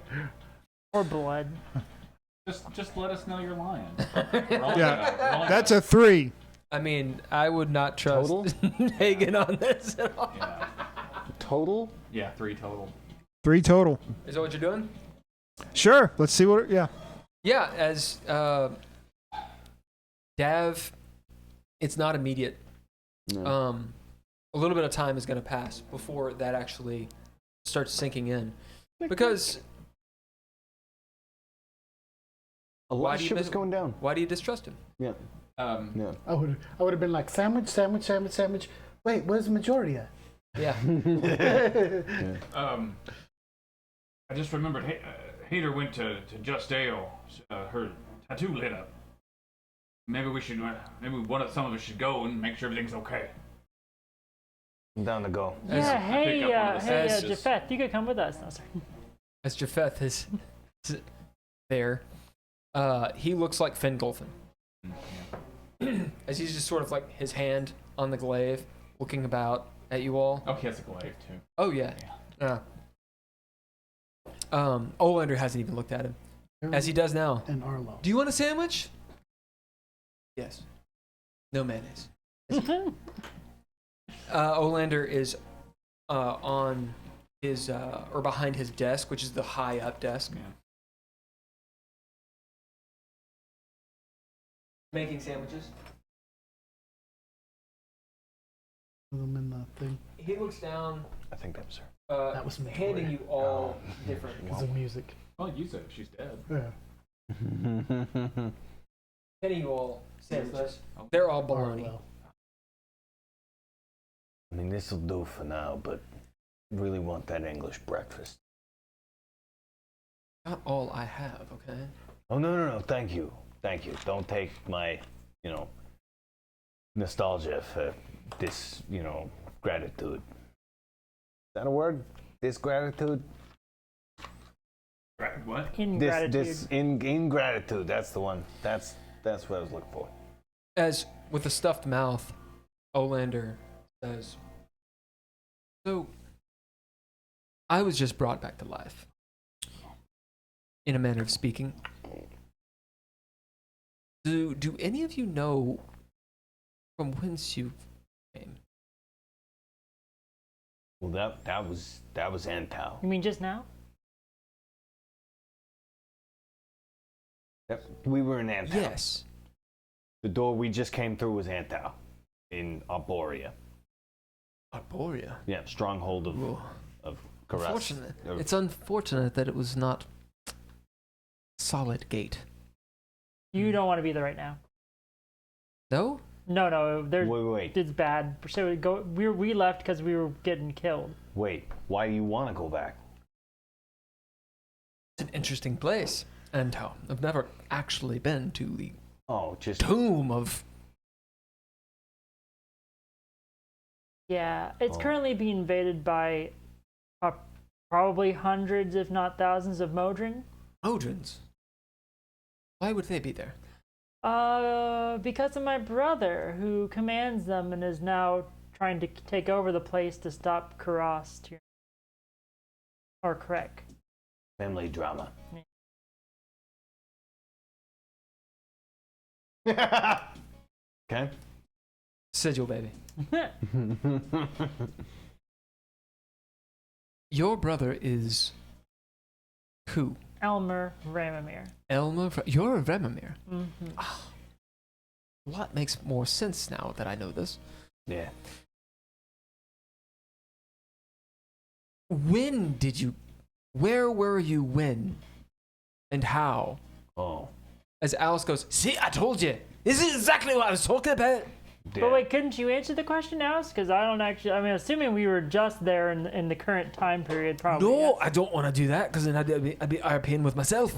Or blood. Just let us know you're lying. Yeah. That's a 3. I mean, I would not trust Total? Hagen on this at all. Yeah. Total? Yeah, 3 total. 3 total. Is that what you're doing? Sure. Let's see what. Yeah. Yeah, as Dav, it's not immediate. No. A little bit of time is going to pass before that actually starts sinking in, because A why lot of do you shit was miss- going down. why do you distrust him? Yeah. Yeah. I would have been like sandwich. Wait, where's Majoria? Yeah. I just remembered Hader went to Just Ale. Her tattoo lit up. Maybe we should. Maybe some of us should go and make sure everything's okay. I'm down to go. Yeah, hey, pick up one of the hey, sentences. Japheth, you could come with us. No, sorry. As Japheth is there, he looks like Fingolfin. As he's just sort of like his hand on the glaive, looking about at you all. Oh, he has a glaive too. Oh yeah. Olander hasn't even looked at him, as he does now. And Arlo. Do you want a sandwich? Yes. No mayonnaise. Olander is on his or behind his desk, which is the high up desk. Yeah. Making sandwiches. Put them in the thing. He looks down, I think that was her. That was handing you all different. Because of music. Well, use it. She's dead. Yeah. Handing you all sandwiches. They're all bologna. Well, I mean, this will do for now, but really want that English breakfast. Not all I have, okay? Oh, no, thank you. Thank you. Don't take my, nostalgia for this, gratitude. Is that a word? Disgratitude? What? Ingratitude. This ingratitude. That's the one. That's what I was looking for. As with a stuffed mouth, Olander says, "So, I was just brought back to life, in a manner of speaking. Do any of you know from whence you came?" Well, that was Antal. You mean just now? We were in Antal. Yes. The door we just came through was Antal in Arborea. Arborea. Yeah, stronghold of Karas. Unfortunate. It's unfortunate that it was not solid gate. You don't want to be there right now. No? No, Wait. it's bad. So we left because we were getting killed. Wait. Why do you want to go back? It's an interesting place. And I've never actually been to the Oh, just tomb of... Yeah, it's Oh. currently being invaded by probably hundreds, if not thousands, of Modron. Modrons. Why would they be there? Because of my brother, who commands them and is now trying to take over the place to stop Karas. Or Krek. family drama. Okay. Sigil, baby. Your brother is... who? Elmer Ramamir. Elmer? You're a Remamir. Mm-hmm. A lot makes more sense now that I know this. Yeah. When did you... Where were you when? And how? Oh. As Alice goes, see, I told you. This is exactly what I was talking about. Yeah. But wait, couldn't you answer the question, Alice? Because I don't actually... I mean, assuming we were just there in the current time period, probably. No, yes. I don't want to do that because then I'd be RPing with myself.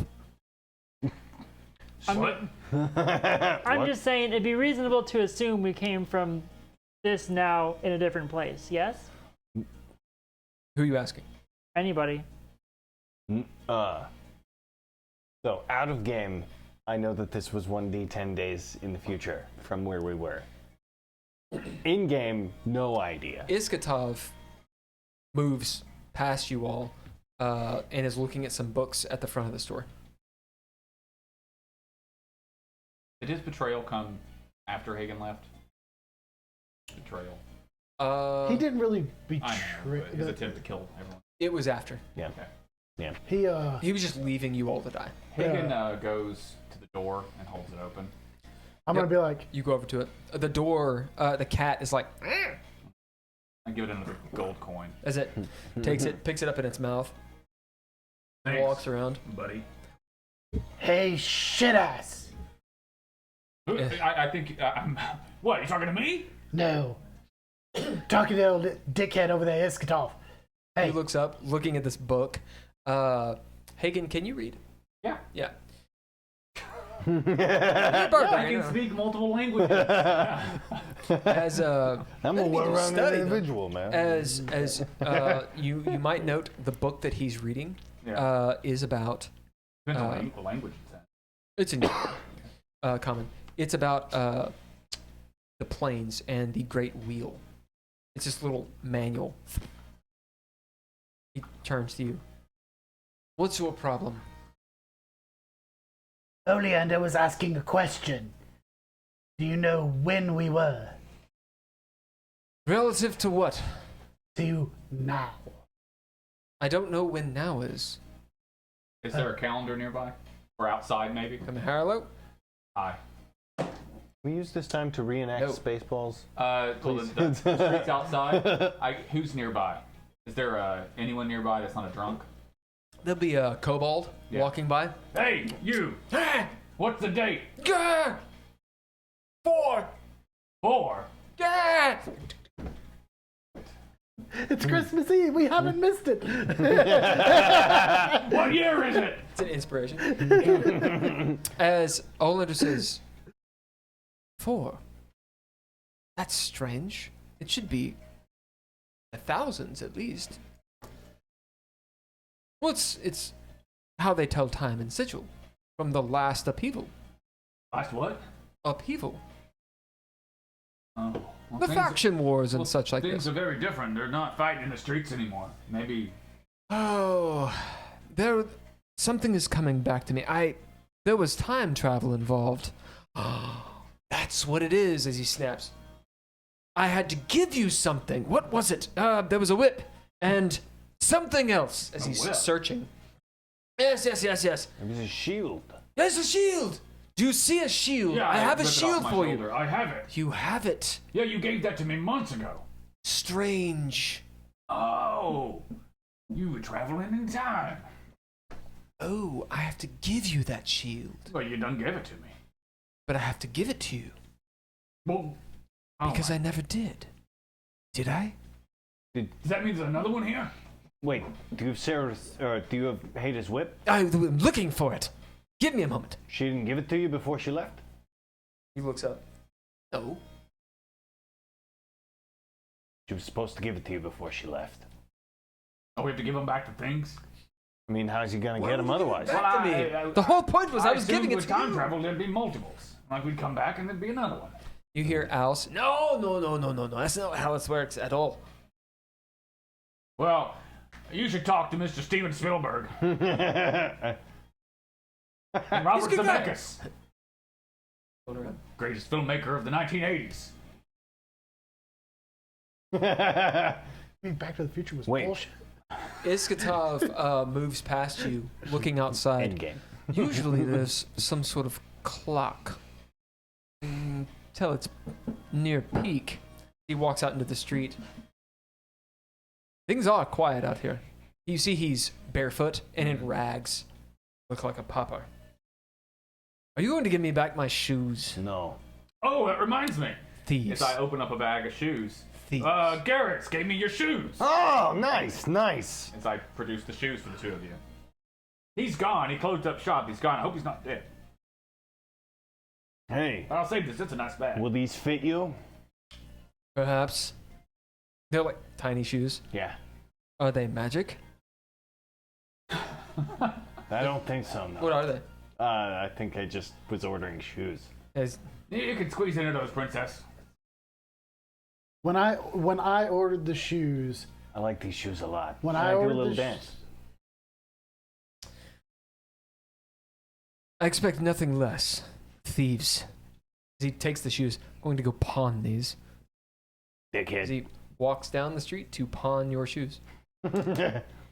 What? I'm just saying it'd be reasonable to assume we came from this now in a different place. Yes? Who are you asking? Anybody? So out of game, I know that this was 1d10 days in the future from where we were. In game, no idea. Iskatov moves past you all and is looking at some books at the front of the store. Did his betrayal come after Hagen left? Betrayal. he didn't really I know, betray. but his attempt to kill everyone. It was after. Yeah. Okay. Yeah. He He was just leaving you all to die. Hagen goes to the door and holds it open. I'm gonna be like, You go over to it. The door, the cat is like, I give it another gold coin. as it takes it, picks it up in its mouth, Thanks, walks around. buddy. hey, shit ass. I think I'm. What? You talking to me? No. Talking to the old dickhead over there, Iskatov. Hey, He looks up, looking at this book. Hagen, can you read? Yeah. Yeah. I can speak multiple languages. As I'm a That'd be well-rounded study, though. individual, man. as you might note, the book that he's reading Yeah. is about. Depends on the language it's in. It's in common. It's about the planes and the Great Wheel. It's this little manual. He turns to you. What's your problem? Oleander was asking a question. Do you know when we were? Relative to what? To now. I don't know when now is. Is there a calendar nearby? Or outside, maybe? Come Harlow? Hi. We use this time to reenact No. Spaceballs. Well, the streets outside. Who's nearby? Is there anyone nearby that's not a drunk? There'll be a kobold Yeah. walking by. Hey, you! What's the date? Gah! 4! 4. Gah! It's Christmas Eve. We haven't missed it. What year is it? It's an inspiration. As Olander says, 4. That's strange. It should be thousands at least. Well, it's how they tell time in Sigil. From the last upheaval. Last what? Upheaval. Oh. Well, The things- faction wars and well, such like Things this. are very different. They're not fighting in the streets anymore. Maybe. Oh, something is coming back to me. There was time travel involved. That's what it is. As he snaps, I had to give you something. What was it? There was a whip and something else. As A he's whip? searching. Yes. It was a shield. There's a shield. Do you see a shield? Yeah, I have a ripped it off shield my for shoulder. you. I have it. You have it. Yeah, you gave that to me months ago. Strange. Oh, you were traveling in time. Oh, I have to give you that shield, Well, you done gave it to me. but I have to give it to you Well, because I never did. Did I? does that mean there's another one here? Wait, do you have Sarah's, or do you have Hada's whip? I'm looking for it. Give me a moment. She didn't give it to you before she left? He looks up. No. She was supposed to give it to you before she left. Oh, we have to give them back the things. I mean, how's he gonna get them otherwise? Back to me. The whole point was I was assumed giving it with to time you. travel, there'd be multiples. Like we'd come back and there'd be another one. You hear Alice? No. That's not how it works at all. Well, you should talk to Mr. Steven Spielberg and Robert He's a good guy. Zemeckis, greatest filmmaker of the 1980s. I mean, Back to the Future was Wait. bullshit. Iskatov moves past you, looking outside. Endgame. Usually there's some sort of clock. Till it's near peak. He walks out into the street. Things are quiet out here. You see he's barefoot and in rags. Look like a pauper. Are you going to give me back my shoes? No. Oh, that reminds me. Thieves. As I open up a bag of shoes, Thieves. Garrett's gave me your shoes. Oh, nice. as I produce the shoes for the two of you. He's gone. He closed up shop. He's gone. I hope he's not dead. Hey, I'll save this. It's a nice bag. will these fit you? Perhaps. They're like tiny shoes. Yeah. Are they magic? I don't think so, no. What are they? I think I just was ordering shoes. As You can squeeze into those, princess. When I ordered the shoes, I like these shoes a lot. when Can I do a ordered little the dance. I expect nothing less. Thieves. As he takes the shoes, going to go pawn these. As Dickhead. he walks down the street to pawn your shoes.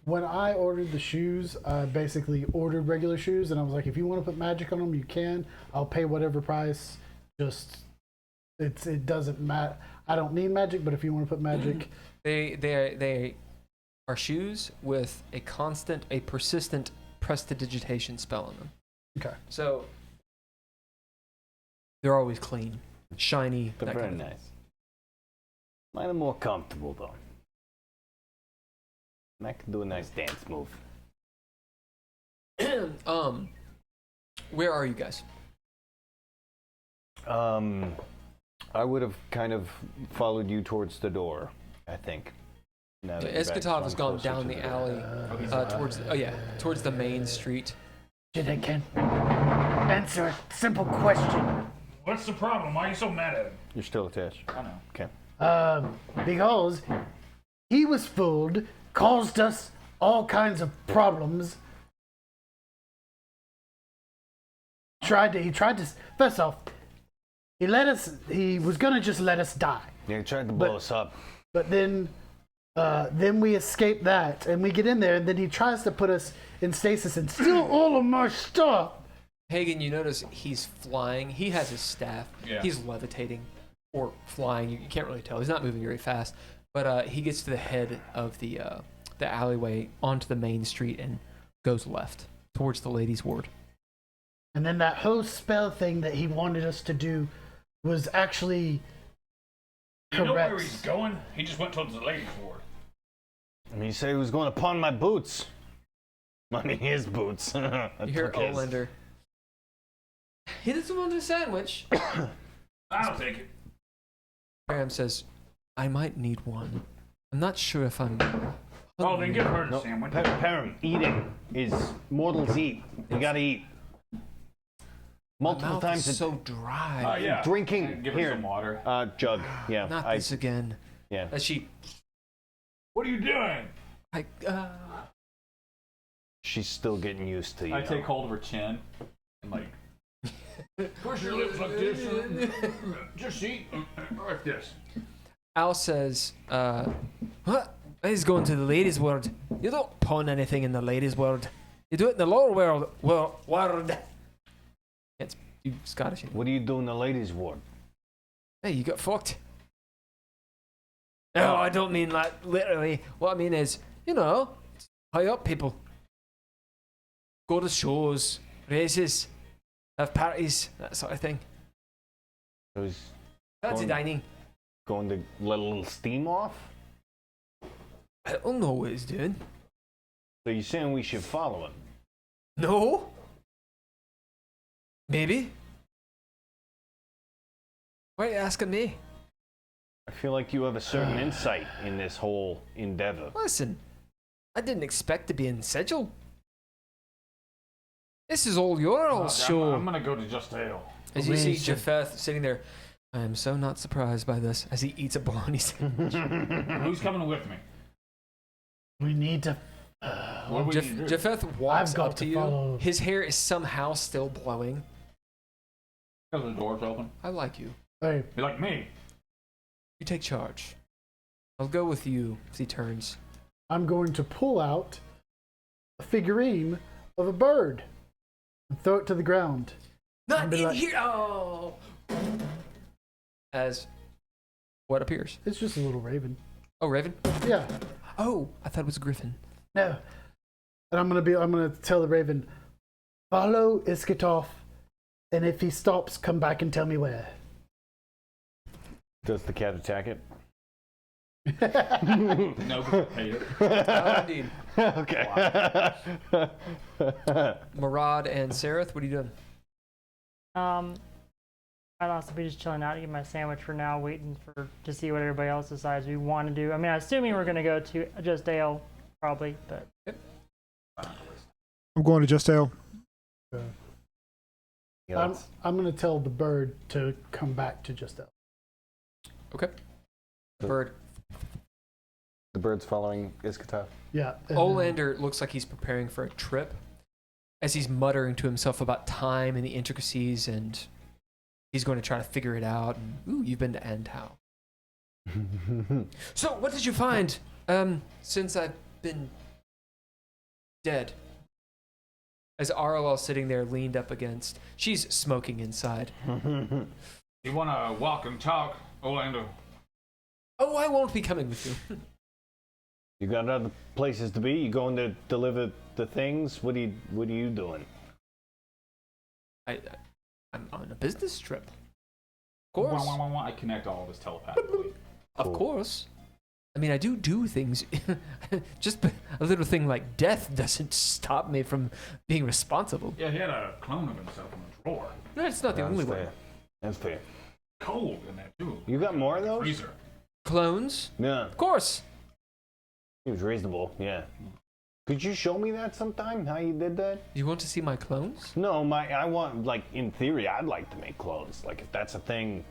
when I ordered the shoes, I basically ordered regular shoes, and I was like, if you want to put magic on them, you can. I'll pay whatever price. Just it doesn't matter. I don't need magic, but if you want to put magic, They are shoes with a persistent prestidigitation spell on them. okay. So they're always clean, shiny. They're that very kind of nice. Mine are more comfortable, though. And I can do a nice dance move. thing. Where are you guys? I would have kind of followed you towards the door, I think. Now that you're back, so Eskatov has I'm gone closer down to the door. alley towards the main street. Jedi can answer a simple question. What's the problem? Why are you so mad at him? You're still attached. I know. Okay. Because he was fooled, caused us all kinds of problems. He tried to. First off, He was gonna just let us die. Yeah, he tried to But- blow us up. But then we escape that, and we get in there, and then he tries to put us in stasis and steal all of my stuff. Hagen, you notice he's flying. He has his staff. Yeah. He's levitating or flying. You can't really tell. He's not moving very fast. But he gets to the head of the alleyway onto the main street and goes left towards the ladies' ward. And then that whole spell thing that he wanted us to do was actually You know where correct. he's going? He just went towards the ladies' ward. I mean, he said he was going to pawn my boots. I mean, his boots. I You hear took his. Olander. He doesn't want a sandwich. I'll take it. Graham says, I might need one. I'm not sure if I'm. Oh, then give her the No, sandwich. Perrin, eating is mortals eat. You gotta eat. My Multiple mouth times is a so dry. Oh, yeah. drinking. Give her Here, some water. jug. Yeah, Not I, this again. yeah. As she, What are you doing? She's still getting used to you. I take hold of her chin and like Push your lips like this. Just eat like this. Al says, what? He's going to the ladies' world. You don't pawn anything in the ladies' world. You do it in the lower world. World. It's you Scottish. What do you do in the ladies' ward? Hey, you got fucked. No, I don't mean like literally. What I mean is, you know, high up people. Go to shows, races, have parties, that sort of thing. So he's Fancy Going- dining. going to let a little steam off? I don't know what he's doing. So you're saying we should follow him? No. Maybe. Why are you asking me? I feel like you have a certain insight in this whole endeavor. Listen, I didn't expect to be in Sigil. This is all your old show. I'm gonna go to Just Ale. As you see We should- Japheth sitting there, I am so not surprised by this as he eats a bologna sandwich. Who's coming with me? We need to. What do we need to do? Japheth walks I've got up to to you. follow. His hair is somehow still blowing. because the door's open. I like you. Hey, You like me? You take charge. I'll go with you as he turns. I'm going to pull out a figurine of a bird and throw it to the ground. Not be in like- here! Oh! As what appears? It's just a little raven. Oh, Raven? Yeah. Oh, I thought it was a griffin. No. And I'm gonna tell the raven, follow Iskatov, and if he stops, come back and tell me where. Does the cat attack it? No, but pay it. Oh, indeed. Okay. Murad and Sareth, what are you doing? I'd also be just chilling out, eating my sandwich for now, waiting to see what everybody else decides we want to do. I mean, assuming we're gonna go to Just Ale, probably, but I'm going to Just Ale. Yeah, I'm gonna tell the bird to come back to just Okay. Bird. the bird's following Iskatov. Yeah. and then- Olander looks like he's preparing for a trip as he's muttering to himself about time and the intricacies, and he's going to try to figure it out. And, ooh, you've been to Andhow. So, what did you find since I've been dead? As Arlel sitting there leaned up against, she's smoking inside. You wanna walk and talk, Orlando? Oh, I won't be coming with you. You got other places to be? You going to deliver the things? What are you doing? I'm on a business trip. Of course. I connect all of this telepathically. Of Cool. course. I mean, I do things. Just a little thing like death doesn't stop me from being responsible. Yeah, he had a clone of himself in the drawer. No, it's not the only fair. one. That's fair. Cold in that too. You got more of those? Freezer. Clones? Yeah. Of course. Seems reasonable, yeah. Could you show me that sometime, how you did that? You want to see my clones? No, I want, like, in theory, I'd like to make clones. Like, if that's a thing,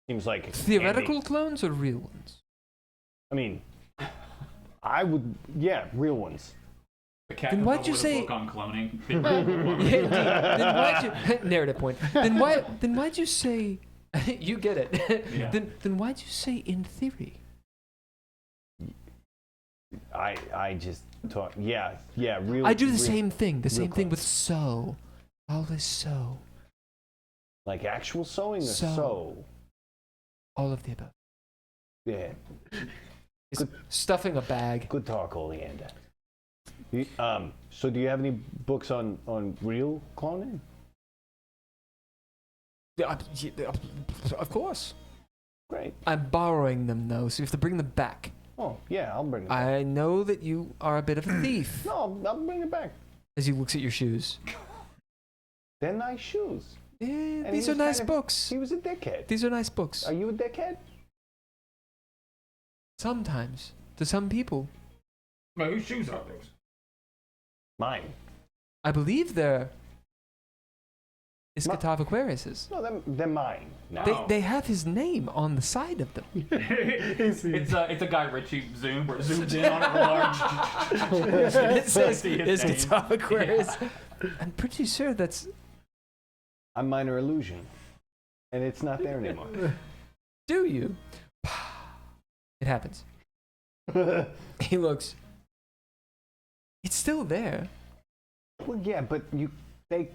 seems like it's Theoretical handy. clones or real ones? I mean, I would, yeah, real ones. The cat Then comes why'd up you with say- a book on cloning? Yeah, indeed. Then why'd you narrative point? Then why'd you say You get it. Yeah. Then why'd you say in theory? I just talk. Yeah. Real. I do the real- same thing. The same thing close. with sew. Always sew. Like actual sewing or Sew. sew? All of the above. Yeah. It's stuffing a bag. Good talk, Oleander. So do you have any books on real cloning? Yeah, of course. Great. I'm borrowing them though, so you have to bring them back. Oh yeah, I'll bring it back. I know that you are a bit of a thief. No, I'll bring it back. As he looks at your shoes. They're nice shoes. Yeah, he these are was nice kind of- books. He was a dickhead. These are nice books. Are you a dickhead? Sometimes. To some people. Well, whose shoes are those? Mine. I believe they're Escatava Aquarius's. No, they're mine. No. They have his name on the side of them. It's a Guy Ritchie zoom where it zooms in on it real large. It says See his name. Escatava Aquarius. I'm pretty sure that's... I'm minor illusion, and it's not there anymore. Do you? It happens. He looks... It's still there. Well, yeah, but they're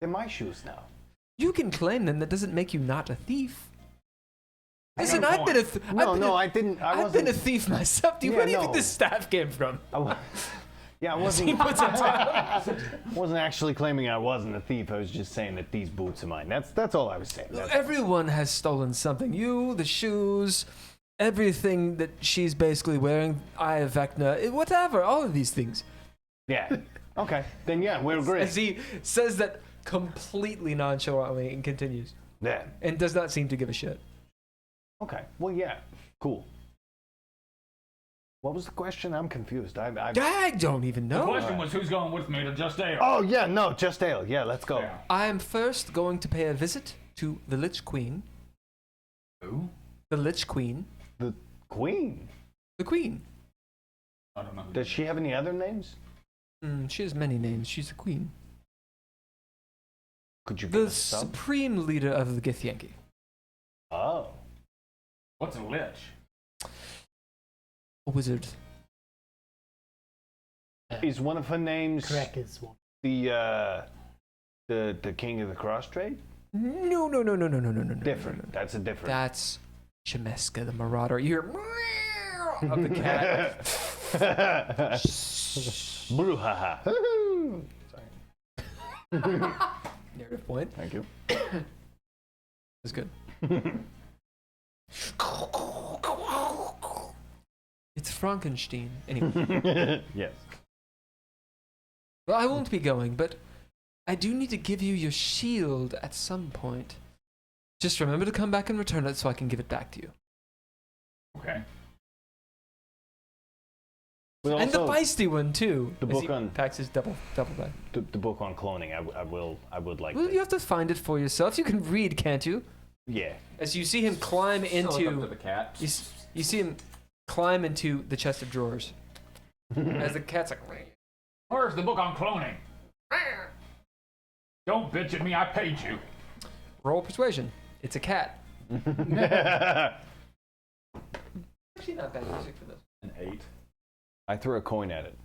my shoes now. You can claim them. That doesn't make you not a thief. Listen, got a I've been a th- I didn't. I've been a thief myself. Yeah, Where do you no. think this staff came from? I He wasn't. puts it down. wasn't actually claiming I wasn't a thief. I was just saying that these boots are mine. That's all I was saying. Everyone has stolen something. You, the shoes, everything that she's basically wearing. Eye of Vecna, whatever. All of these things. Yeah. Okay. Then yeah, we're great. As he says that completely nonchalantly and continues, Yeah. and does not seem to give a shit. Okay. Well, yeah. Cool. What was the question? I'm confused. I don't even The know. question was who's going with me to Just Ale? Oh yeah, no, just ale. Yeah, let's go. Yeah. I am first going to pay a visit to the Lich Queen. Who? The Lich Queen. The Queen. The Queen. I don't know who. Does she have any other names? She has many names. She's the Queen. Could you The give us some? supreme leader of the Githyanki. Oh. What's a lich? A wizard. Is one of her names Correct is one. the king of the cross trade? No. Different. That's a different. That's Shemeska the Marauder. You hear of the cat. Brouhaha. Narrative point. Thank you. That's good. It's Frankenstein. Anyway. Yes. Well, I won't be going, but I do need to give you your shield at some point. Just remember to come back and return it so I can give it back to you. Okay. But And the also, feisty one too. the as book he on- packs his double bag. the book on cloning, I would like Well, to. you have to find it for yourself. You can read, can't you? Yeah. As you see him climb Still look up to into, the cat. you see him climb into the chest of drawers. As the cat's like, Where's the book on cloning? Don't bitch at me, I paid you. roll persuasion. It's a cat. Actually, not bad music for this. An 8. I threw a coin at it.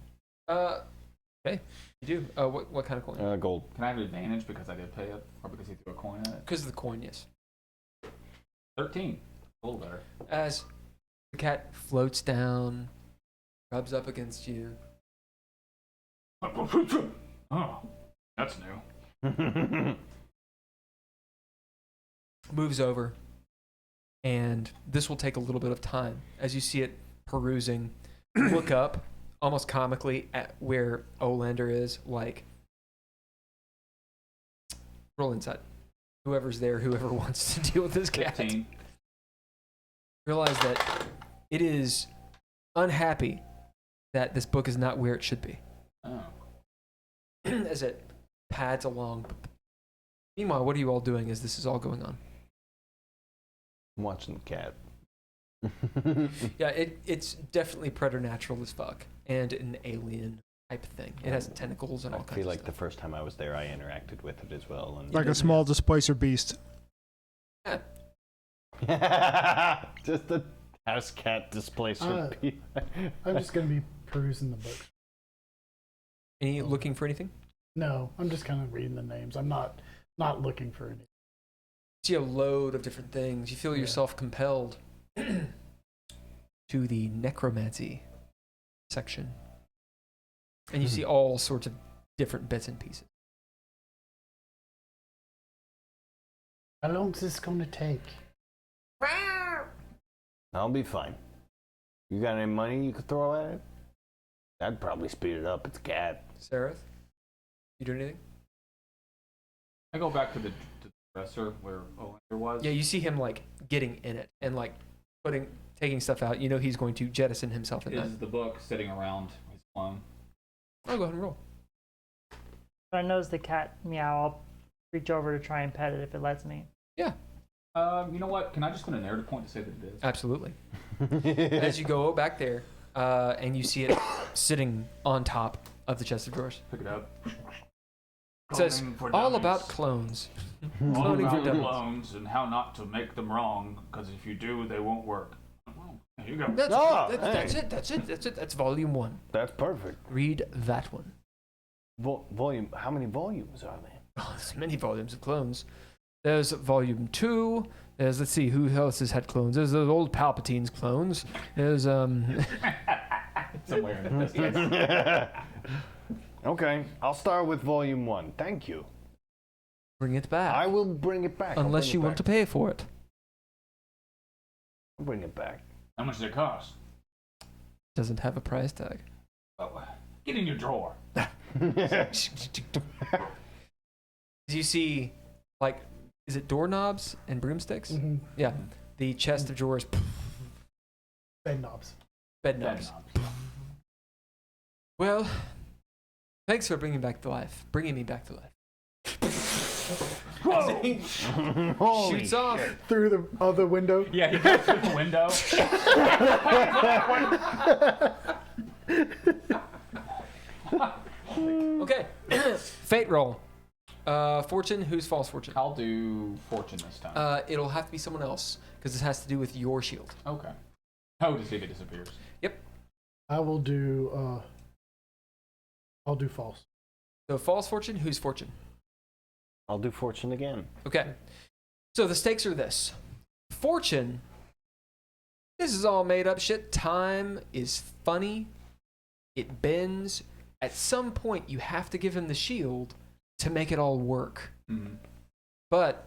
Okay, you do. What kind of coin? Gold. Can I have advantage because I did pay it, or because he threw a coin at it? Because of the coin, yes. 13. A little better. As the cat floats down, rubs up against you. Oh, that's new. Moves over, and this will take a little bit of time as you see it perusing. Look up, almost comically, at where Olander is. Like, roll insight. Whoever's there, whoever wants to deal with this cat. 15. Realize that it is unhappy that this book is not where it should be. Oh. As it pads along. Meanwhile, what are you all doing as this is all going on? I'm watching the cat. Yeah, it's definitely preternatural as fuck and an alien type thing. It has tentacles and I all kinds feel of like the stuff. first time I was there, I interacted with it as well. And Like a small displacer beast. Just a house cat displacer. I'm just gonna be perusing the book. Any looking for anything? No, I'm just kind of reading the names. I'm not looking for any. See a load of different things. You feel yourself compelled to the necromancy section. And you see all sorts of different bits and pieces. How long is this gonna take? I'll be fine. You got any money you could throw at it? That'd probably speed it up. It's a cat. Sareth, you doing anything? I go back to the dresser where Olander was. Yeah, you see him like getting in it and like taking stuff out. You know he's going to jettison himself in that. Is the book sitting around his clone? I'll go ahead and roll. When I notice the cat meow, I'll reach over to try and pet it if it lets me. Yeah, You know what? Can I just put a narrative point to say that it is? absolutely. As you go back there, and you see it sitting on top of the chest of drawers. Pick it up. It says Cloning for all dummies. about clones. All Cloning for about dummies. clones and how not to make them wrong, because if you do, they won't work. Well, there you go. That's, Ah, that's hey. it. That's it. That's it. That's volume 1. That's perfect. Read that one. Volume. How many volumes are there? Oh, there's many volumes of clones. There's volume 2. There's, let's see, who else has had clones? There's those old Palpatine's clones. There's Somewhere in this. Okay, I'll start with volume 1. Thank you. bring it back. I will bring it back. Unless you want to pay for it. I'll bring it back. How much does it cost? Doesn't have a price tag. Oh, get in your drawer. You see, like, is it doorknobs and broomsticks? Mm-hmm. Yeah. The chest of drawers, Bed knobs. bed knobs. Well, thanks for bringing me back to life. Holy Shoots off. Through the other window. Yeah, he goes through the window. Okay. Fate roll. Fortune. Who's false fortune? I'll do fortune this time. It'll have to be someone else because this has to do with your shield. Okay. Oh, to see if it disappears. I will do. I'll do false. So false fortune. Who's fortune? I'll do fortune again. Okay. So the stakes are this. Fortune. This is all made up shit. Time is funny. It bends. At some point, you have to give him the shield to make it all work. Mm-hmm. But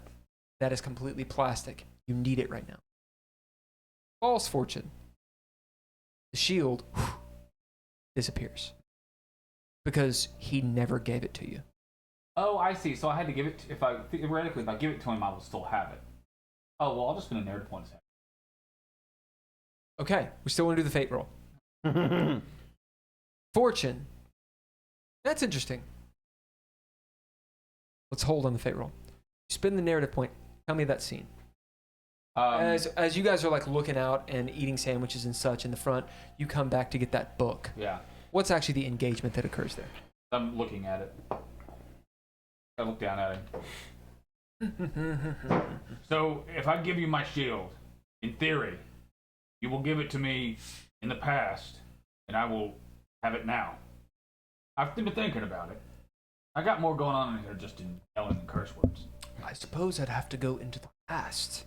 that is completely plastic. You need it right now. False fortune. The shield disappears. Because he never gave it to you. Oh, I see. So I had to give it. Theoretically, if I give it to him, I will still have it. Oh well, I'll just spend a narrative point. Okay, we still want to do the fate roll. Fortune. That's interesting. Let's hold on the fate roll. Spin the narrative point. Tell me that scene. As you guys are like looking out and eating sandwiches and such in the front, you come back to get that book. Yeah, What's actually the engagement that occurs there? I'm looking at it. I look down at him. So, if I give you my shield, in theory, you will give it to me in the past, and I will have it now. I've been thinking about it. I got more going on in here just in yelling and curse words. I suppose I'd have to go into the past.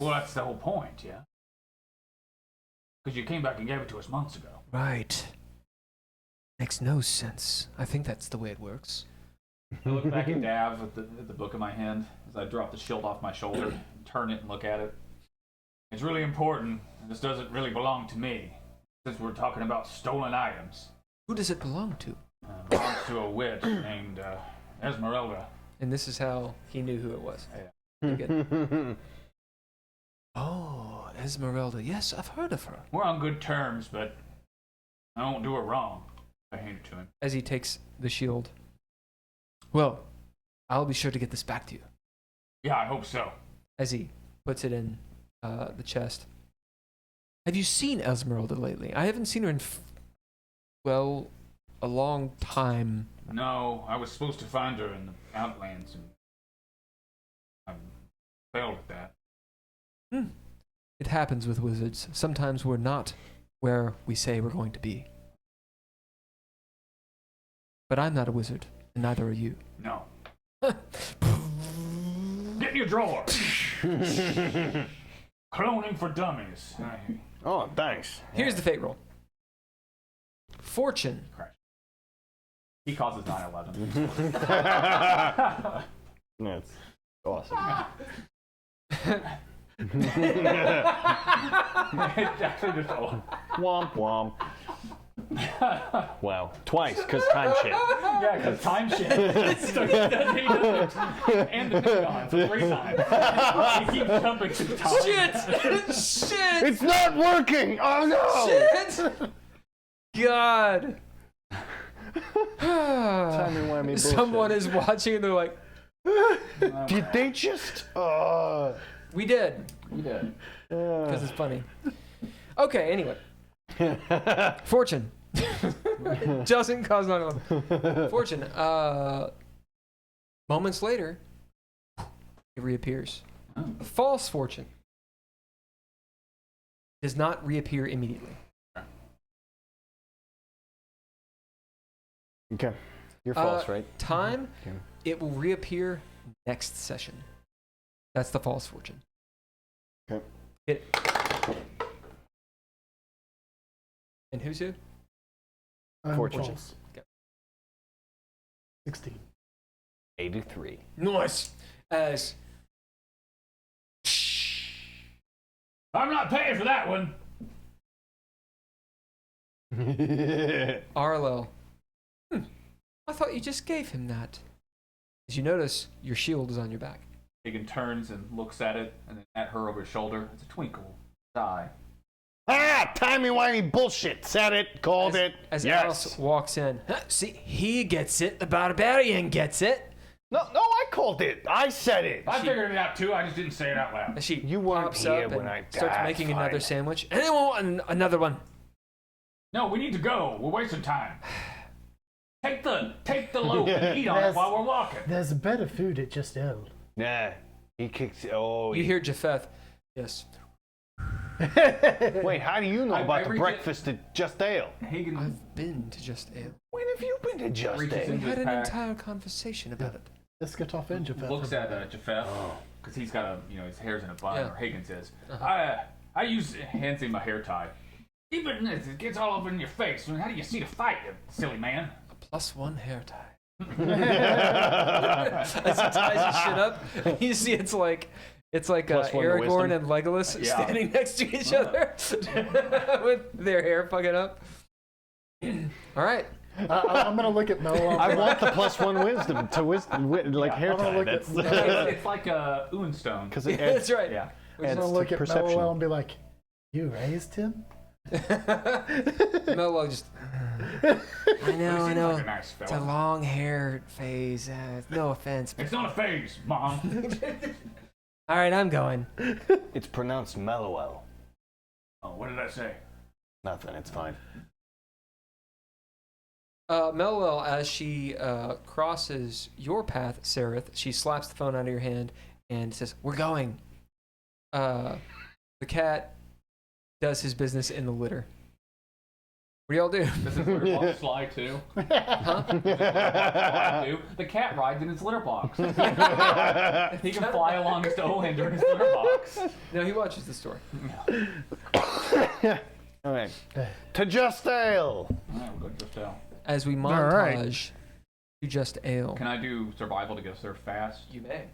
Well, that's the whole point, yeah? Because you came back and gave it to us months ago. Right. Makes no sense. I think that's the way it works. I look back at Dav at the book in my hand as I drop the shield off my shoulder, turn it, and look at it. It's really important, and this doesn't really belong to me, since we're talking about stolen items. Who does it belong to? It belongs to a witch named Esmeralda. And this is how he knew who it was. Hmm. Good. Oh, Esmeralda. Yes, I've heard of her. We're on good terms, but I won't do her wrong. I hand it to him. As he takes the shield. Well, I'll be sure to get this back to you. Yeah, I hope so. As he puts it in the chest. Have you seen Esmeralda lately? I haven't seen her in, a long time. No, I was supposed to find her in the Outlands, and I failed at that. It happens with wizards. Sometimes we're not where we say we're going to be. But I'm not a wizard, and neither are you. No. Get in your drawer. Cloning for dummies. Oh, thanks. Here's the fate roll. Fortune. He causes 9/11. That's awesome. It's actually just Womp womp. Wow, twice because time shit. yeah, because time shit. And the Pentagon, so 3 times. He keeps jumping through time. Shit! Shit! It's not working. Oh no! Shit! God. Timey-wimey bullshit. Someone is watching and they're like, Did they just? we did. We did. Because it's funny. Okay, anyway. Fortune. Doesn't cause 9/11. Fortune. Moments later, it reappears. Oh. False fortune does not reappear immediately. Okay, you're false, right? Time, Okay. it will reappear next session. That's the false fortune. Okay. And who's who? Fortune. False. Okay. 16. 83. Nice. As I'm not paying for that one. Arlo. I thought you just gave him that. As you notice, your shield is on your back. Hagen turns and looks at it, and then at her over his shoulder. It's a twinkle. Sigh. Timey-wimey bullshit. Said it. Called it. As yes. Alice walks in, see, he gets it. The barbarian gets it. No, I called it. I said it. I figured it out too. I just didn't say it out loud. As she You weren't pops here up when and I starts died, making fine. another sandwich. Anyone want another one? No, we need to go. We're wasting time. Take the loaf and eat on it Yes. while we're walking. There's better food at Just Ale. Nah. He kicks. Oh. You hear Japheth. Yes. Wait, how do you know I about the reach it- breakfast at Just Ale? Hagen I've been to Just Ale. When have you been to Just Reaches Ale? We into had his an pack. entire conversation about it. Let's get off in Japan. looks at Japheth, because he's got his hair's in a bun, Yeah. or Hagen says. Uh-huh. I use hands in my hair tie. Even this, it gets all over in your face. How do you see the fight, you silly man? A +1 hair tie. As he ties his shit up, you see it's like Plus one to Aragorn wisdom. and Legolas Yeah. standing next to each other with their hair fucking up. All right. I'm gonna look at Noah. I want the +1 wisdom to wisdom, like hair I'm gonna tie. look at- That's It's like a Unstone. because it That's adds, right. Yeah. I'm adds gonna to look at perception. Noah and be like, "You raised him." Mello just. I know. Seems like a nice It's a fella. long hair phase. No offense. It's not a phase, Mom. All right, I'm going. It's pronounced Mellowell. Oh, what did I say? Nothing. It's fine. Mello, as she crosses your path, Sereth, she slaps the phone out of your hand and says, "We're going." The cat does his business in the litter. What do y'all do? Does his litter box fly too? Huh? Fly too? The cat rides in its litter box. He can fly along his Olander in his litter box. No, he watches the store. All right. To Just Ale. Alright, we'll go just tell. As we All right. montage to Just Ale. Can I do survival to get us there fast? You may.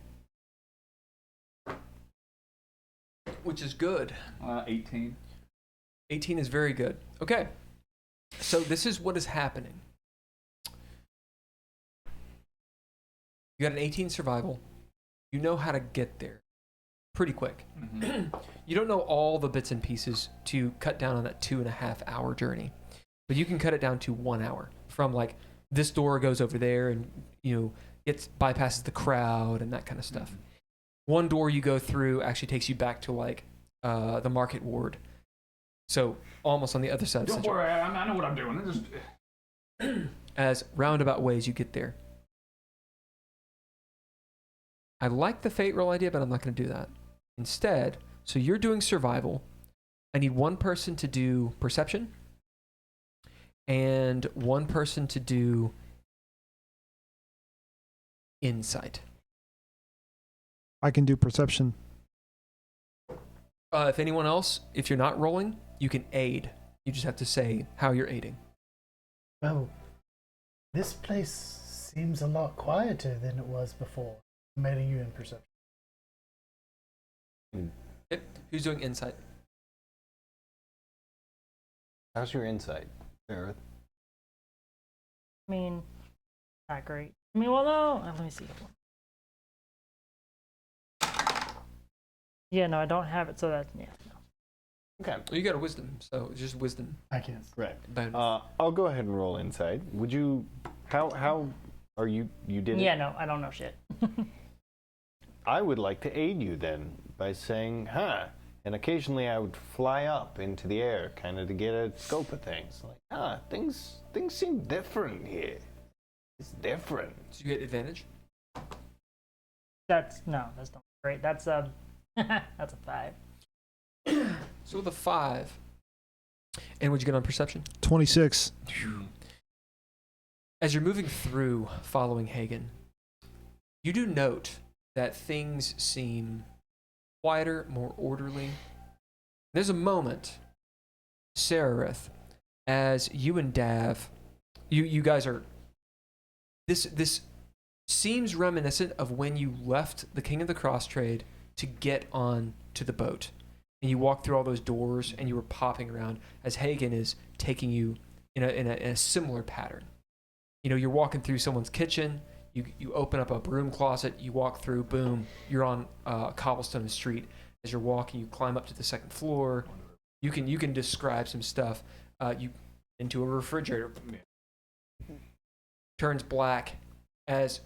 Which is good. 18. 18 is very good. Okay. So this is what is happening. You got an 18 survival. You know how to get there pretty quick. You don't know all the bits and pieces to cut down on that 2.5 hour journey, but you can cut it down to 1 hour from like this door goes over there and it bypasses the crowd and that kind of stuff. One door you go through actually takes you back to like the market ward. So almost on the other side of Don't Central. worry, I know what I'm doing. Just, As roundabout ways you get there. I like the fate roll idea, but I'm not going to do that. Instead, So you're doing survival. I need one person to do perception and one person to do insight. I can do perception. If anyone else, if you're not rolling, you can aid. You just have to say how you're aiding. Well, this place seems a lot quieter than it was before. Maybe you in perception. Okay. Who's doing insight? How's your insight, Sarah? I mean, not great. I mean, well, no. Let me see. Yeah, no, I don't have it, so that's, yeah. No. Okay. Well, you got a wisdom, so it's just wisdom I can't. Right. bonus. I'll go ahead and roll insight. Would you? How are you? You did it? Yeah, no, I don't know shit. I would like to aid you then by saying, huh. And occasionally I would fly up into the air, kind of to get a scope of things. Like, things seem different here. It's different. So you get advantage. That's not great. That's a 5. So with a 5. And what'd you get on perception? 26. As you're moving through following Hagen, you do note that things seem quieter, more orderly. There's a moment, Sararith, as you and Dav, you guys are, this seems reminiscent of when you left the King of the Cross Trade to get on to the boat. And you walked through all those doors and you were popping around as Hagen is taking you in a similar pattern. You know, you're walking through someone's kitchen, you open up a broom closet, you walk through, boom, you're on a cobblestone street. As you're walking, you climb up to the second floor. You can describe some stuff. You into a refrigerator, turns black as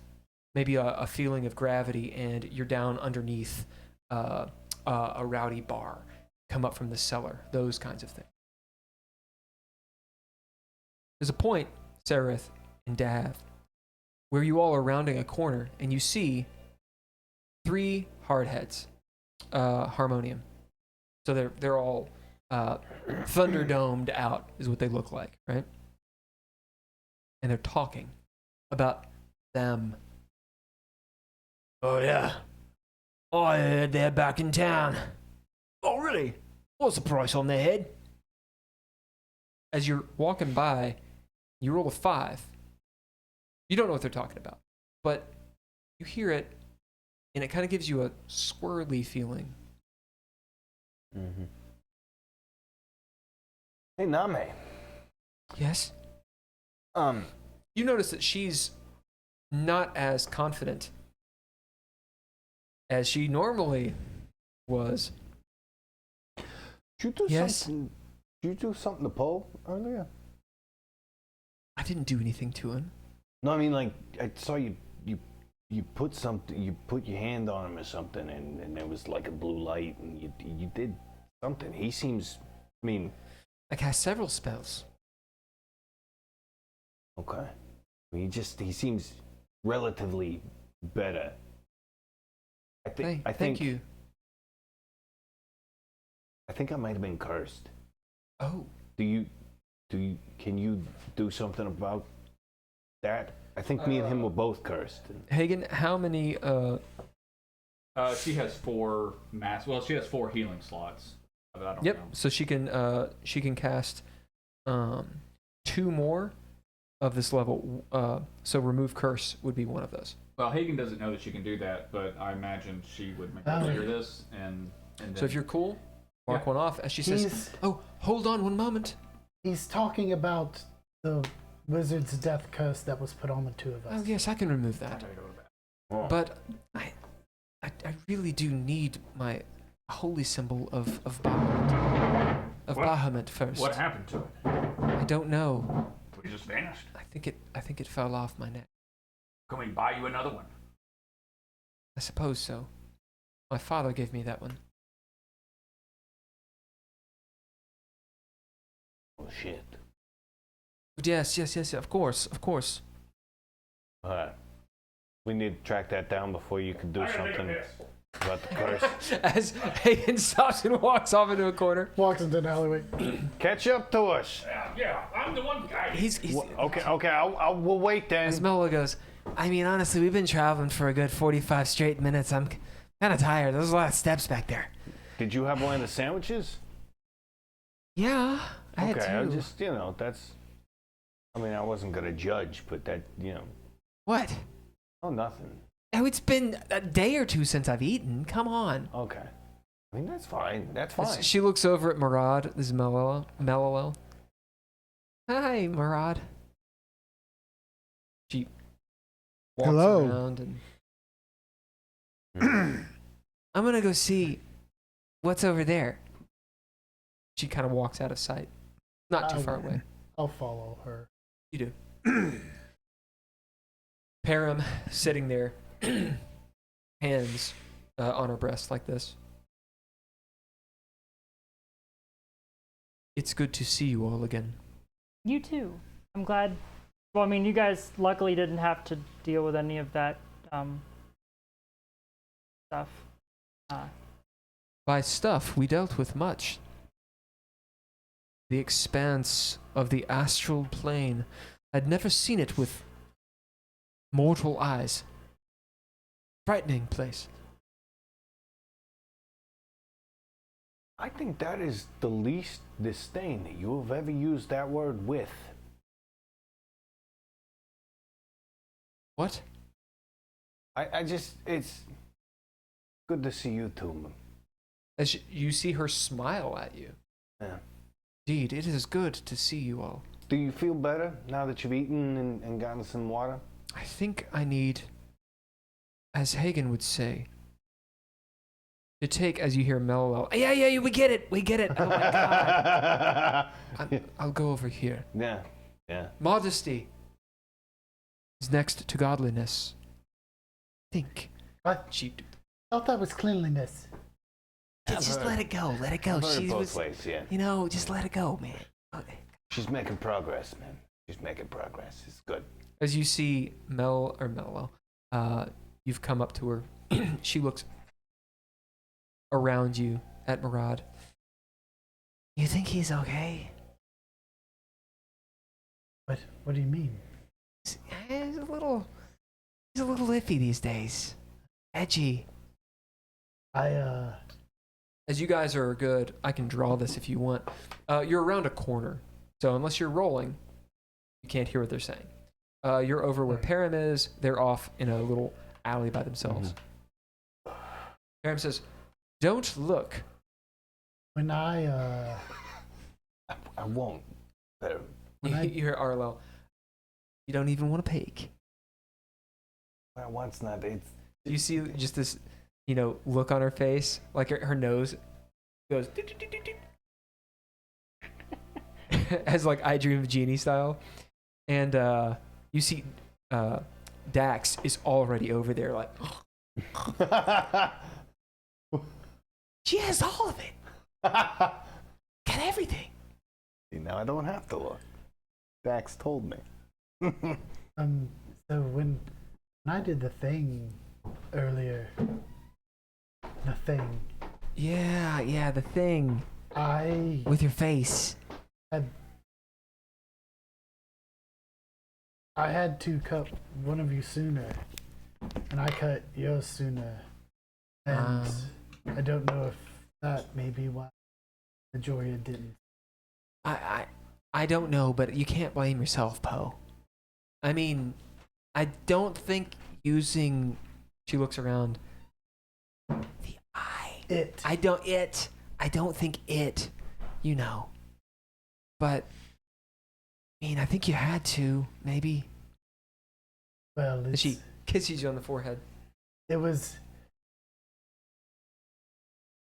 maybe a feeling of gravity, and you're down underneath a rowdy bar. Come up from the cellar, those kinds of things. There's a point, Sarith and Dav, where you all are rounding a corner and you see 3 hardheads, harmonium. So they're all thunderdomed out is what they look like, right? And they're talking about them. Oh yeah, I heard they're back in town. Oh really? What's the price on their head? As you're walking by, you roll a 5. You don't know what they're talking about, but you hear it, and it kind of gives you a squirrely feeling. Mm-hmm. Hey, Name. Yes? You notice that she's not as confident as she normally was. Did you do Yes? something? Did you do something to Poe earlier? I didn't do anything to him. No, I mean, like, I saw you put something, you put your hand on him or something, and there was like a blue light, and you did something. He seems, I mean, I cast several spells. okay. I mean, he seems relatively better. Thank you. I think I might have been cursed. Oh, Can you do something about that? I think me and him were both cursed. Hagen, how many? She has 4 she has 4 healing slots. But I don't Yep. know. So she can cast 2 more of this level. So remove curse would be one of those. Well, Hagen doesn't know that she can do that, but I imagine she would make Oh. her clear this and then, So if you're cool, mark Yeah. one off. As she says, He's "Oh, hold on one moment. he's talking about the wizard's death curse that was put on the 2 of us. Oh yes, I can remove that. Oh. But I really do need my holy symbol of Bahamut. Of What? Bahamut first. What happened to it? I don't know. We just vanished. I think it fell off my neck. Can we buy you another one? I suppose so. My father gave me that one. Oh shit. But yes, of course. We need to track that down before you can do I gotta take a something. piss. About the curse. As Hagen stops and walks off into a corner. Walks into an alleyway. Catch up to us. Yeah, I'm the one guy. He's Okay, we'll wait then. as Mello goes, I mean, honestly, we've been traveling for a good 45 straight minutes. I'm kind of tired. There's a lot of steps back there. Did you have one of the sandwiches? Yeah, I had Okay, I two. just, that's. I mean, I wasn't gonna judge, but that, What? oh, nothing. Oh, it's been a day or two since I've eaten. Come on. Okay. I mean, that's fine. That's fine. She looks over at Murad. This is Mello. Hi, Murad. She walks Hello. around and I'm gonna go see what's over there. She kind of walks out of sight. Not too far away. I'll follow her. You do. Param sitting there, hands on her breast like this. It's good to see you all again. You too. I'm glad. Well, I mean, you guys luckily didn't have to deal with any of that stuff. By stuff, we dealt with much. The expanse of the astral plane. I'd never seen it with mortal eyes. Frightening place. I think that is the least disdain that you have ever used that word with. What? I just, it's good to see you too. As you see her smile at you. Yeah. Indeed, it is good to see you all. Do you feel better now that you've eaten and gotten some water? I think I need, as Hagen would say, to take, as you hear Mello, yeah, we get it. Oh my god. I'll go over here. Yeah. Modesty is next to godliness. Think. What? She, I thought that was cleanliness. just let it go. Let it go. I've heard She it both was, ways, yeah. just let it go, man. Okay. She's making progress, man. She's making progress. It's good. As you see Mello, you've come up to her. She looks around you at Murad. You think he's okay? What do you mean? He's a little iffy these days. Edgy. As you guys are good, I can draw this if you want. You're around a corner, so unless you're rolling, you can't hear what they're saying. You're over where Param is. They're off in a little alley by themselves. Param says, "Don't look." When I won't. But When I- You hear Arlo. You don't even want to peek. I want's not. It's. You see just this, look on her face, like her nose goes as like I Dream of Jeannie style, and you see Dax is already over there, like she has all of it, got everything. See, now I don't have to look. Dax told me. so when I did the thing earlier, the thing, Yeah, the thing I with your face. had to cut one of you sooner, and I cut yours sooner, and I don't know if that may be why Majoria didn't. I don't know, but you can't blame yourself, Poe. I mean, I don't think using. She looks around. The eye. I don't think it. But I mean, I think you had to, maybe. Well, She kisses you on the forehead. it was.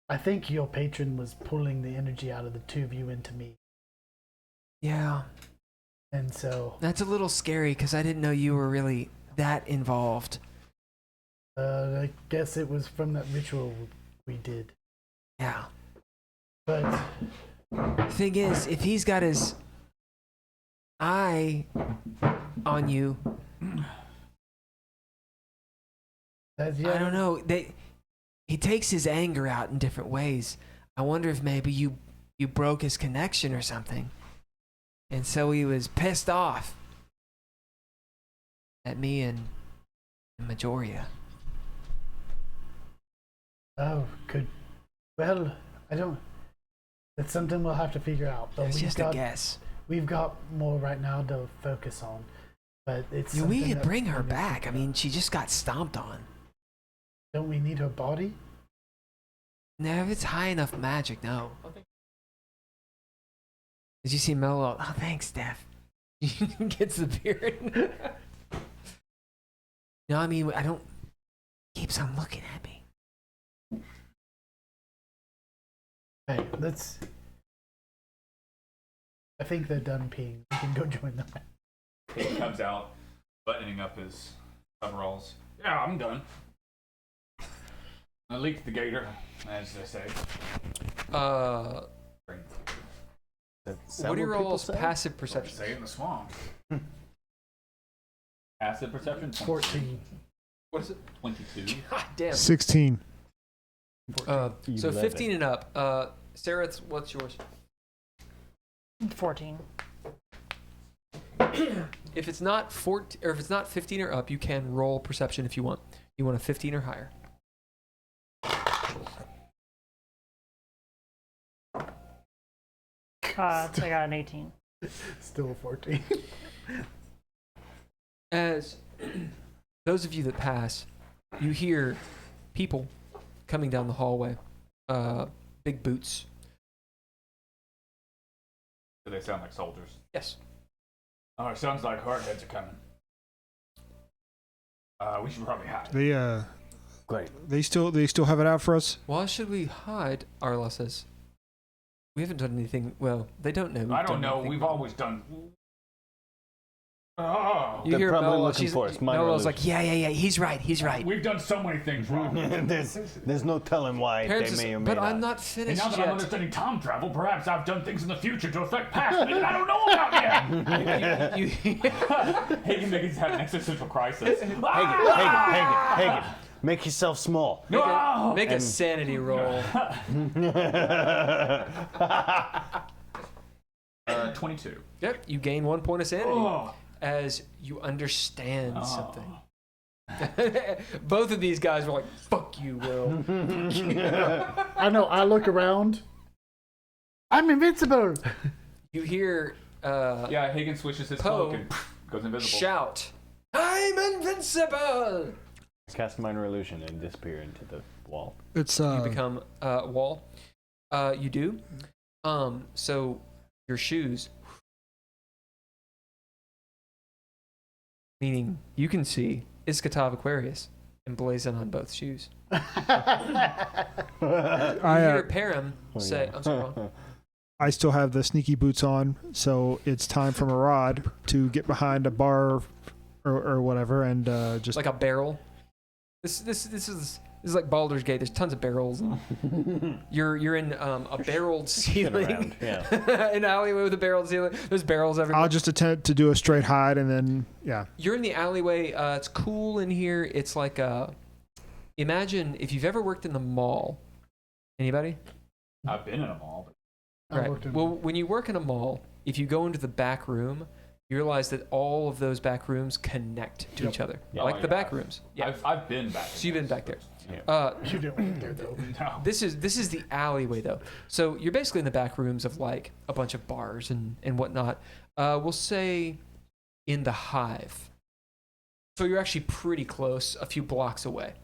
I think your patron was pulling the energy out of the two of you into me, Yeah, and so that's a little scary because I didn't know you were really that involved. I guess it was from that ritual we did. Yeah. But Thing is, if he's got his eye on you, that's I don't know. he takes his anger out in different ways. I wonder if maybe you broke his connection or something. And so he was pissed off at me and Majoria. Oh, good. Well, I don't. That's something we'll have to figure out. But It's just a guess. We've got more right now to focus on. But it's. We something could that bring her we need to back. I figure mean, out. she just got stomped on. Don't we need her body? No, if it's high enough magic, no. Did you see Mello? Oh, thanks, Steph. Gets the beard. No, I mean, I don't. Keeps on looking at me. Hey, let's. I think they're done peeing. We can go join them. He comes out, buttoning up his coveralls. Yeah, I'm done. I leaked the gator, as they say. What do you roll passive Say perception? in the swamp. Passive perception? 14. What is it? 22. God damn. 16. So 11. 15 and up. Sarah, what's yours? 14. If it's not 14, or if it's not 15 or up, you can roll perception if you want. You want a 15 or higher. I got an 18. Still a 14. As those of you that pass, you hear people coming down the hallway. Big boots. Do they sound like soldiers? Yes. Oh, it sounds like hardheads are coming. We should probably hide. Great. They still have it out for us. Why should we hide? Arla says. We haven't done anything. Well, they don't know. I don't know. We've always done. Oh, You They're hear probably Mello, looking for us. Minor Mello's like, yeah, he's right. we've done so many things wrong. there's no telling why Parents they is- may or may but not. I'm not And finished now that I'm yet. understanding time travel, perhaps I've done things in the future to affect past me that I don't know about yet. You- Hagen begins to have an existential crisis. Hagen, make yourself small. make a sanity roll. 22. Yep, you gain 1 point of sanity Oh. as you understand something. Both of these guys were like, "Fuck you, Will." I know. I look around. I'm invincible. You hear Yeah, Hagen switches his Poe cloak and goes invisible. shout, "I'm invincible!" Cast minor illusion and disappear into the wall. It's You become wall. You do. So your shoes, meaning you can see Iskatav Aquarius emblazoned on both shoes. You hear Param say, "I'm sorry, Ron." I still have the sneaky boots on, so it's time for Marad to get behind a bar or whatever and just like a barrel. This is like Baldur's Gate. There's tons of barrels. You're in a barreled ceiling. around, yeah. An alleyway with a barreled ceiling. There's barrels everywhere. I'll just attempt to do a straight hide and then You're in the alleyway. It's cool in here. It's like imagine if you've ever worked in the mall. Anybody? I've been in a mall, I Right. worked in- Well, when you work in a mall, if you go into the back room, you realize that all of those back rooms connect to each other, Yeah. like Oh, the yeah. back rooms. but Yeah. I've been back. So you've been back there. Yeah. You didn't work there though. No. This is the alleyway though. So you're basically in the back rooms of like a bunch of bars and whatnot. We'll say in the Hive. So you're actually pretty close, a few blocks away.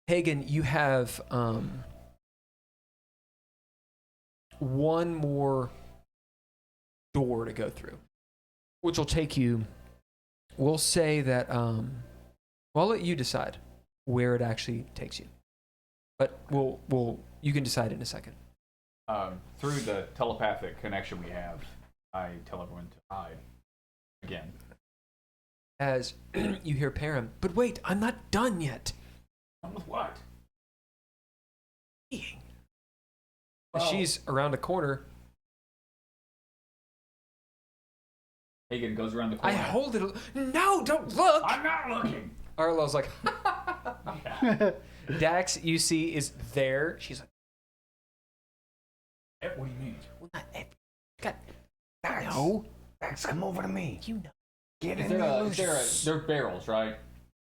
Hagen, you have one more door to go through, which will take you. We'll say that. Well, I'll let you decide where it actually takes you, but you can decide in a second. Through the telepathic connection we have, I tell everyone to hide. Again. As you hear Param, but wait, I'm not done yet. With what? As she's around a corner. Hagen goes around the I corner. hold it. No, don't look. I'm not looking. Arlo's like, Dax, you see, is there. She's like, What do you mean? well, not every. God, Dax, no, Dax, come over to me. you know. Get Is in there there. they're barrels, right?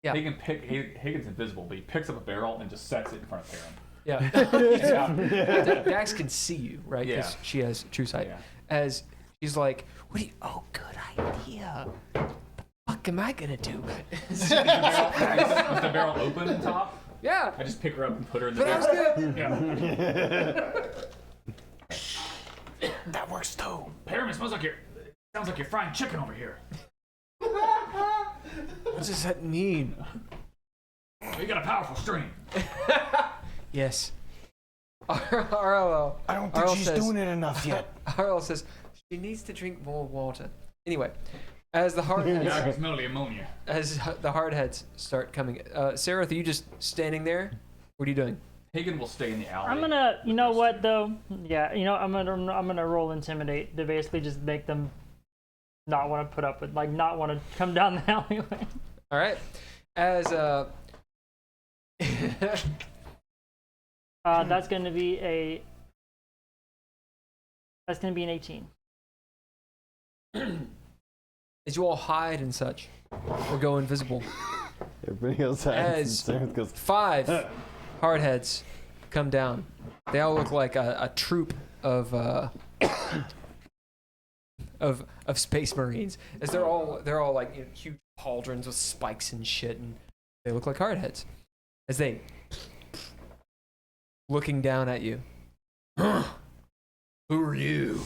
Yeah. Higgins invisible, but he picks up a barrel and just sets it in front of Perrin. Yeah. Dax can see you, right? Yeah. Because she has true sight. Yeah. As she's like, what do you, oh, good idea. The fuck am I gonna do? Is the barrel open on top? Yeah. I just pick her up and put her in the But I was barrel. good. Yeah. That works too. Perrin, it sounds like you're frying chicken over here. What does that mean? Well, you got a powerful stream. Yes. Arlo. I don't think Arlo she's says, doing it enough yet. Arlo says she needs to drink more water. Anyway, as the hard Yeah, I can smell the ammonia. as the hard heads start coming, Sarah, are you just standing there? What are you doing? Hagen will stay in the alley. I'm gonna, you know what though? Yeah, you know, I'm gonna roll intimidate to basically just make them not want to put up with, like, not want to come down the alleyway. All right. As That's gonna be an 18. as you all hide and such, or go invisible, Everybody else hides. As- Sarah goes, 5 hardheads come down. They all look like a troop of space marines, as they're all like, you know, huge pauldrons with spikes and shit, and they look like hardheads. As they looking down at you. Who are you?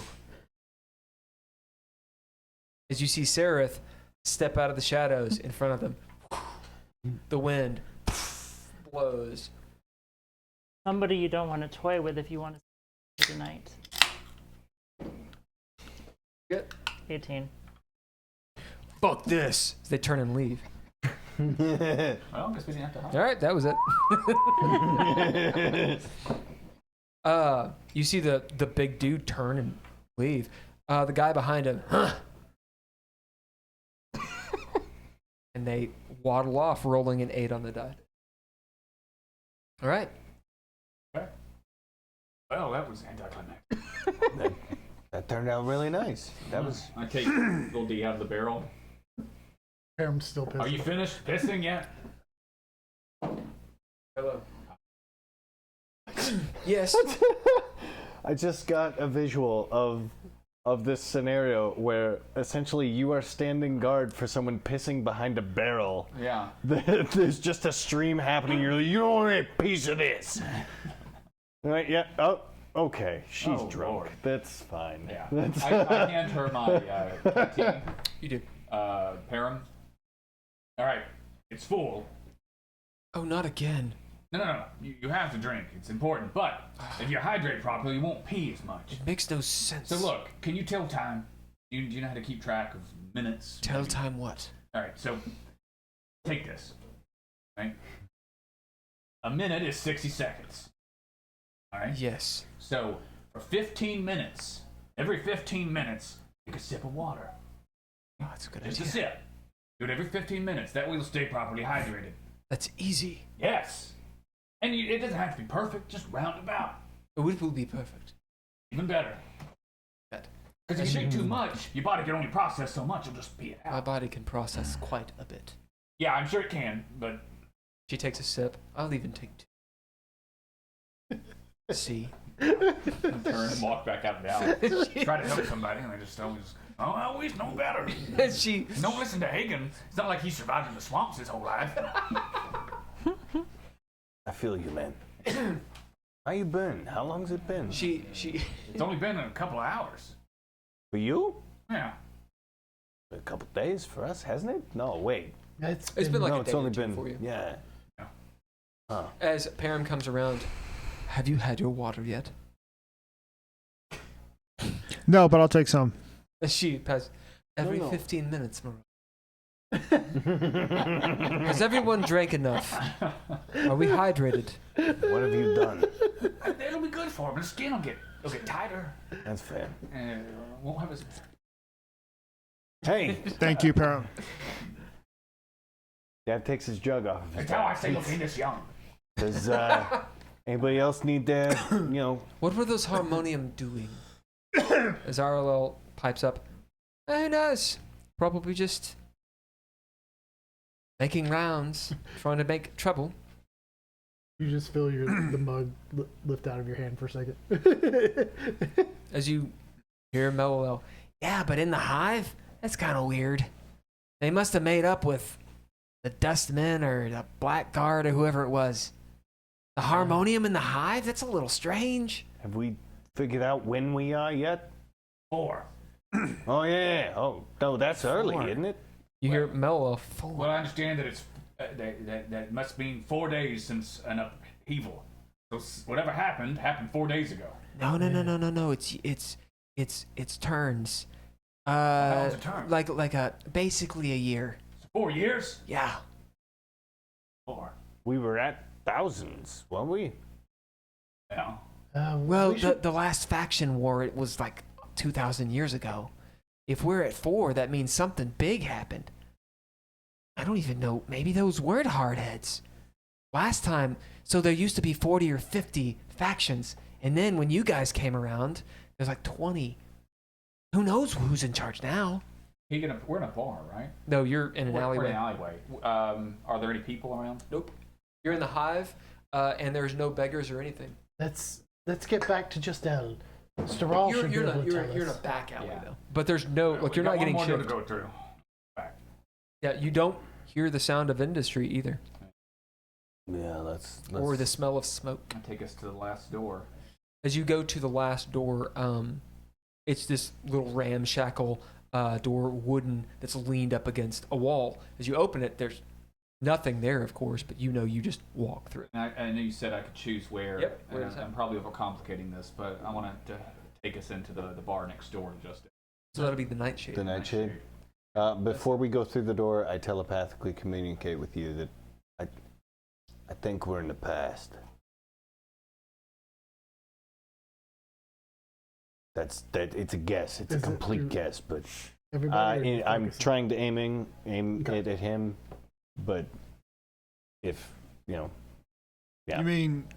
As you see Sereth step out of the shadows in front of them. The wind blows. Somebody you don't want to toy with if you want to stay tonight. Good. 18. Fuck this. As they turn and leave. Well, I guess we didn't have to hide. All right, that was it. You see the big dude turn and leave. The guy behind him, and they waddle off, rolling an 8 on the die. All right. Well, that was anticlimactic. that turned out really nice. That was. I take little D out of the barrel. I'm still pissed. Are you finished pissing yet? Hello. Yes. I just got a visual of this scenario where essentially you are standing guard for someone pissing behind a barrel. Yeah. There's just a stream happening. You're like, you don't want a piece of this. Right? Yeah. Oh, okay. She's Oh, drunk. Lord. That's fine. Yeah. That's I hand her my canteen. You do. Perrin. All right, it's full. Oh, not again. No. You have to drink. It's important. But if you hydrate properly, you won't pee as much. It makes no sense. So look, can you tell time? Do you know how to keep track of minutes? Tell Maybe? time what? All right, so take this. Right? A minute is 60 seconds. All right? Yes. So for 15 minutes, every 15 minutes, take a sip of water. Oh, that's a good Just a idea. sip. Do it every 15 minutes. That way you'll stay properly hydrated. That's easy. Yes. And it doesn't have to be perfect, just round about. It will be perfect. Even better. Good. Because if you drink too much, your body can only process so much, you'll just pee it My out. body can process quite a bit. Yeah, I'm sure it can, but She takes a sip. I'll even take 2. See? Turn and walk back out of the alley. try to help somebody and they just always, oh, I always know better. She. Don't listen to Hagen. It's not like he survived in the swamps his whole life. I feel you, man. How you been? How long's it been? She. It's only been a couple of hours. For you? Yeah. A couple days for us, hasn't it? No, wait. It's It's been like no, a it's day only or two been. for you. Yeah. Huh. As Param comes around, have you had your water yet? No, but I'll take some. As she passes every No. 15 minutes, Maroon. Has everyone drank enough? Are we hydrated? What have you done? It'll be good for him. His skin will get tighter. That's fair. And won't have his. Hey, Thank you, Peril. Dad takes his jug off of his That's how I back. stay looking this young. Does anybody else need to, What were those harmonium doing? As Arlo pipes up, who knows? Probably just making rounds, trying to make trouble. You just feel the mug lift out of your hand for a second. As you hear Mello, yeah, but in the hive, that's kind of weird. They must have made up with the Dustmen or the Blackguard or whoever it was. The harmonium in the hive? That's a little strange. have we figured out when we are yet? 4. Oh, yeah. Oh, no, that's early, isn't it? You hear Mello, Well, I understand that it's that must mean 4 days since an upheaval. So whatever happened 4 days ago. No. It's turns. How long's a turn? Like basically a year. 4 years? Yeah. 4. We were at thousands, weren't we? Yeah. Well, the last faction war, it was like 2,000 years ago. If we're at 4, that means something big happened. I don't even know. Maybe those weren't hardheads. Last time, so there used to be 40 or 50 factions. And then when you guys came around, there's like 20. Who knows who's in charge now? We're in a bar, right? No, you're in an We're alleyway. in an alleyway. Are there any people around? Nope. You're in the hive, and there's no beggars or anything. Let's get back to Justel. Steral should be able to tell You're in a us. back alley Yeah. though. But there's no like you're We got not getting one more door shipped. to go through. Back. Yeah, you don't hear the sound of industry either, Yeah, let's or the smell of smoke. I'll take us to the last door. As you go to the last door, it's this little ramshackle door, wooden, that's leaned up against a wall. As you open it, there's nothing there, of course, but you know you just walk through it. And I know you said I could choose where. Yep, where and is that? I'm probably overcomplicating this, but I want to take us into the bar next door to just So that'll be the nightshade. The nightshade. Before we go through the door, I telepathically communicate with you that I think we're in the past. It's a guess. It's a Is it- complete guess, but Everybody I'm focus. trying to aim Okay. it at him, but if yeah. You mean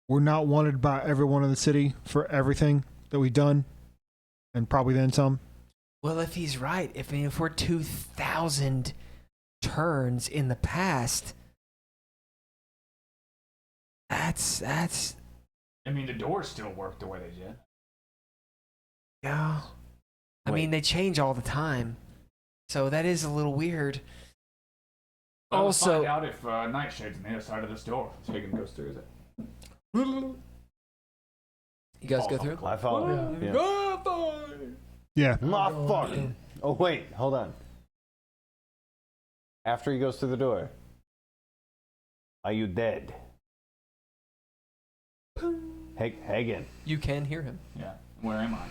we're not wanted by everyone in the city for everything that we've done, and probably then some? Well, if he's right, if we're 2,000 turns in the past, that's I mean, the doors still work the way they did. yeah. I Wait. mean, they change all the time, so that is a little weird. Well, let's Also- find out if Nightshade's on the other side of this door. Hagen goes through, is it? You guys go through? I follow. Yeah. Yeah. My fucking. Oh wait, hold on. After he goes through the door, are you dead? Hagen. You can hear him Yeah. Where am I?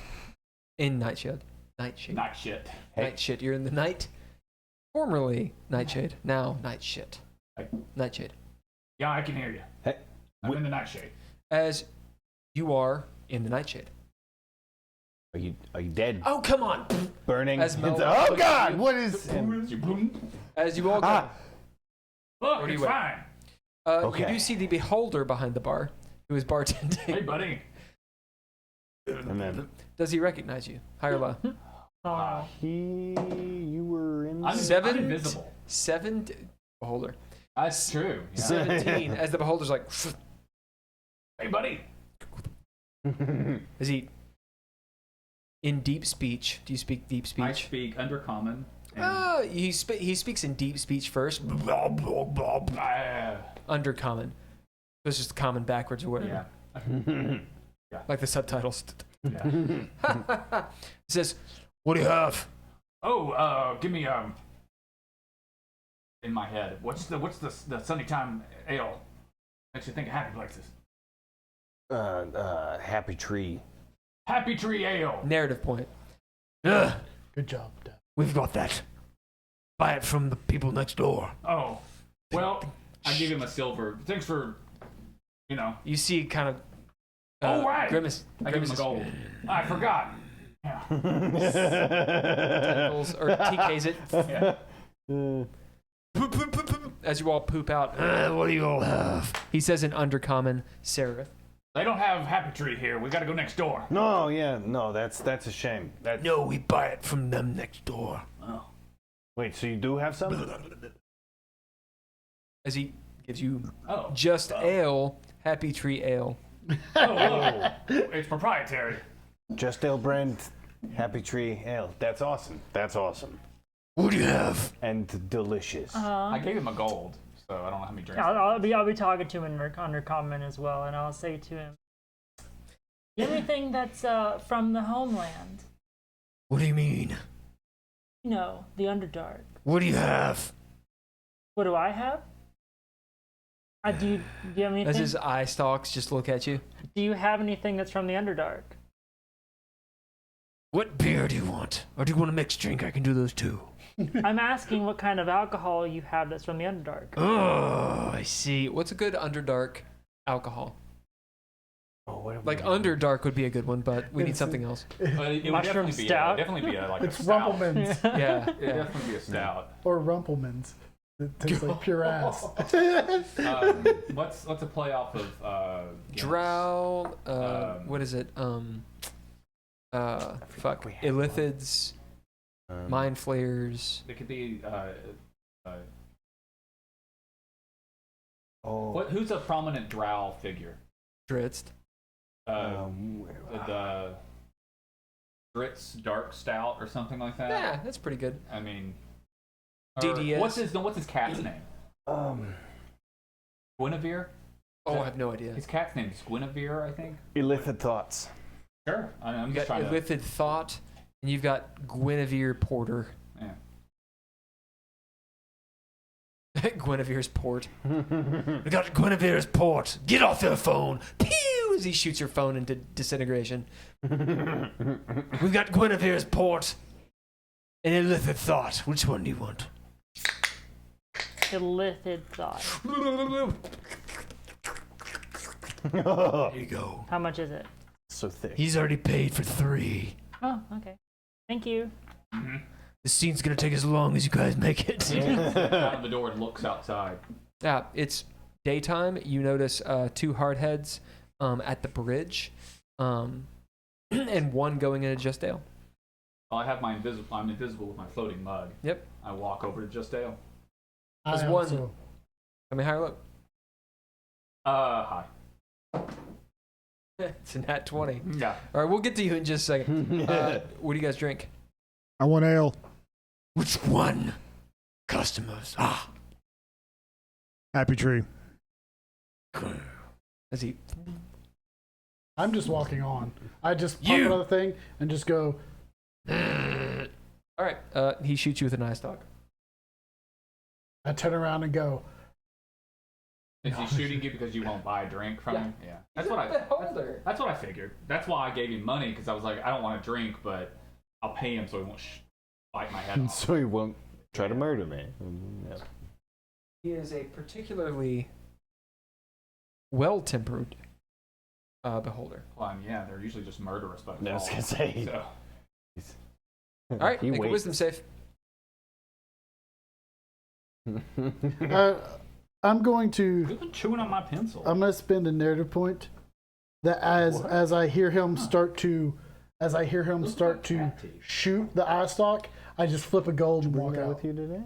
in Nightshade. Nightshade. Nightshade. Nightshade. You're in the night. Formerly Nightshade. Now Nightshade. Hey. Nightshade. Yeah, I can hear you. Hey, I'm in the Nightshade. As you are in the Nightshade. are you dead? Oh, come on! Burning? As Mel- Oh God! What is? As you all go. Ah, Look, Where do it's you wait? fine. You Okay. do see the beholder behind the bar, who is Hey, bartending. buddy. and then Does he recognize you? High or low? Oh, you were in. I'm Seven- invisible. Beholder. That's true. Yeah. 17. As the beholder's like, Hey, buddy. is he in deep speech? Do you speak deep I speech? speak Undercommon. And He speaks in deep speech first. Undercommon. So it's just common backwards or whatever. yeah. Like the subtitles. Yeah. It says, "What do you have?" Oh, give me in my head. What's the Sunny Time ale? Makes you think of happy places. Happy Tree. Happy Tree Ale. Narrative point. Ugh, Good job, Dad. we've got that. Buy it from the people next door. Oh, well, I give him a silver. thanks for, You see, kind of. Oh, right. Grimace. I give him a Grimace's gold. I forgot. Yeah. tentacles, or TKs it. Yeah. as you all poop out, what do you all have? He says in Undercommon, Seraph. They don't have Happy Tree here. We got to go next door. No, yeah, no, that's a shame. That's... No, we buy it from them next door. Oh. Wait, so you do have some? As he gives you Oh. just ale, Happy Tree Ale. Oh, it's proprietary. Just Ale brand Happy Tree Ale. That's awesome. That's awesome. What do you have? And delicious. I gave him a gold, so I don't know how many drinks. I'll be talking to him in Undercommon as well, and I'll say to him, anything that's from the homeland. What do you mean? You know, the Underdark. What do you have? What do I have? Do you have anything? As his eye stalks just look at you. Do you have anything that's from the Underdark? What beer do you want? Or do you want a mixed drink? I can do those too. I'm asking what kind of alcohol you have that's from the Underdark. Oh, I see. What's a good Underdark alcohol? Oh, what have Like we got? Underdark would be a good one, but we need something else. It would Mushroom definitely stout? definitely be like It's a stout. Rumplemans Yeah, It'd yeah. definitely be a stout. or Rumplemans. It tastes like pure ass. What's a play off of Guinness? Drow. Um, What is it? Fuck. we had one. Illithids. Mind flayers. It could be. Oh. Who's a prominent Drow figure? Dritz. The Dritz Dark Stout or something like that. Yeah, that's pretty good. I mean, DDS. What's his cat's name? Guinevere. Oh, I have no idea. His cat's name is Guinevere, I think. Illithid thoughts. Sure. I'm You just got trying to. Illithid Thought, and you've got Guinevere Porter. Yeah. Guinevere's Port. We got Guinevere's Port. Get off your phone. Pew! As he shoots your phone into disintegration. We've got Guinevere's Port and Illithid Thought. Which one do you want? Illithid thought. There you go. How much is it? So thick. He's already paid for 3. Oh, okay. Thank you. This scene's gonna take as long as you guys make it. Out of the door and looks outside. Yeah, it's daytime. You notice 2 hardheads at the bridge, and one going into Just Ale. Well, I have my invisible. I'm invisible with my floating mug. Yep. I walk over to Just Ale. There's I one. also- I mean, higher look. Hi. It's a nat 20. Yeah. All right, we'll get to you in just a second. What do you guys drink? I want ale. Which one? Customers. Ah. Happy Tree. As he. I'm just walking on. I just pop You- another thing and just go. All right. He shoots you with an eye stalk. I turn around and go. Is he shooting you because you won't buy a drink from him? Yeah. That's what I figured. That's why I gave him money, because I was like, I don't want to drink, but I'll pay him so he won't bite my head off. So he won't try to murder me. Yeah. He is a particularly well-tempered beholder. Well, yeah, they're usually just murderous by I was default. gonna say. So, All right, He make a waits. wisdom save. I'm going to. you've been chewing on my pencil. I'm going to spend a narrative point that as I hear him start to shoot the eye stalk, I just flip a gold and walk out. with you today?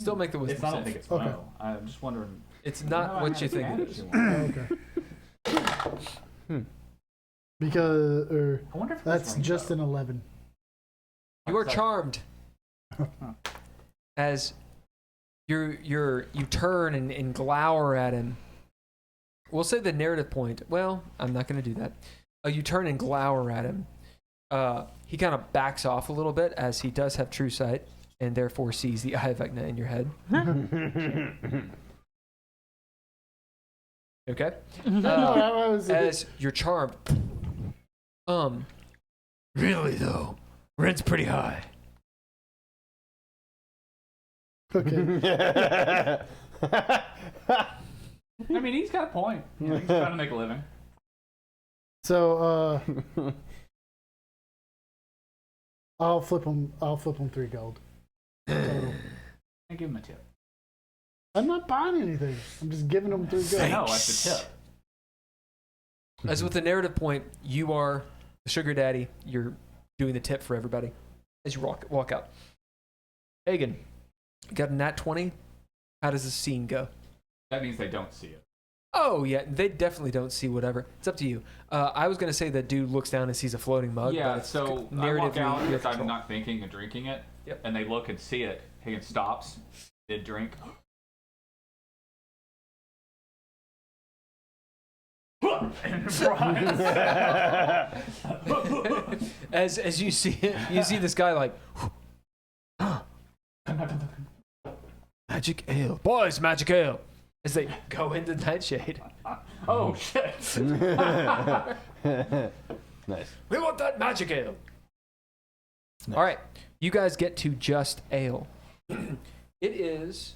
Still make the wisdom It's, I don't save. think it's Okay. low. I'm just wondering. It's not what you think it is. Okay. Because I wonder if that's just an 11. You are charmed. As you turn and glower at him. We'll say the narrative point. Well, I'm not going to do that. You turn and glower at him. He kind of backs off a little bit, as he does have true sight and therefore sees the eye of Vecna in your head. Okay? I was As you're charmed. Really though, rent's pretty high. okay. I mean, he's got a point. You know, he's trying to make a living. So I'll flip him 3 gold. Total. I give him a tip. I'm not buying anything. I'm just giving them 3 good. I know, that's the tip. As with the narrative point, you are the sugar daddy. You're doing the tip for everybody as you walk out. Hagen, you got a nat 20. How does the scene go? That means they don't see it. Oh, yeah, they definitely don't see whatever. It's up to you. I was going to say that dude looks down and sees a floating mug. Yeah, but it's so I narratively, walk out you have because I'm control. not thinking and drinking it, Yep. and they look and see it. Hagen stops, did drink. And Brian's as you see it, you see this guy like, magic ale. Boys, magic ale. As they go into Nightshade. oh shit! Nice. We want that magic ale. All right, you guys get to Just Ale. It is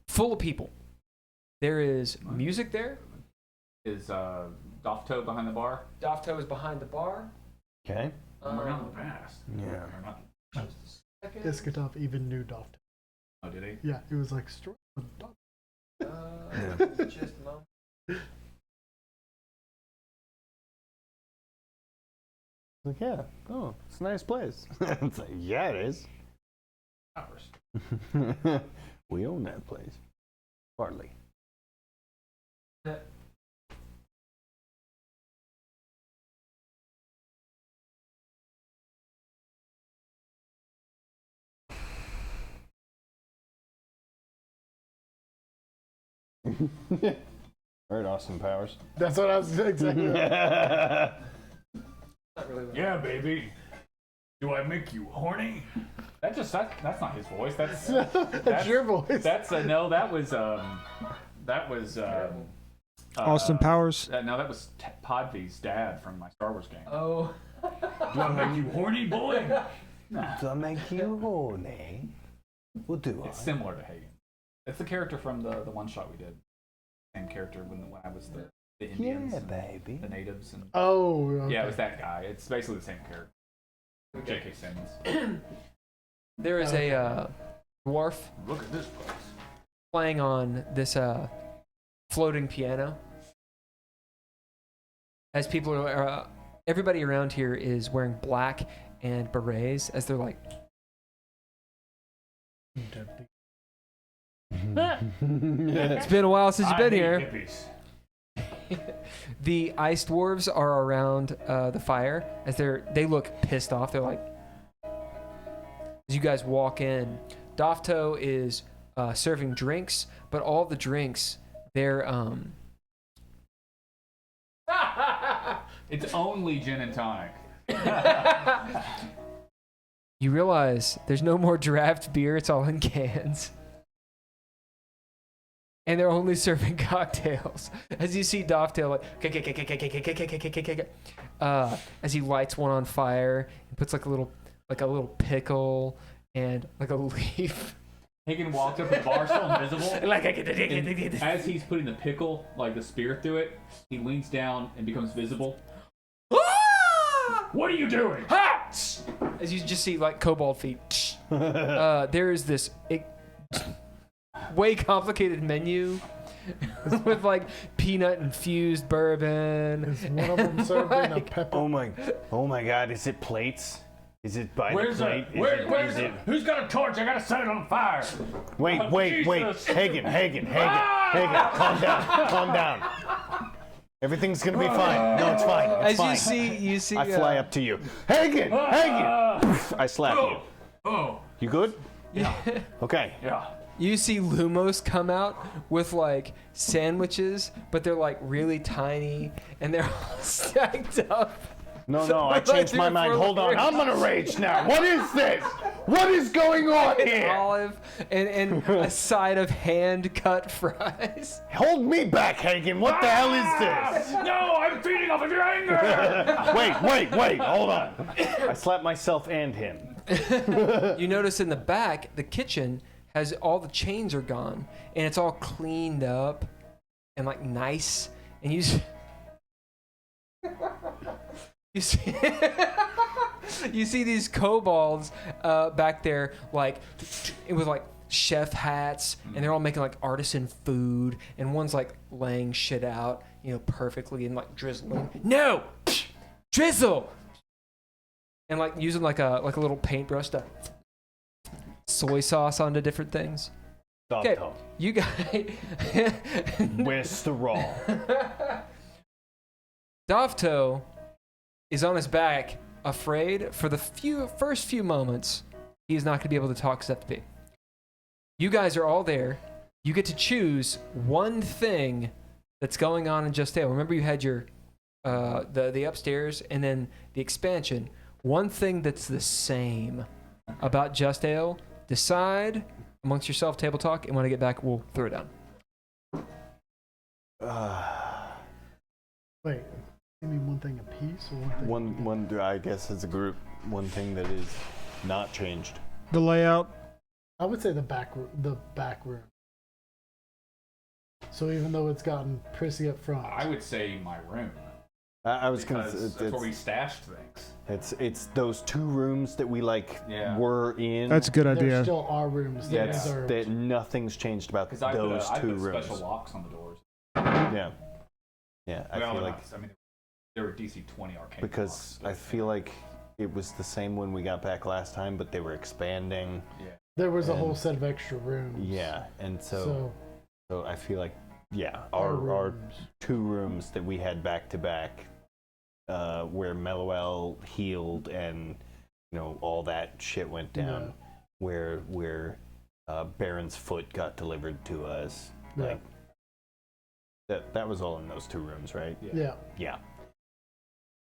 full of people. There is music there. Is Dofto behind the bar? Dofto is behind the bar. Okay. We're on the past. Yeah. Or not. Iskatov even knew Doft. Oh, did he? Yeah, he was like, "Strong Doft." Just a moment. Like, yeah. Oh, it's a nice place. It's like, yeah, it is. Ours. We own that place. Partly. All right, Austin Powers. That's what I was exactly. Not really. Yeah, baby. Do I make you horny? That's not his voice. That's That's your voice. That's no. That was Austin Powers. No, that was Podvy's dad from my Star Wars game. Oh. Do I make you horny, boy? Do I make you horny? We'll do It's similar to Hagen. It's the character from the one shot we did. Same character when I was the Indians, Yeah, and baby. the natives, and Oh, okay. yeah, it was that guy. It's basically the same character. J.K. Simmons. There is a dwarf Look at this place. playing on this floating piano. As people are, everybody around here is wearing black and berets as they're like, it's been a while since you've been here. Hippies. The ice dwarves are around the fire as they look pissed off. They're like, as you guys walk in, Dofto is serving drinks, but all the drinks they're It's only gin and tonic. you realize there's no more draft beer, it's all in cans. And they're only serving cocktails. As you see Doftail like as he lights one on fire and puts like a little pickle and like a leaf. Hagen walked up to the bar, still invisible. Like As he's putting the pickle, like the spear through it, he leans down and becomes visible. What are you doing? as you just see like kobold feet. There is this way complicated menu with like peanut infused bourbon. Is one of them served in a Like- pepper? Oh my God! Is it plates? Is it by Where's the the? plate? Where's Is the? it? Who's got a torch? I gotta set it on fire. Wait! Jesus. Hagen! Calm down. Everything's gonna be fine. No, it's fine. It's As fine. you see, I fly up to you. Hagen! I slap you. Oh, You good? yeah, Okay. yeah. You see Lumos come out with like sandwiches, but they're like really tiny and they're all stacked up. No, I changed my mind. Hold on. I'm gonna rage now. What is this? What is going on An here? olive and a side of hand cut fries. Hold me back, Hagen. What the hell is this? No, I'm feeding off of your anger. Wait. Hold on. I slapped myself and him. You notice in the back, the kitchen has all the chains are gone and it's all cleaned up and like nice. And you see, you see these kobolds back there like with like chef hats, and they're all making like artisan food, and one's like laying shit out, perfectly and like drizzling. No, drizzle, and like using like a little paintbrush to soy sauce onto different things. Okay, you guys. Where's the raw? Dovto is on his back, afraid for the first few moments he's not going to be able to talk except to be. You guys are all there. You get to choose one thing that's going on in Just Ale. Remember, you had your the upstairs and then the expansion. One thing that's the same about Just Ale. Decide amongst yourself, table talk, and when I get back, we'll throw it down. Wait, you mean one thing a piece or one thing? One. I guess as a group, one thing that is not changed. The layout. I would say the back room. So even though it's gotten prissy up front, I would say my room. I was gonna. Because that's where we stashed things. It's those 2 rooms that we were in. That's a good there idea. still are rooms that That's reserved. that nothing's changed about Because I those put 2 rooms. special locks on the doors. Yeah. I Well, feel they're like not- I mean, they were DC 20 arcane because locks, I feel like it was the same when we got back last time, but they were expanding. There was a and- whole set of extra rooms. Yeah, and So so I feel like our our rooms. 2 rooms that we had back to back, where Mellowell healed and all that shit went down, where Baron's foot got delivered to us, Yeah. like that was all in those 2 rooms, right? Yeah.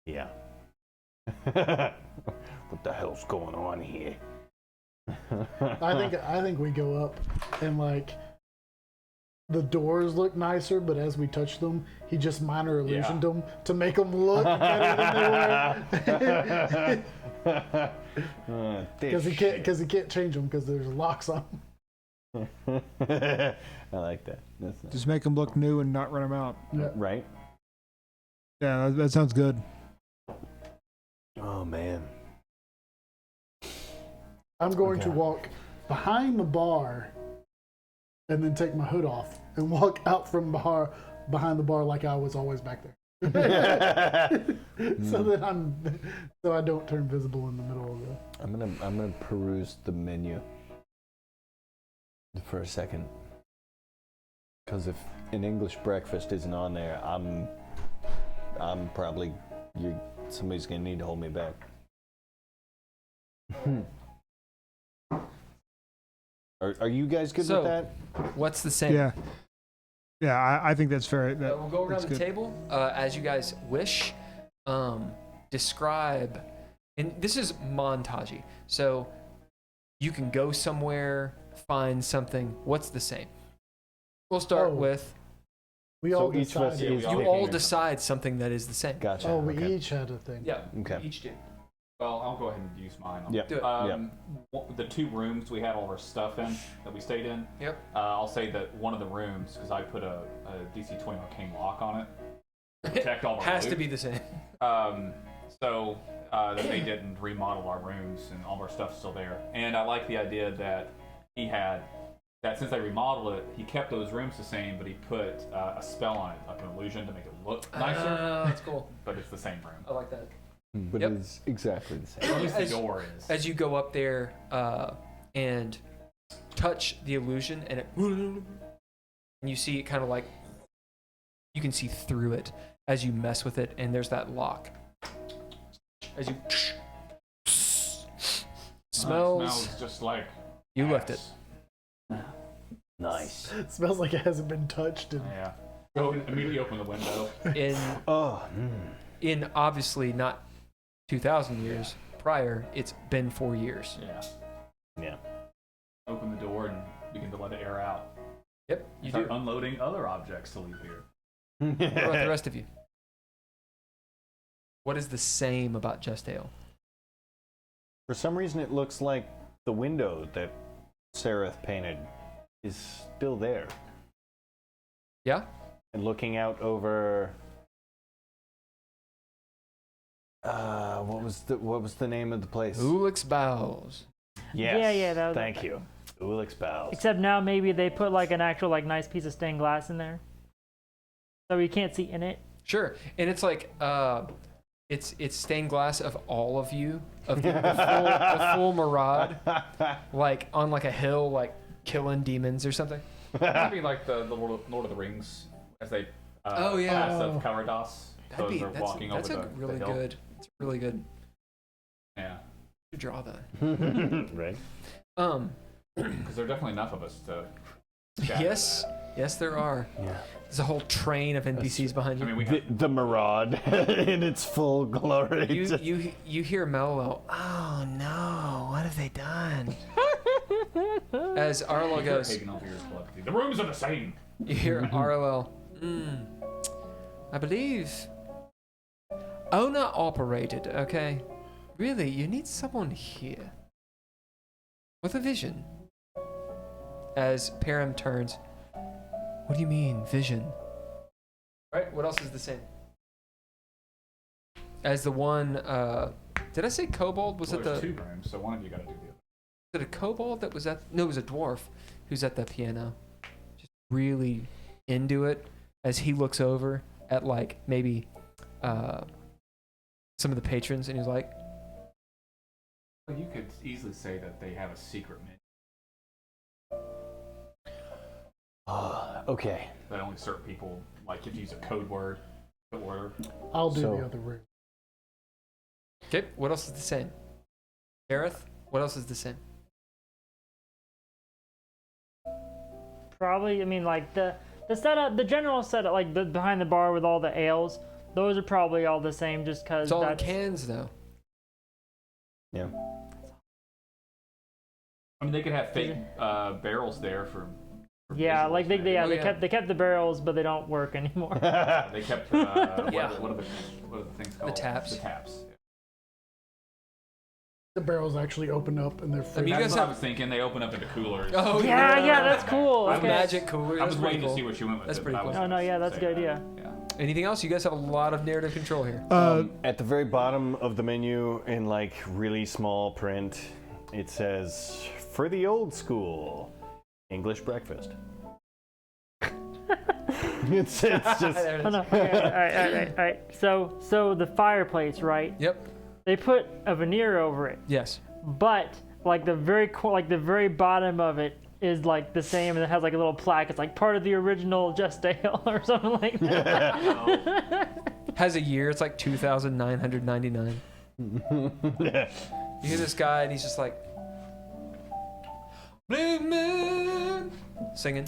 Yeah. What the hell's going on here? I think we go up and like the doors look nicer, but as we touch them, he just minor illusioned them to make them look better than they were. Because he can't change them because there's locks on them. I like that. That's Just make them look new and not run them out. Yeah. right. Yeah, that sounds good. Oh man. I'm going to Okay. walk behind the bar and then take my hood off and walk out from behind the bar like I was always back there. So that so I don't turn visible in the middle of the. I'm gonna peruse the menu for a second, because if an English breakfast isn't on there, I'm probably somebody's gonna need to hold me back. Are you guys good So- with that? What's the same? Yeah. Yeah, I think that's fair. We'll go around that's the good. table as you guys wish. Describe, and this is montagey. So you can go somewhere, find something. What's the same? We'll start Oh, with We all each of us decided. is you picking all a- decide something that is the same. Gotcha. Oh, we okay. each had a thing. Yeah. Okay. Each do. Well, I'll go ahead and use mine. Yep. Do it. The 2 rooms we had all our stuff in that we stayed in. Yep. I'll say that one of the rooms, because I put a DC 20 arcane lock on it, to protect all of our Has to loot. be the same. So that they didn't remodel our rooms and all of our stuff's still there. And I like the idea that he had that since they remodeled it, he kept those rooms the same, but he put a spell on it, like an illusion to make it look nicer. That's cool. But it's the same room. I like that. But Yep. it's exactly the same. Or at least the As- door is. As you go up there and touch the illusion, and and you see it kind of like you can see through it as you mess with it, and there's that lock. As you smells, just like you left it. Nice. It smells like it hasn't been touched. And Yeah. Go immediately open the window. In Oh. in obviously not 2,000 years prior, it's been 4 years. Yeah. Yeah. Open the door and begin to let it air out. Yep, you Start do. unloading other objects to leave here. What about the rest of you? What is the same about Just Ale? For some reason, it looks like the window that Seraph painted is still there. Yeah? And looking out over. What was the name of the place? Ulix Bows. Yes. Yeah, that was Thank you. Dual espouse. Except now maybe they put like an actual like nice piece of stained glass in there, so you can't see in it. Sure, and it's like it's stained glass of all of you, of the full Marad, like on like a hill, like killing demons or something. It'd be like the Lord of the Rings as they Oh, yeah. pass of Carados. That'd Those be are walking that's over a the really hill. good. It's really good Yeah, to draw that. Right. because there are definitely enough of us to. shatter Yes, that. yes, there are. Yeah. There's a whole train of NPCs behind I you. mean, we have, The Maraude in its full glory. You hear Mello. Oh no! What have they done? As Arlo goes, Hagen over here is telepathy. The rooms are the same. you hear Arlo. I believe owner operated. Okay, really, you need someone here with a vision. As Param turns, what do you mean vision? Right. What else is the same? As the one, did I say kobold? Was Well, it there's the? two rooms, so one of you got to do the other. Was it a kobold that was at? No, it was a dwarf who's at the piano, just really into it. As he looks over at like maybe some of the patrons, and he's like, Well, you could easily say that they have a secret menu Okay. that only certain people, like if you use a code word to order. I'll do So- the other room. "Okay, what else is the same?" Gareth, what else is the same? Probably, I mean, like the setup, the general setup, like the behind the bar with all the ales, those are probably all the same, just because It's all in that's cans, though. Yeah. I mean, they could have fake barrels there for yeah, visuals, like maybe. they Oh, yeah. kept the barrels, but they don't work anymore. They kept what Yeah. are the things called? taps. The taps. The barrels actually open up and they're free. mean, you That's guys what have- I was thinking. They open up into coolers. Oh yeah, that's cool. I Okay. Magic cooler. I was That's waiting pretty cool. to see what you went with. That's it, pretty but I cool. was Oh, no, gonna yeah, that's a say good that. idea. Yeah. Anything else? You guys have a lot of narrative control here. At the very bottom of the menu, in like really small print, it says, "For the old school, English breakfast." it's just. There it Oh, is. no. Okay, all right. So the fireplace, right? Yep. They put a veneer over it, Yes. but like the very bottom of it is like the same, and it has like a little plaque. It's like part of the original Just Ale or something like that. Has a year. It's like 2,999. You hear this guy, and he's just like, "Blue Moon," singing.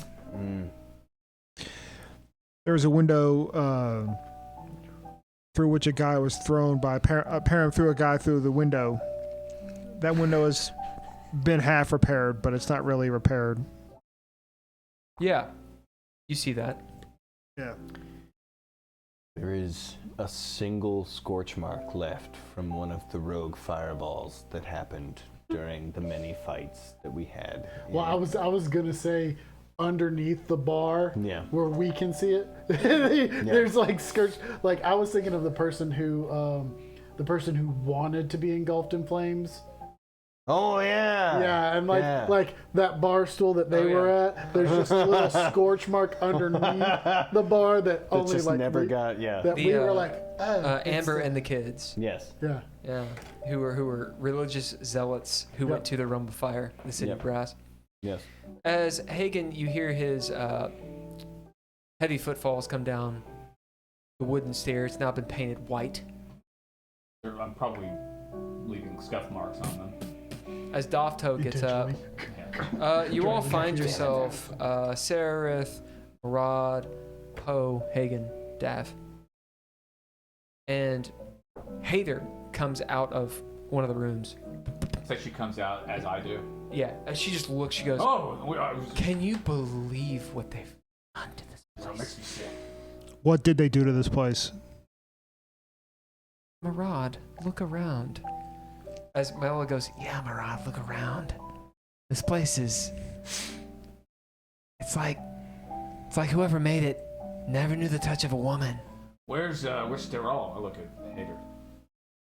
There was a window through which a guy was thrown by Param threw a guy through the window. That window has been half repaired, but it's not really repaired. Yeah. You see that? Yeah. There is a single scorch mark left from one of the rogue fireballs that happened during the many fights that we had. Well, I was gonna say underneath the bar Yeah. where we can see it. There's like skirts. Like I was thinking of the person who wanted to be engulfed in flames. Oh yeah. Yeah, and like that bar stool that they Oh, were yeah. at. There's just a little scorch mark underneath the bar that That only just like never we, got. Yeah. that The, we were uh, like it's Amber the- and the kids. Yes. yeah. Yeah. Who were religious zealots who went to the Rumble Fire, the city Yep. brass. Yes. As Hagen, you hear his heavy footfalls come down the wooden stairs. It's now been painted white. I'm probably leaving scuff marks on them. As Dofto gets up, Intentionally. Yeah. you all find yourself Sereth, Marad, Poe, Hagen, Dav. And Hader comes out of one of the rooms. It's like she comes out as I do. Yeah, as she just looks, she goes, Oh, "Can you believe what they've done to this that place?" makes me sick. What did they do to this place? Marad, look around. As Mela goes, "Yeah, Marad, look around. This place is... It's like whoever made it never knew the touch of a woman." Where's Sterol? I look at Hader.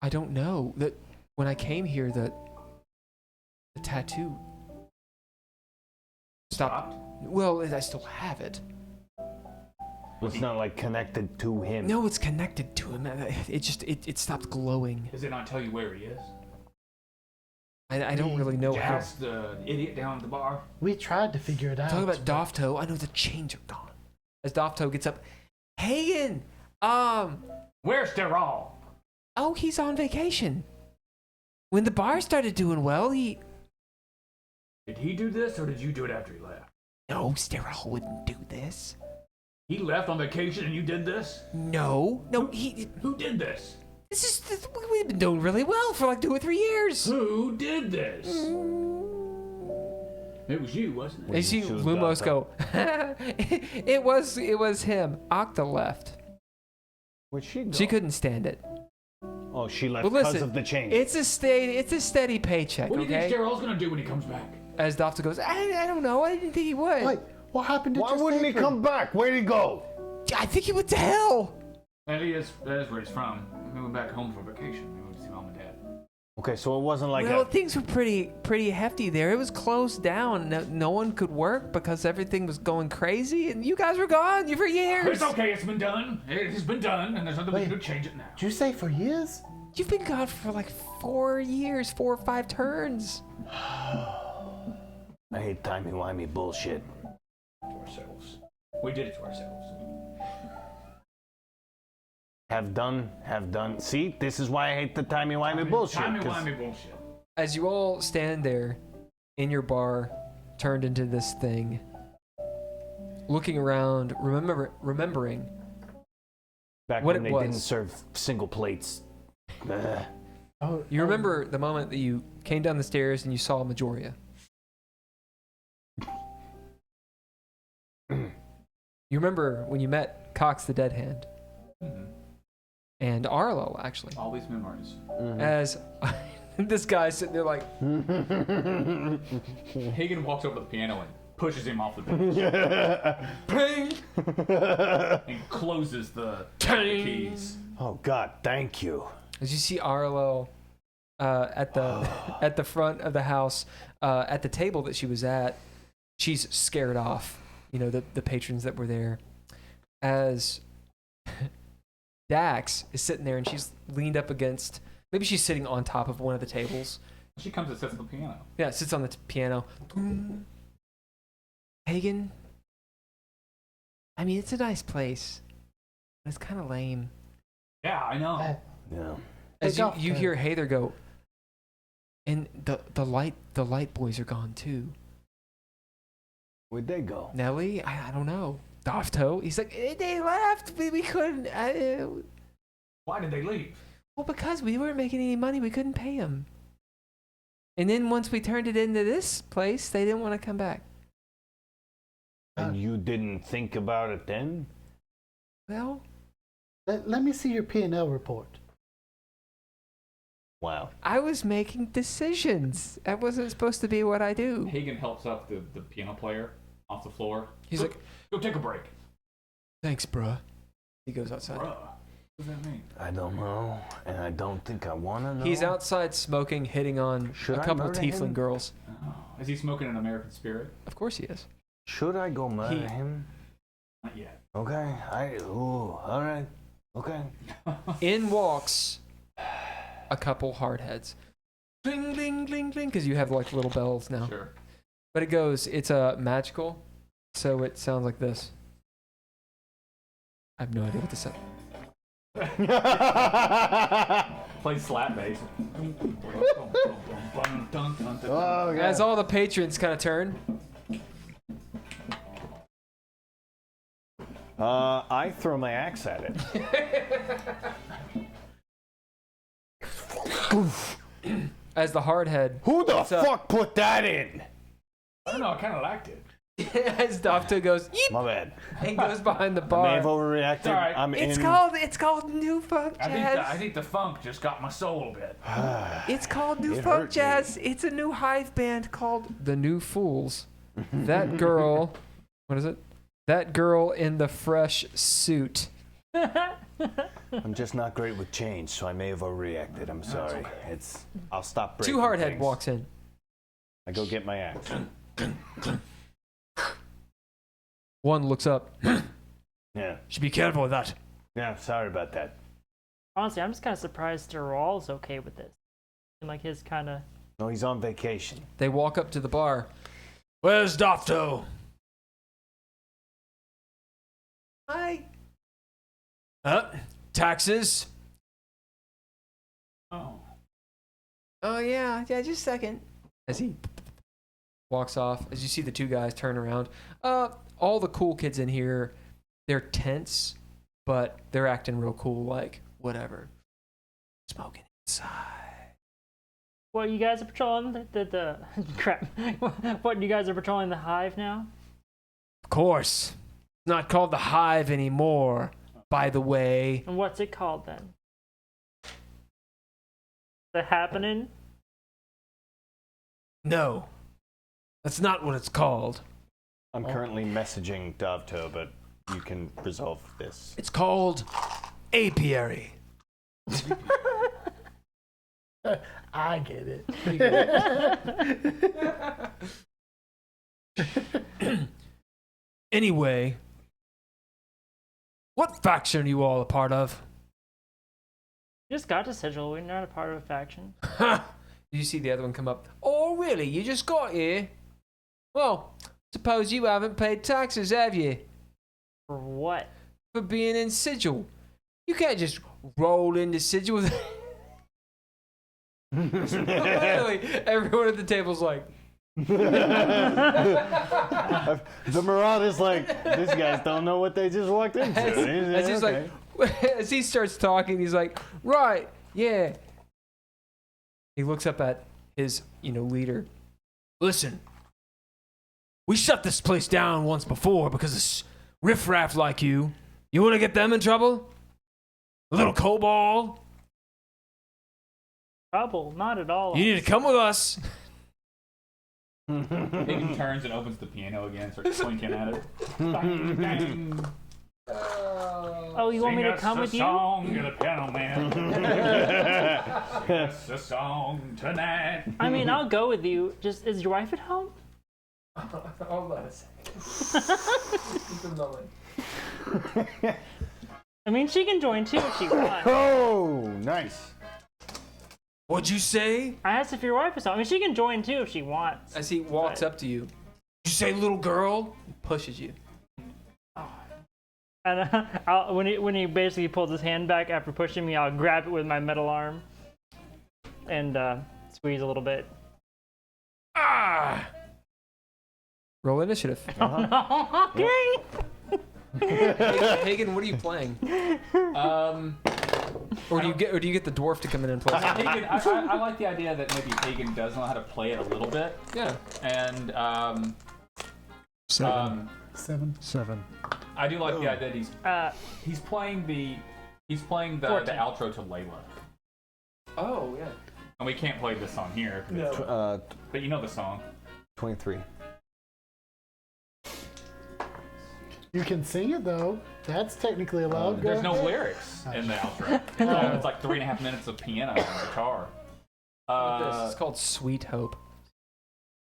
I don't know. That when I came here, the tattoo Stopped. Well, I still have it. It's not like connected to him. No, it's connected to him. It stopped glowing. Does it not tell you where he is? I don't really know Did you how. ask the idiot down at the bar? We tried to figure it out. Talk about but- Dofto. I know the change of dawn. As Dofto gets up, Hagen. Where's Daryl? Oh, he's on vacation. When the bar started doing well, Did he do this or did you do it after he left? No, Sterile wouldn't do this. He left on vacation and you did this? No, he. Who did this? We've been doing really well for like 2 or 3 years. Who did this? It was you, wasn't I it? see She was Lumos Dofto. go. it was him. Octa left. Where'd she go? She couldn't stand it. Oh, she left Well, because listen, of the change. It's a steady paycheck. What do you Okay. think Daryl's gonna do when he comes back? As Dofto goes, I don't know. I didn't think he would. Wait, what happened to Why wouldn't he come back? Where'd he go? I think he went to hell. That is where he's from. He went back home for vacation. He went to see mom and dad. Okay, so it wasn't like Well, a... things were pretty hefty there. It was closed down. No one could work because everything was going crazy, and you guys were gone for years. It's okay, it's been done. It's been done, and there's nothing we can do to change it now. Did you say for years? You've been gone for like 4 years, 4 or 5 turns. I hate timey-wimey bullshit. To ourselves. We did it to ourselves. Have done. See, this is why I hate the timey-wimey bullshit. 'cause- Timey-wimey bullshit. As you all stand there in your bar, turned into this thing, looking around, remembering. Back what when it they didn't was. serve single plates. Ugh. Oh, You remember the moment that you came down the stairs and you saw Majoria. You remember when you met Cox the Dead Hand Mhm. and Arlo, actually. All these memories. As this guy's sitting there like, Hagen walks over to the piano and pushes him off the bench and closes the keys. Oh God, thank you. as you see Arlo at the front of the house, at the table that she was at, she's scared off, the patrons that were there. As Dax is sitting there and she's leaned up against, maybe she's sitting on top of one of the tables. She comes and sits at the piano. Yeah, sits on the piano. Hagen, I mean, it's a nice place, but it's kind of lame. Yeah, I know. Yeah. As Hey, Dofto. you hear Hather go, and the light boys are gone too. Where'd they go? Nelly, I don't know. Dofto, he's like, they left. We couldn't. Why did they leave? Well, because we weren't making any money, we couldn't pay them. And then once we turned it into this place, they didn't want to come back. And you didn't think about it then? Well, Let me see your P&L report. Wow. I was making decisions. That wasn't supposed to be what I do. Hagen helps up the piano player off the floor. He's like, Go take a break. thanks, bruh. He goes outside. Bruh. What does that mean? I don't know, and I don't think I want to know. He's outside smoking, hitting on Should a I couple murder tiefling him? girls. Oh. Is he smoking an American Spirit? Of course he is. Should I go murder He- him? Not yet. Okay. All right. Okay. In walks a couple hardheads. Bling, bling, bling, bling, because you have like little bells now. Sure. But it goes, it's magical, so it sounds like this. I have no idea what this sounds. Plays slap bass. Oh, yeah. As all the patrons kind of turn, I throw my axe at it. as the hardhead, Who the What's up? fuck put that in? I don't know, I kind of liked it. as Dofto goes, yeep, My bad. and goes behind the I may bar. have overreacted. all right. I'm It's in. called New Funk Jazz. I think the funk just got my soul a bit. It's called New It Funk hurt me. Jazz. It's a new hive band called The New Fools. That girl, what is it? That girl in the fresh suit. I'm just not great with change, so I may have overreacted. I'm sorry. I'll stop breaking Two hardhead things. walks in. I go get my axe. One looks up. Yeah. Should be careful with that. Yeah. Sorry about that. Honestly, I'm just kind of surprised Dural's okay with this. And like his kind of. No, he's on vacation. They walk up to the bar. Where's Dofto? Hi. Taxes. Oh. Oh yeah, just a second. As he walks off, as you see the two guys turn around, all the cool kids in here, they're tense, but they're acting real cool, like whatever. Smoking inside. What, you guys are patrolling the crap? What, you guys are patrolling the hive now? Of course, it's not called the Hive anymore. By the way, And what's it called then? The Happening? no, that's not what it's called. I'm currently messaging Dovto, but you can resolve this. It's called Apiary. I get it. Anyway, what faction are you all a part of? We just got to Sigil. We're not a part of a faction. You see the other one come up. Oh, really? You just got here? Well, suppose you haven't paid taxes, have you? For what? For being in Sigil. You can't just roll into Sigil with... Literally, everyone at the table's like... The Marauder's like, these guys don't know what they just walked into. As he's Okay. like, as he starts talking, he's like, right, yeah. He looks up at his, leader. Listen, we shut this place down once before because of riffraff like you. You want to get them in trouble? A little kobold? Trouble? Not at all. You need to come with us. Hagen turns and opens the piano again, starts pointing at it. Bang, bang. Oh, you want me to come with you? Song, you're the piano man. Sing us a song tonight. I mean, I'll go with you. Just, is your wife at home? Hold on a second. I mean, she can join too if she wants. Oh, nice. What'd you say? I asked if your wife was home. I mean, she can join too if she wants. As he walks up to you. You say little girl? He pushes you. And when he basically pulls his hand back after pushing me, I'll grab it with my metal arm and squeeze a little bit. Ah! Roll initiative. Okay. Hagen, what are you playing? Or do you get the dwarf to come in and play? Hagen, I like the idea that maybe Hagen does know how to play it a little bit, Yeah. and 7. 7. I do like the idea that he's playing the 14. outro to Layla, Oh yeah. and we can't play this song here. But you know the song. 23. You can sing it though. That's technically allowed. There's Go no ahead. lyrics in the outro. It's like 3.5 minutes of piano and guitar. This is called Sweet Hope.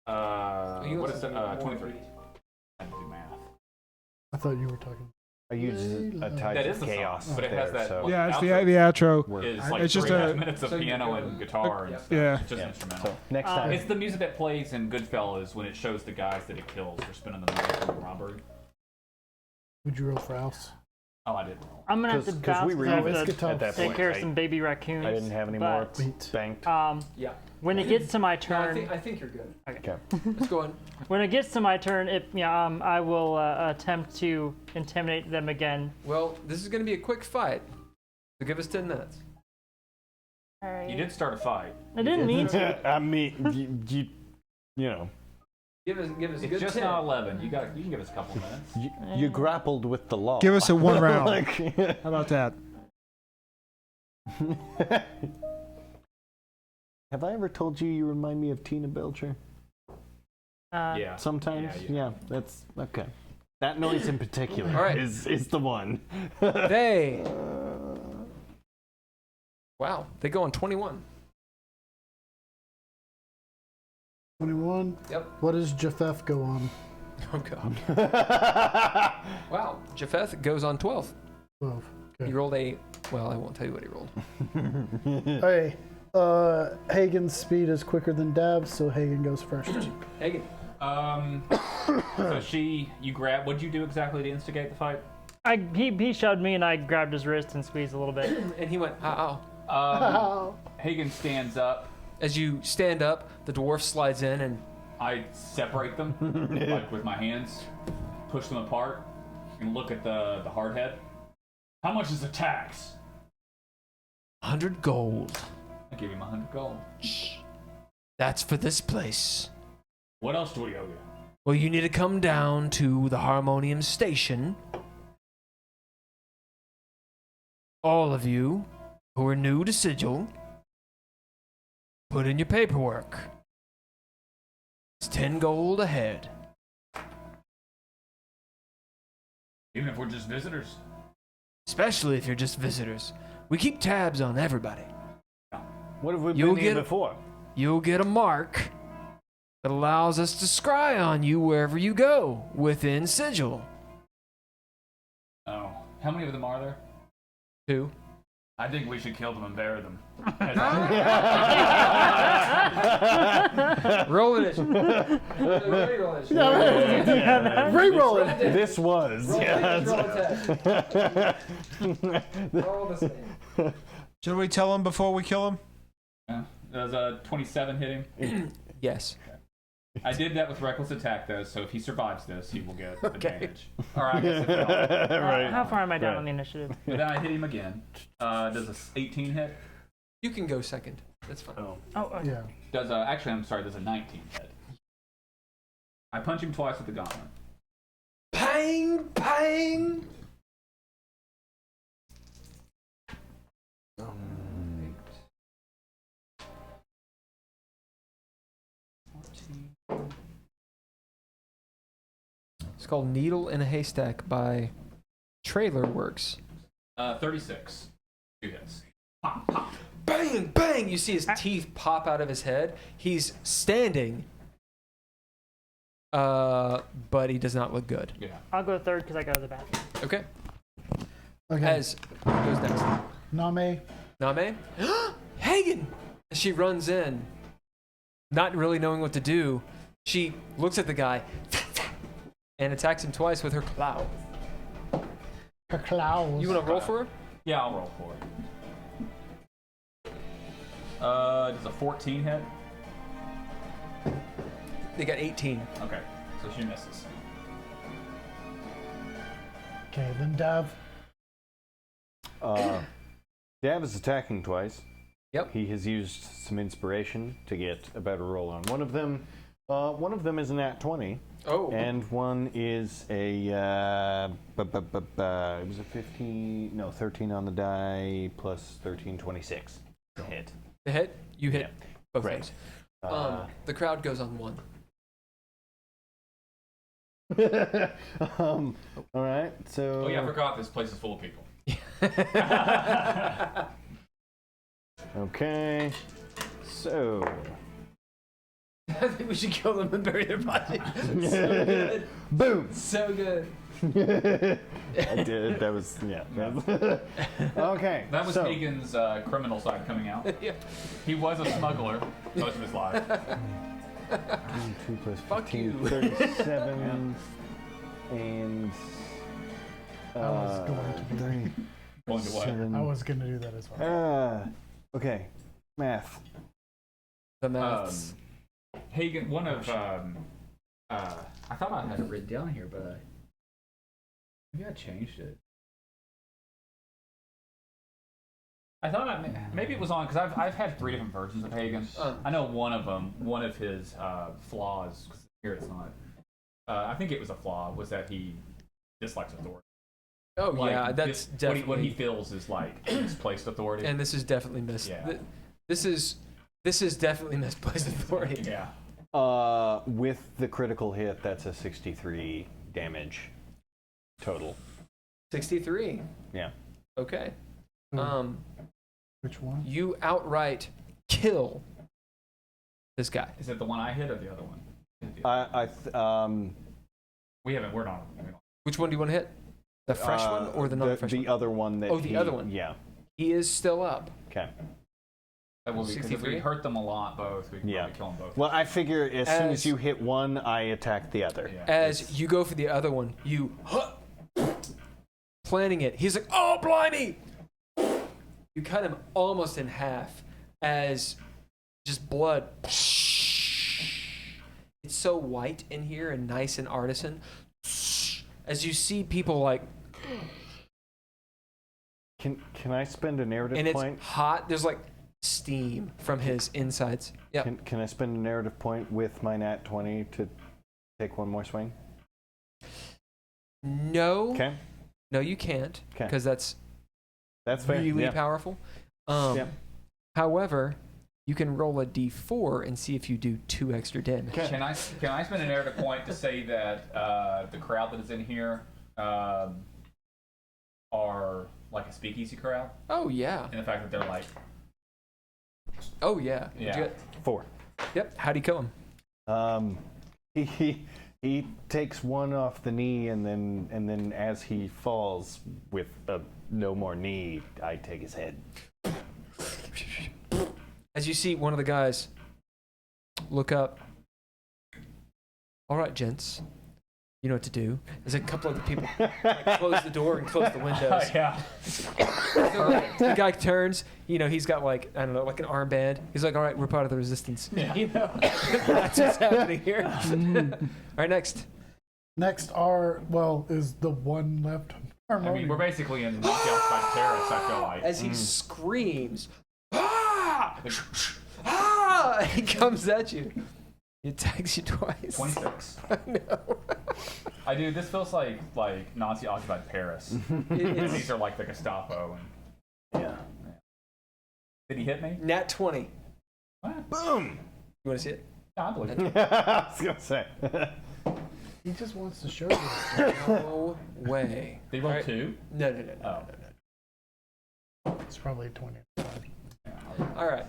What is it? 23. I can do math. I thought you were talking. I use a type That is of the chaos song, but it has there, that. so Yeah, it's the outro outro. is like It's just 3.5 a- minutes of so you piano go- and guitar and stuff. Yeah. It's just instrumental. So next time. It's the music that plays in Goodfellas when it shows the guys that it kills for spending the money from the robbery. Would you roll for house? Oh, I didn't roll. I'm gonna have to 'Cause bounce we were because I even have to at that take point, care of right? some baby raccoons. I didn't have any more but, Wait. banked. Yeah. When it gets to my No, turn, I think you're good. Okay. Let's go on. when it gets to my turn, I will attempt to intimidate them again. Well, this is going to be a quick fight. So give us 10 minutes. You did start a fight. I didn't mean to. I mean, you know, Give us a It's good just 10. now 11. You can give us a couple minutes. you grappled with the law. Give us a 1 round. Like- How about that? Have I ever told you remind me of Tina Belcher? Yeah. Sometimes? Yeah. Yeah, that's okay. That noise in particular All right. is the one. They. Wow, they go on 21. 21. Yep. What does Japheth go on? Oh god. Wow. Japheth goes on 12. 12. He Okay. rolled a. Well, I won't tell you what he rolled. Hey, Hagen's speed is quicker than Dab's, so Hagen goes first. Hagen. So you grab. What'd you do exactly to instigate the fight? He shoved me and I grabbed his wrist and squeezed a little bit. And he went, ow. Hagen stands up. As you stand up, the dwarf slides in and I separate them, like with my hands, push them apart, and look at the hard head. How much is the tax? 100 gold. I give him 100 gold. That's for this place. What else do we owe you? Well, you need to come down to the Harmonium Station. All of you who are new to Sigil, put in your paperwork. It's 10 gold a head. Even if we're just visitors? Especially if you're just visitors. We keep tabs on everybody. What have we You'll been here get- before? You'll get a mark that allows us to scry on you wherever you go within Sigil. Oh. How many of them are there? 2. I think we should kill them and bury them. Roll it. Re-roll it. This was. Should we tell him before we kill him? Yeah. Does a 27 hit him? Yes. I did that with reckless attack though, so if he survives this, he will get Okay. advantage. Or I guess it will. Right. How far am I down Right. on the initiative? But then I hit him again. Does a 18 hit? You can go second. That's fine. Oh. Oh, Yeah. Does actually I'm sorry, does a 19 hit. I punch him twice with the gauntlet. Pang! Pang! It's called Needle in a Haystack by Trailer Works. 36. 2 hits. Bang! Bang! You see his teeth pop out of his head. He's standing, but he does not look good. Yeah. I'll go third because I go to the bathroom. Okay. Okay. Ez goes next. Name. Name? Hagen! She runs in, not really knowing what to do. She looks at the guy and attacks him twice with her cloud. Her claws. You want to roll for her? Yeah, I'll roll for it. Does a 14 hit? They got 18. Okay, so she misses. Okay, then Dav. Dav is attacking twice. Yep. He has used some inspiration to get a better roll on one of them. One of them is a nat 20, Oh. and one is a it was a 15, no 13 on the die plus 13, 26 to hit. The hit? You hit Yeah. both Great. those. The crowd goes on 1. All right, so. Oh yeah, I forgot this place is full of people. Okay, so. I think we should kill them and bury their bodies. Boom! So good. I did. That was yeah. Okay. That was so, Hagen's criminal side coming out. Yeah. He was a smuggler most of his life. 2 plus Fuck 15, you. 37, and I was going to do 30, Going to what? 7, I was gonna do that as well. okay, math. The maths. Hagen, one of I thought I had it written down here, but maybe I changed it. I thought maybe it was on because I've had 3 different versions of Hagen. I know one of them, one of his flaws. 'Cause here it's not. I think it was a flaw was that he dislikes authority. Oh Like, yeah, that's definitely. what he feels is like misplaced authority. And this is definitely Yeah. This is definitely misplaced authority. yeah. With the critical hit, that's a 63 damage total. 63. Yeah. Okay. Hmm. Which one? You outright kill this guy. Is it the one I hit or the other one? We're not. Which one do you want to hit? The fresh one or the non-fresh the one? other one that Oh, the other one. Yeah. He is still up. Okay. That will be because if 63? we hurt them a lot, both we can Yeah. probably kill them both. Well, I figure as soon As- as you hit one, I attack the other. Yeah. As you go for the other one, you planning it. He's like, "Oh, blimey!" You cut him almost in half as just blood. It's so white in here and nice and artisan. As you see people like, Can I spend a narrative and it's point? hot. There's like steam from his insides. Yeah. Can I spend a narrative point with my nat 20 to take one more swing? No. Okay. No, you can't. 'Kay. Because that's That's fair. really yeah. powerful. Yeah. However, you can roll a d4 and see if you do 2 extra damage. Okay. Can I spend a narrative point to say that the crowd that is in here are like a speakeasy crowd, Oh yeah. and the fact that they're like, Oh yeah. Did you Yeah. get- 4. Yep. How'd he kill him? He takes one off the knee, and then as he falls with no more knee, I take his head. As you see one of the guys look up. All right, gents. You know what to do. There's a couple other people like, close the door and close the windows. yeah, So, like, the guy turns. You know, he's got like, I don't know, like an armband. He's like, all right, we're part of the resistance. You know, that's what's happening here. All right, next. Next is the one left. I mean, we're basically in knockout by terrorists. I feel like. As he screams, ah! Ah! He comes at you. He attacks you twice. 26. No. I do. This feels like Nazi occupied Paris. And these are like the Gestapo. And Yeah. did he hit me? Nat 20. What? Boom. You want to see it? I believe it. I was gonna say. He just wants to show you. No way. They rolled Alright. 2. No. Oh. It's probably 25. All right.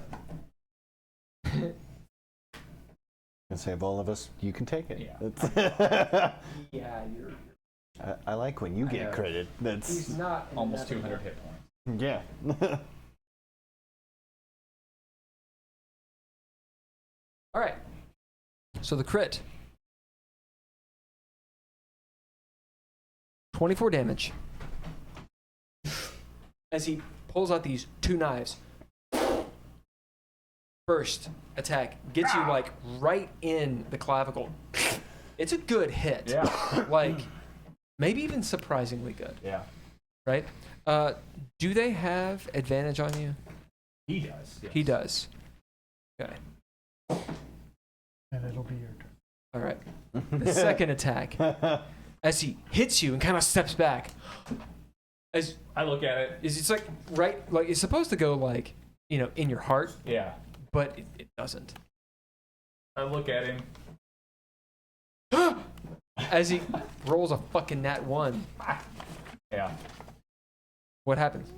And save all of us. You can take it. Yeah. It's- Yeah, you're. I like when you get know. credit. That's He's not. Almost 200 hit points. yeah. All right. So the crit. 24 damage. As he pulls out these 2 knives. First attack gets you like right in the clavicle. It's a good hit. Yeah. Like maybe even surprisingly good, Yeah. right? Do they have advantage on you? He does. Yes. He does. Okay. And it'll be your turn. All right. The second attack, as he hits you and kind of steps back, as I look at it. it's like right, like it's supposed to go like in your heart, Yeah. but it doesn't. I look at him. As he rolls a fucking nat 1, Yeah. what happens?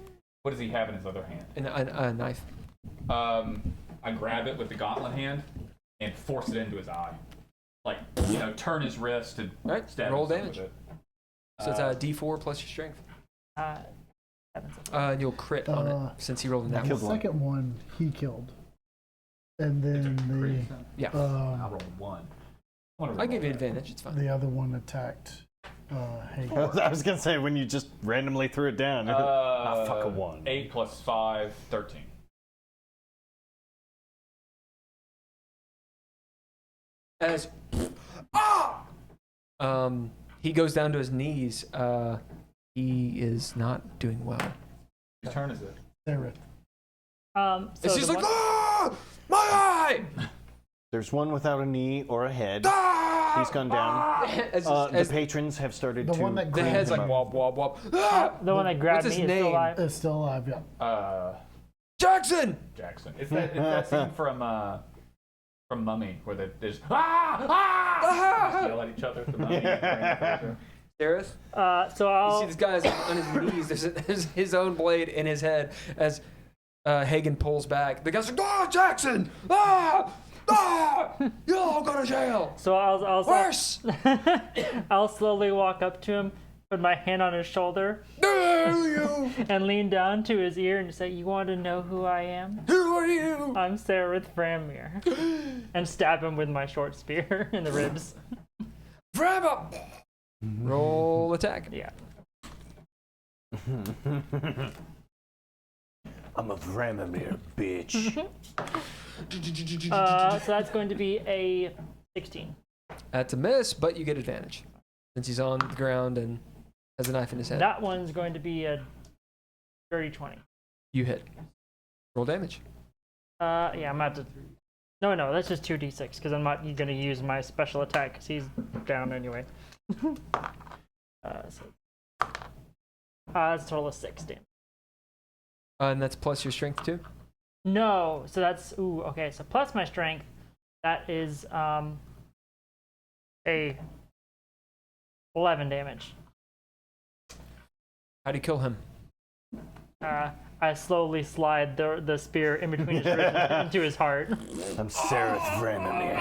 What does he have in his other hand? A knife. I grab it with the gauntlet hand and force it into his eye. Like, turn his wrist and Right, stab roll himself damage. with it. So it's a D4 plus your strength. Happens. And you'll crit on Uh, it since he rolled a nat The 1. Killed one. second one he killed. And then Yeah. I the rolled 1. I give you advantage. It's fine. the other one attacked Hagen. I was gonna say when you just randomly threw it down. Fuck a 1. 8 plus 5, 13. As he goes down to his knees. He is not doing well. Whose turn is it? Sarah. So It's just the like, one- ah, my eye! There's one without a knee or a head. Ah! He's gone down. As, The as patrons have started The to. one that the grabbed head's him like up. wop, wop, wop. Ah! the one that grabbed What's me his is still name? alive. Is still alive, yeah. Jackson! Jackson. It's that scene from Mummy where there's just yell at each other. The Mummy. Gareth? So You I'll see this guy's on his knees. There's his own blade in his head as Hagen pulls back. The guy's like, "Ah, Jackson! Ah! Ah! You all go to jail. So I'll Worse. I'll slowly walk up to him, put my hand on his shoulder, You. and lean down to his ear and say, "You want to know who I am? Who are you? I'm Sarith Framir," and stab him with my short spear in the ribs. Grab up. Roll attack. Yeah. I'm a Vramamir, bitch. So that's going to be a 16. That's a miss, but you get advantage since he's on the ground and has a knife in his hand. That one's going to be a dirty 20. You hit. Roll damage. Yeah, I'm about to. No, that's just 2d6 because I'm not going to use my special attack because he's down anyway. That's a total of 6 damage. And that's plus your strength too. No, so that's okay. So plus my strength, that is a 11 damage. How do you kill him? I slowly slide the spear in between his ribs into his heart. I'm Sarah Vramamir.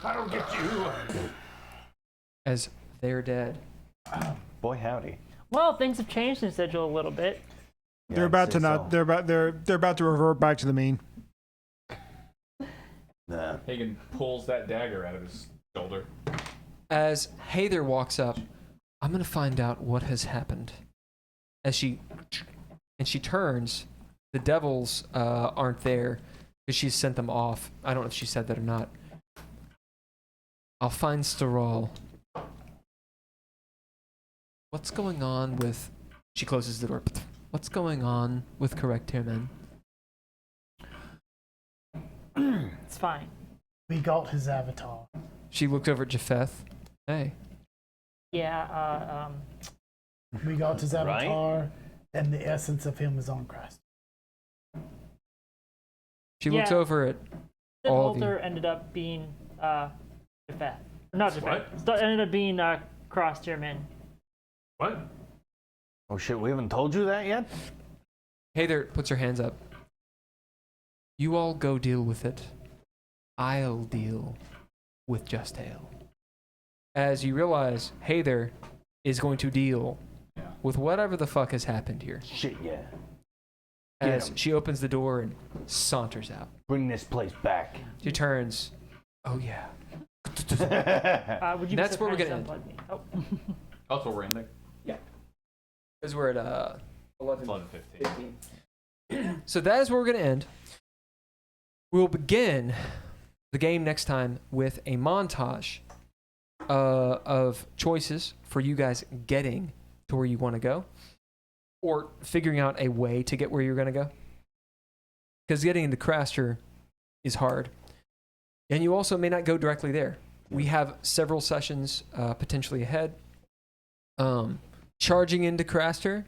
I don't get you. As they're dead. Boy, howdy. Well, things have changed in Sigil a little bit. They're about to not. They're about to revert back to the mean. Nah. Hagen pulls that dagger out of his shoulder. As Heather walks up, I'm gonna find out what has happened. As she turns, the devils aren't there because she's sent them off. I don't know if she said that or not. I'll find Steral. What's going on with? She closes the door. What's going on with Correct Here, men? It's fine. We got his avatar. She looked over at Japheth. Hey. Yeah. We got his Right? avatar, and the essence of him is on Christ. She looks Yeah. over at Sith all of you. Alter ended up being Japheth. Not Japheth. What? Ended up being Cross-tier men. What? Oh shit, we haven't told you that yet? Heather puts her hands up. You all go deal with it. I'll deal with Just Hail. As you realize, Heather is going to deal with whatever the fuck has happened here. Shit, yeah. As 'em. she opens the door and saunters out. Bring this place back. She turns. Oh yeah. Would you That's be so where we're kind gonna as to unplug me? Oh. That's what we're ending. Because we're at 11. 11:15. So that is where we're going to end. We'll begin the game next time with a montage of choices for you guys getting to where you want to go, or figuring out a way to get where you're going to go. Because getting into Craster is hard. And you also may not go directly there. We have several sessions potentially ahead. Charging into Craster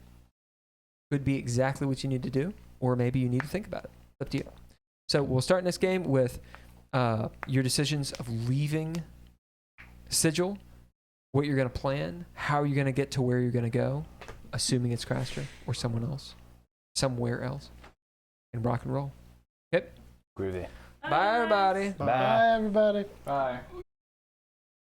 could be exactly what you need to do, or maybe you need to think about it. It's up to you. So we'll start this game with your decisions of leaving Sigil, what you're going to plan, how you're going to get to where you're going to go, assuming it's Craster or someone else, somewhere else, and rock and roll. Okay. Groovy. Bye, everybody. Bye, everybody. Bye.